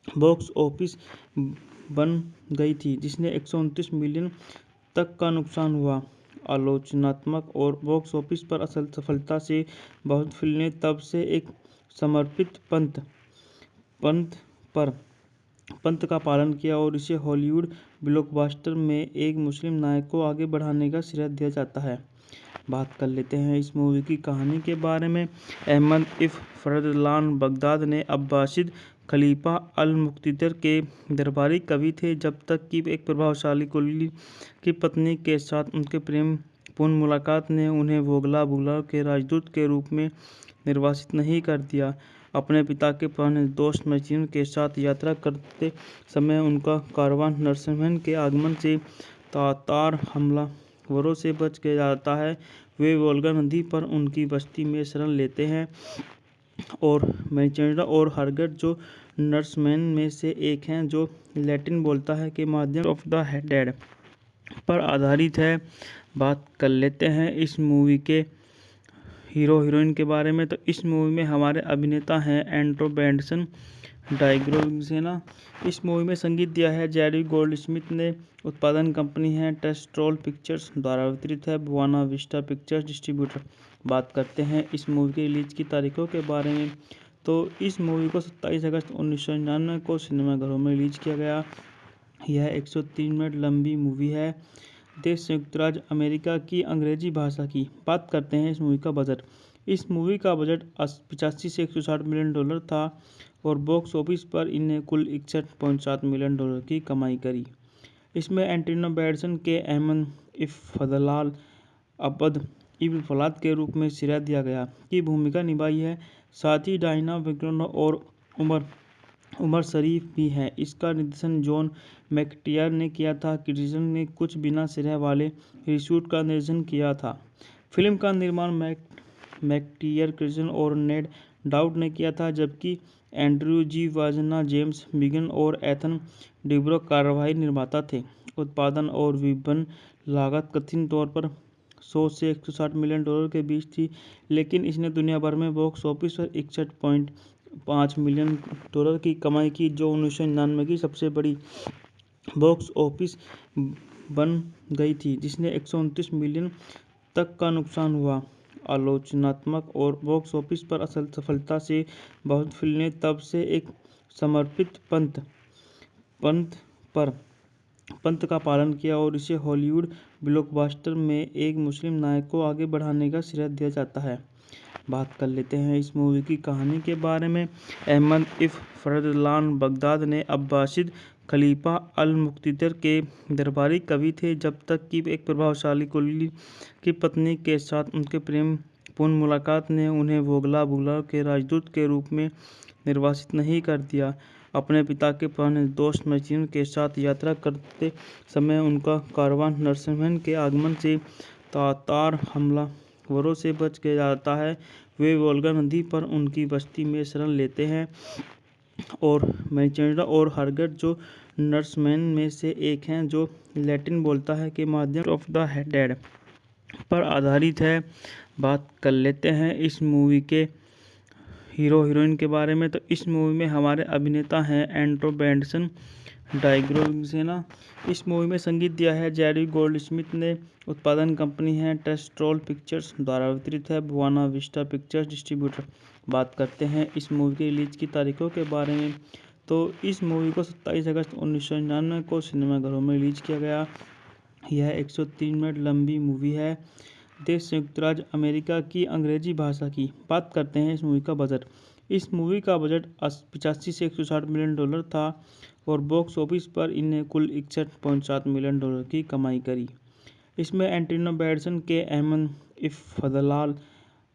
बॉक्स ऑफिस बन गई थी, जिसने 129 मिलियन तक का नुकसान हुआ। आलोचनात्मक और बॉक्स ऑफिस पर असल सफलता से बहुत फिल्में तब से एक समर्पित पंथ का पालन किया और इसे हॉलीवुड ब्लॉकबस्टर में एक मुस्लिम नायक को आगे बढ़ाने का श्रेय दिया जाता है। बात कर लेते हैं इस मूवी की कहानी के बारे में। अहमद इफ़्फ़लाल बगदाद ने अब्बासिद खलीफा अल-मुक़्तदिर के दरबारी कवि थे, जब तक कि एक प्रभावशाली कुली की पत्नी के साथ उनके प्रेमपूर्ण मुलाकात ने उन्हें वोगला बुगला के राजदूत के रूप में निर्वासित नहीं कर दिया। अपने पिता के पुराने दोस्त मैथ्यू के साथ यात्रा करते समय उनका कारवान नरसिम्हन के आगमन से तातार हमलावरों से बच के जाता है। वे वोल्गा नदी पर उनकी बस्ती में शरण लेते हैं और मैचेंडा और हरगट, जो नर्समैन में से एक हैं, जो लैटिन बोलता है, के माध्यम ऑफ द डेड पर आधारित है। बात कर लेते हैं इस मूवी के हीरो हीरोइन के बारे में। तो इस मूवी में हमारे अभिनेता हैं एंड्रो बेंडसन डाइग्रोसेना। इस मूवी में संगीत दिया है जेरी गोल्डस्मिथ ने। उत्पादन कंपनी है टेस्ट्रोल पिक्चर्स द्वारा वितरित है बुआना विस्टा पिक्चर्स डिस्ट्रीब्यूटर। बात करते हैं इस मूवी के रिलीज की तारीखों के बारे में। तो इस मूवी को 27 अगस्त 1999 को सिनेमाघरों में रिलीज किया गया। यह 103 मिनट लंबी मूवी है। देश संयुक्त राज्य अमेरिका की अंग्रेजी भाषा की। बात करते हैं इस मूवी का बजट। इस मूवी का बजट 85 से 160 मिलियन डॉलर था और बॉक्स ऑफिस पर इन्हें कुल 61.7 मिलियन डॉलर की कमाई करी। इसमें एंटोनी बैंडरसन के अहमद इफ़्फ़लाल अब्द इब्न फलाद के रूप में सिरा दिया गया की भूमिका निभाई है। साथ ही डायना विक्रोना और उमर शरीफ भी हैं। इसका निर्देशन जॉन मैकटियर ने किया था। क्रिस्टन ने कुछ बिना सिरे वाले रीशूट का निर्देशन किया था। फिल्म का निर्माण मैकटियर, क्रिस्टन और नेड डाउड ने किया था, जबकि एंड्रयू जी वाजना, जेम्स बिगन और एथन डिब्रो कार्यवाही निर्माता थे। उत्पादन और विपणन लागत कथित तौर पर 100 से 160 मिलियन डॉलर के बीच थी, लेकिन इसने दुनिया भर में बॉक्स ऑफिस पर 61.5 मिलियन डॉलर की कमाई की, जो 1999 की सबसे बड़ी बॉक्स ऑफिस बन गई थी, जिसने 129 मिलियन तक का नुकसान हुआ। आलोचनात्मक और बॉक्स ऑफिस पर असल सफलता से बहुत फिल्में तब से एक समर्पित पंथ का पालन किया और इसे हॉलीवुड ब्लॉकबस्टर में एक मुस्लिम नायक को आगे बढ़ाने का श्रेय दिया जाता है। बात कर लेते हैं इस मूवी की कहानी के बारे में। अहमद इफ़्फ़लाल बगदाद ने अब्बासिद खलीफा अल-मुक़्तदिर के दरबारी कवि थे, जब तक कि एक प्रभावशाली कुली की पत्नी के साथ उनके प्रेमपूर्ण मुलाकात ने उन्हें वोगला बुगला के राजदूत के रूप में निर्वासित नहीं कर दिया। अपने पिता के पुराने दोस्त मैथ्यू के साथ यात्रा करते समय उनका कारवान नरसिम्हन के आगमन से तातार हमलावरों से बच के जाता है। वे वोल्गा नदी पर उनकी बस्ती में शरण लेते हैं और मैचेंडा और हरगट, जो नर्समैन में से एक हैं, जो लैटिन बोलता है, के माध्यम ऑफ द डेड पर आधारित है। बात कर लेते हैं इस मूवी के हीरो हीरोइन के बारे में। तो इस मूवी में हमारे अभिनेता हैं एंड्रो बेंडसन डाइग्रोसेना। इस मूवी में संगीत दिया है जेरी गोल्डस्मिथ ने। उत्पादन कंपनी है टेस्ट्रोल पिक्चर्स द्वारा वितरित है बुआना विस्टा पिक्चर्स डिस्ट्रीब्यूटर। बात करते हैं इस मूवी की रिलीज की तारीखों के बारे में। तो इस मूवी को 27 अगस्त 1999 को सिनेमाघरों में रिलीज किया गया। यह 103 मिनट लंबी मूवी है। देश संयुक्त राज्य अमेरिका की अंग्रेजी भाषा की। बात करते हैं इस मूवी का बजट। इस मूवी का बजट 85 से 160 मिलियन डॉलर था और बॉक्स ऑफिस पर इन्हें कुल 61.7 मिलियन डॉलर की कमाई करी। इसमें एंटोनी बैंडरसन के अहमद इफ़्फ़लाल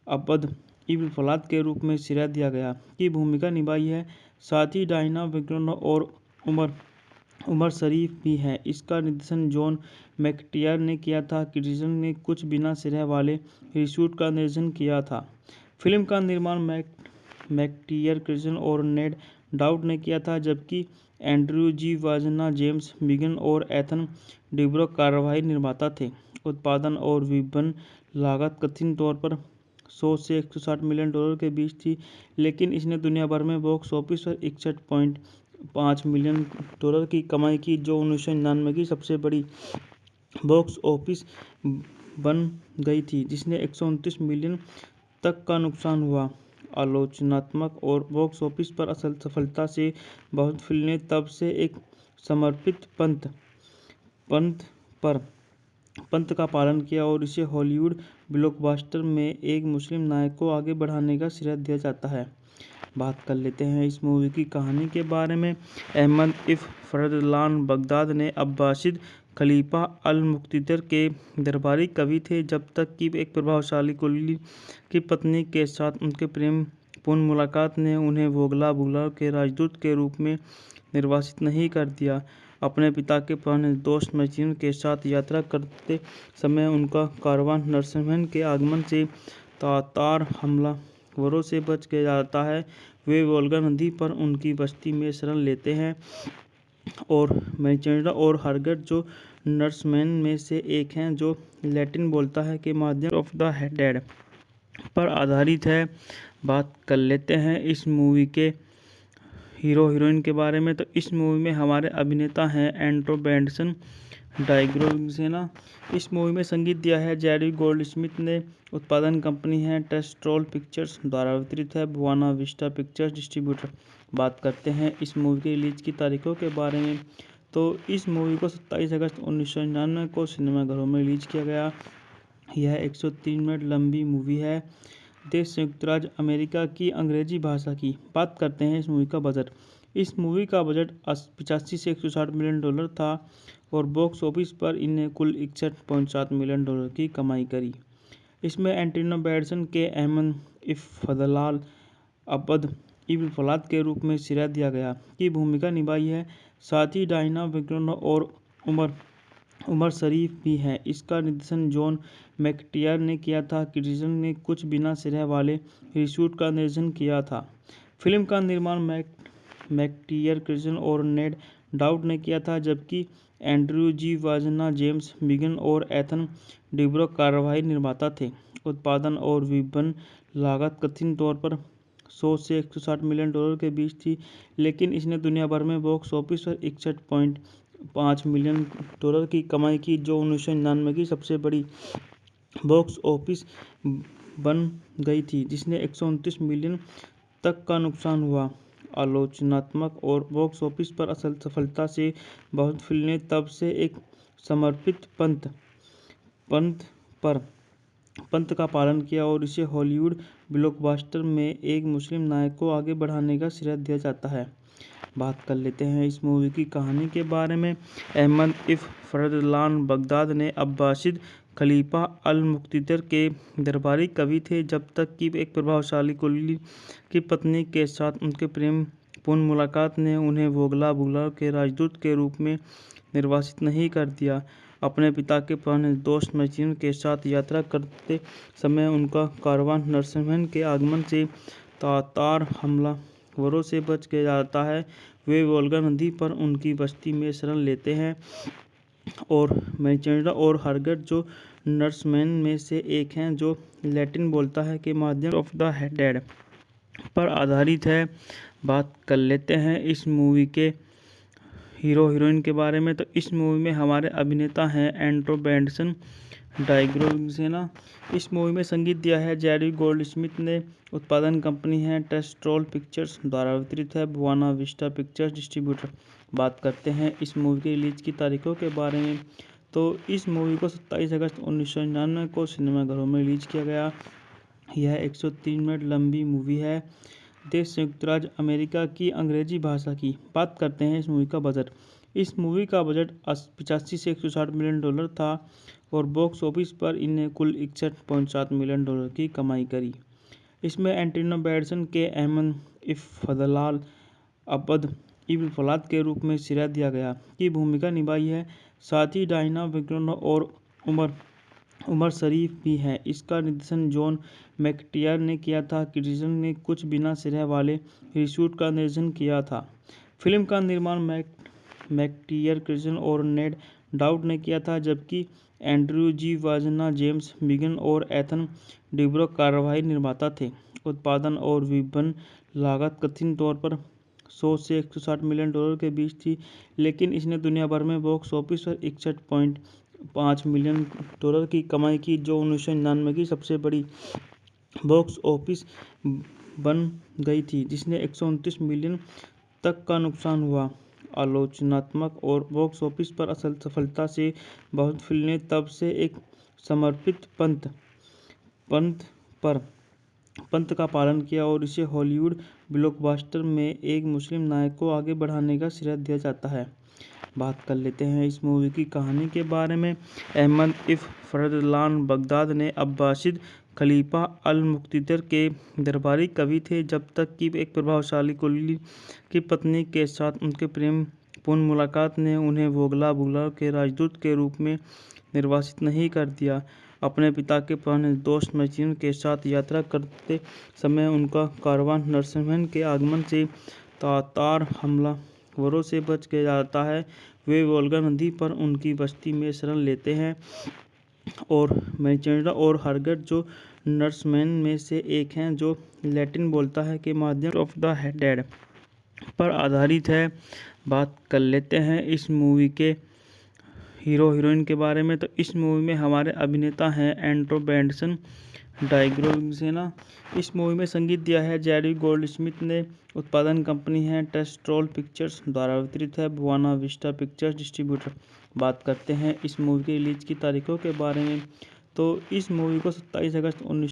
अब्द इब्न फलाद के रूप में सिरा दिया गया की भूमिका निभाई है। साथ ही डायना विक्रोना और उमर शरीफ भी हैं। इसका निर्देशन जॉन मैकटियर ने किया था। क्रिस्टन ने कुछ बिना सिरे वाले रीशूट का निर्देशन किया था। फिल्म का निर्माण मैकटियर, क्रिस्टन और नेड डाउड ने किया था, जबकि एंड्रयू जी वाजना, जेम्स बिगन और एथन डिब्रो कार्यवाही निर्माता थे। उत्पादन और विपणन लागत कथित तौर पर 100 से 160 मिलियन डॉलर के बीच थी, लेकिन इसने दुनिया भर में बॉक्स ऑफिस पर 61.5 मिलियन डॉलर की कमाई की, जो 1999 की सबसे बड़ी बॉक्स ऑफिस बन गई थी, जिसने 129 मिलियन तक का नुकसान हुआ। आलोचनात्मक और बॉक्स ऑफिस पर असल सफलता से बहुत फिल्में तब से एक समर्पित पंथ का पालन किया और इसे हॉलीवुड ब्लॉकबस्टर में एक मुस्लिम नायक को आगे बढ़ाने का श्रेय दिया जाता है। बात कर लेते हैं इस मूवी की कहानी के बारे में। अहमद इफ़्फ़लाल बगदाद ने अब्बासिद खलीफा अल-मुक़्तदिर के दरबारी कवि थे, जब तक कि एक प्रभावशाली कुली की पत्नी के साथ उनके पूर्ण मुलाकात ने उन्हें वोगला बुगला के राजदूत के रूप में निर्वासित नहीं कर दिया। अपने पिता के पुराने दोस्त मैक्सिम के साथ यात्रा करते समय उनका कारवान नरसिम्हन के आगमन से तातार हमलावरों से बच जाता है। वे वोल्गा नदी पर उनकी बस्ती में शरण लेते हैं और मैचेंडा और हरगट, जो नर्समैन में से एक हैं जो लैटिन बोलता है, के माध्यम ऑफ द डेड पर आधारित है। बात कर लेते हैं इस मूवी के हीरो हीरोइन के बारे में। तो इस मूवी में हमारे अभिनेता हैं एंड्रो बेंडसन, डाइग्रोसेना। इस मूवी में संगीत दिया है जेरी गोल्डस्मिथ ने। उत्पादन कंपनी है टेस्ट्रोल पिक्चर्स, द्वारा वितरित है बुआना विस्टा पिक्चर्स डिस्ट्रीब्यूटर। बात करते हैं इस मूवी के रिलीज की तारीखों के बारे में। तो इस मूवी को 27 अगस्त 1999 को सिनेमाघरों में रिलीज किया गया। यह 103 मिनट लंबी मूवी है। देश संयुक्त राज्य अमेरिका की अंग्रेजी भाषा की। बात करते हैं इस मूवी का बजट। इस मूवी का बजट 85 से 160 मिलियन डॉलर था और बॉक्स ऑफिस पर इन्हें कुल 61.7 मिलियन डॉलर की कमाई करी। इसमें एंटोनी बैडसन के अहमद इफ्फदलाल अब्द इब्न फलाद के रूप में सिरा दिया गया की भूमिका निभाई है। साथ ही डायना विग्रोना और उमर शरीफ भी हैं। इसका निर्देशन जॉन मैकटियर ने किया था। क्रिटिसन ने कुछ बिना सिरे वाले रीशूट का निर्देशन किया था। फिल्म का निर्माण मैकटियर, क्रिटिसन और नेड डाउट ने किया था, जबकि एंड्रयू जी वाजना, जेम्स बिगन और एथन डिब्रो कार्यवाही निर्माता थे। उत्पादन और विपणन लागत कथित तौर पर 100 से 160 मिलियन डॉलर के बीच थी, लेकिन इसने दुनिया भर में बॉक्स ऑफिस पर 61.5 मिलियन डॉलर की कमाई की, जो 1999 की सबसे बड़ी बॉक्स ऑफिस बन गई थी, जिसने 129 मिलियन तक का नुकसान हुआ। आलोचनात्मक और बॉक्स ऑफिस पर असल सफलता से बहुत फिल्में तब से एक समर्पित पंथ का पालन किया और इसे हॉलीवुड ब्लॉकबस्टर में एक मुस्लिम नायक को आगे बढ़ाने का श्रेय दिया जाता है। बात कर लेते हैं इस मूवी की कहानी के बारे में। अहमद इफ्फदलाल बगदाद ने अब्बासिद खलीफा अल-मुक्तदिर के दरबारी कवि थे, जब तक कि एक प्रभावशाली कुली की पत्नी के साथ उनके प्रेम पूर्ण मुलाकात ने उन्हें वोगला बुगला के राजदूत के रूप में निर्वासित नहीं कर दिया। अपने पिता के पुराने दोस्त मैक्सिम के साथ यात्रा करते समय उनका कारवान नरसिम्हन के आगमन से तातार हमलावरों से बच जाता है। वे वोल्गा नदी पर उनकी बस्ती में शरण लेते हैं और मैचेंडा और हरगट, जो नर्समैन में से एक हैं जो लैटिन बोलता है, के माध्यम ऑफ द डेड पर आधारित है। बात कर लेते हैं इस मूवी के हीरो हीरोइन के बारे में। तो इस मूवी में हमारे अभिनेता हैं एंड्रो बेंडसन, डाइग्रोसेना। इस मूवी में संगीत दिया है जेरी गोल्डस्मिथ ने। उत्पादन कंपनी है टेस्ट्रोल पिक्चर्स, द्वारा वितरित है बुआना विस्टा पिक्चर्स डिस्ट्रीब्यूटर। बात करते हैं इस मूवी की रिलीज की तारीखों के बारे में। तो इस मूवी को 27 अगस्त 1999 को सिनेमाघरों में रिलीज किया गया। यह 103 मिनट लंबी मूवी है। देश संयुक्त राज्य अमेरिका की अंग्रेजी भाषा की। बात करते हैं इस मूवी का बजट। इस मूवी का बजट 85 से 160 मिलियन डॉलर था और बॉक्स ऑफिस पर इन्हें कुल 61.7 मिलियन डॉलर की कमाई करी। इसमें एंटोनी बैडसन के अहमद इफ्फदलाल अब्द इब्न फलाद के रूप में सिरा दिया गया की भूमिका निभाई है। साथ ही डायना विग्रोना और उमर शरीफ भी हैं। इसका निर्देशन जॉन मैकटियर ने किया था। क्रिटिसन ने कुछ बिना सिरे वाले रीशूट का निर्देशन किया था। फिल्म का निर्माण मैकटियर, क्रिटिसन और नेड डाउट ने किया था, जबकि एंड्रयू जी वाजना, जेम्स बिगन और एथन डिब्रो कार्यवाही निर्माता थे। उत्पादन और विपणन लागत कथित तौर पर 100 से 160 मिलियन डॉलर के बीच थी, लेकिन इसने दुनिया भर में बॉक्स ऑफिस पर 61.5 मिलियन डॉलर की कमाई की, जो 1999 की सबसे बड़ी बॉक्स ऑफिस बन गई थी, जिसने 129 मिलियन तक का नुकसान हुआ। आलोचनात्मक और बॉक्स ऑफिस पर असल सफलता से बहुत फिल्में तब से एक समर्पित पंथ का पालन किया और इसे हॉलीवुड ब्लॉकबस्टर में एक मुस्लिम नायक को आगे बढ़ाने का श्रेय दिया जाता है। बात कर लेते हैं इस मूवी की कहानी के बारे में। अहमद इफ्फदलाल बगदाद ने अब्बासिद खलीफा अल-मुक़्तदिर के दरबारी कवि थे, जब तक कि एक प्रभावशाली कुली की पत्नी के साथ उनके प्रेमपूर्ण मुलाकात ने उन्हें वोगला के राजदूत के रूप में निर्वासित नहीं कर दिया। अपने पिता के पुराने दोस्त मैक्सिम के साथ यात्रा करते समय उनका कारवान नरसिम्हन के आगमन से तातार हमलावरों से बच जाता है। वे वोल्गा नदी पर उनकी बस्ती में शरण लेते हैं और मैचेंडा और हरगट, जो नर्समैन में से एक हैं जो लैटिन बोलता है, के माध्यम ऑफ द डेड पर आधारित है। बात कर लेते हैं इस मूवी के हीरो हीरोइन के बारे में। तो इस मूवी में हमारे अभिनेता हैं एंड्रो बेंडसन डाइग्रोसेना। इस मूवी में संगीत दिया है जेरी गोल्डस्मिथ ने। उत्पादन कंपनी है टेस्ट्रोल पिक्चर्स द्वारा वितरित है बुआना विस्टा पिक्चर्स डिस्ट्रीब्यूटर। बात करते हैं इस मूवी की रिलीज की तारीखों के बारे में। तो इस मूवी को 27 अगस्त 19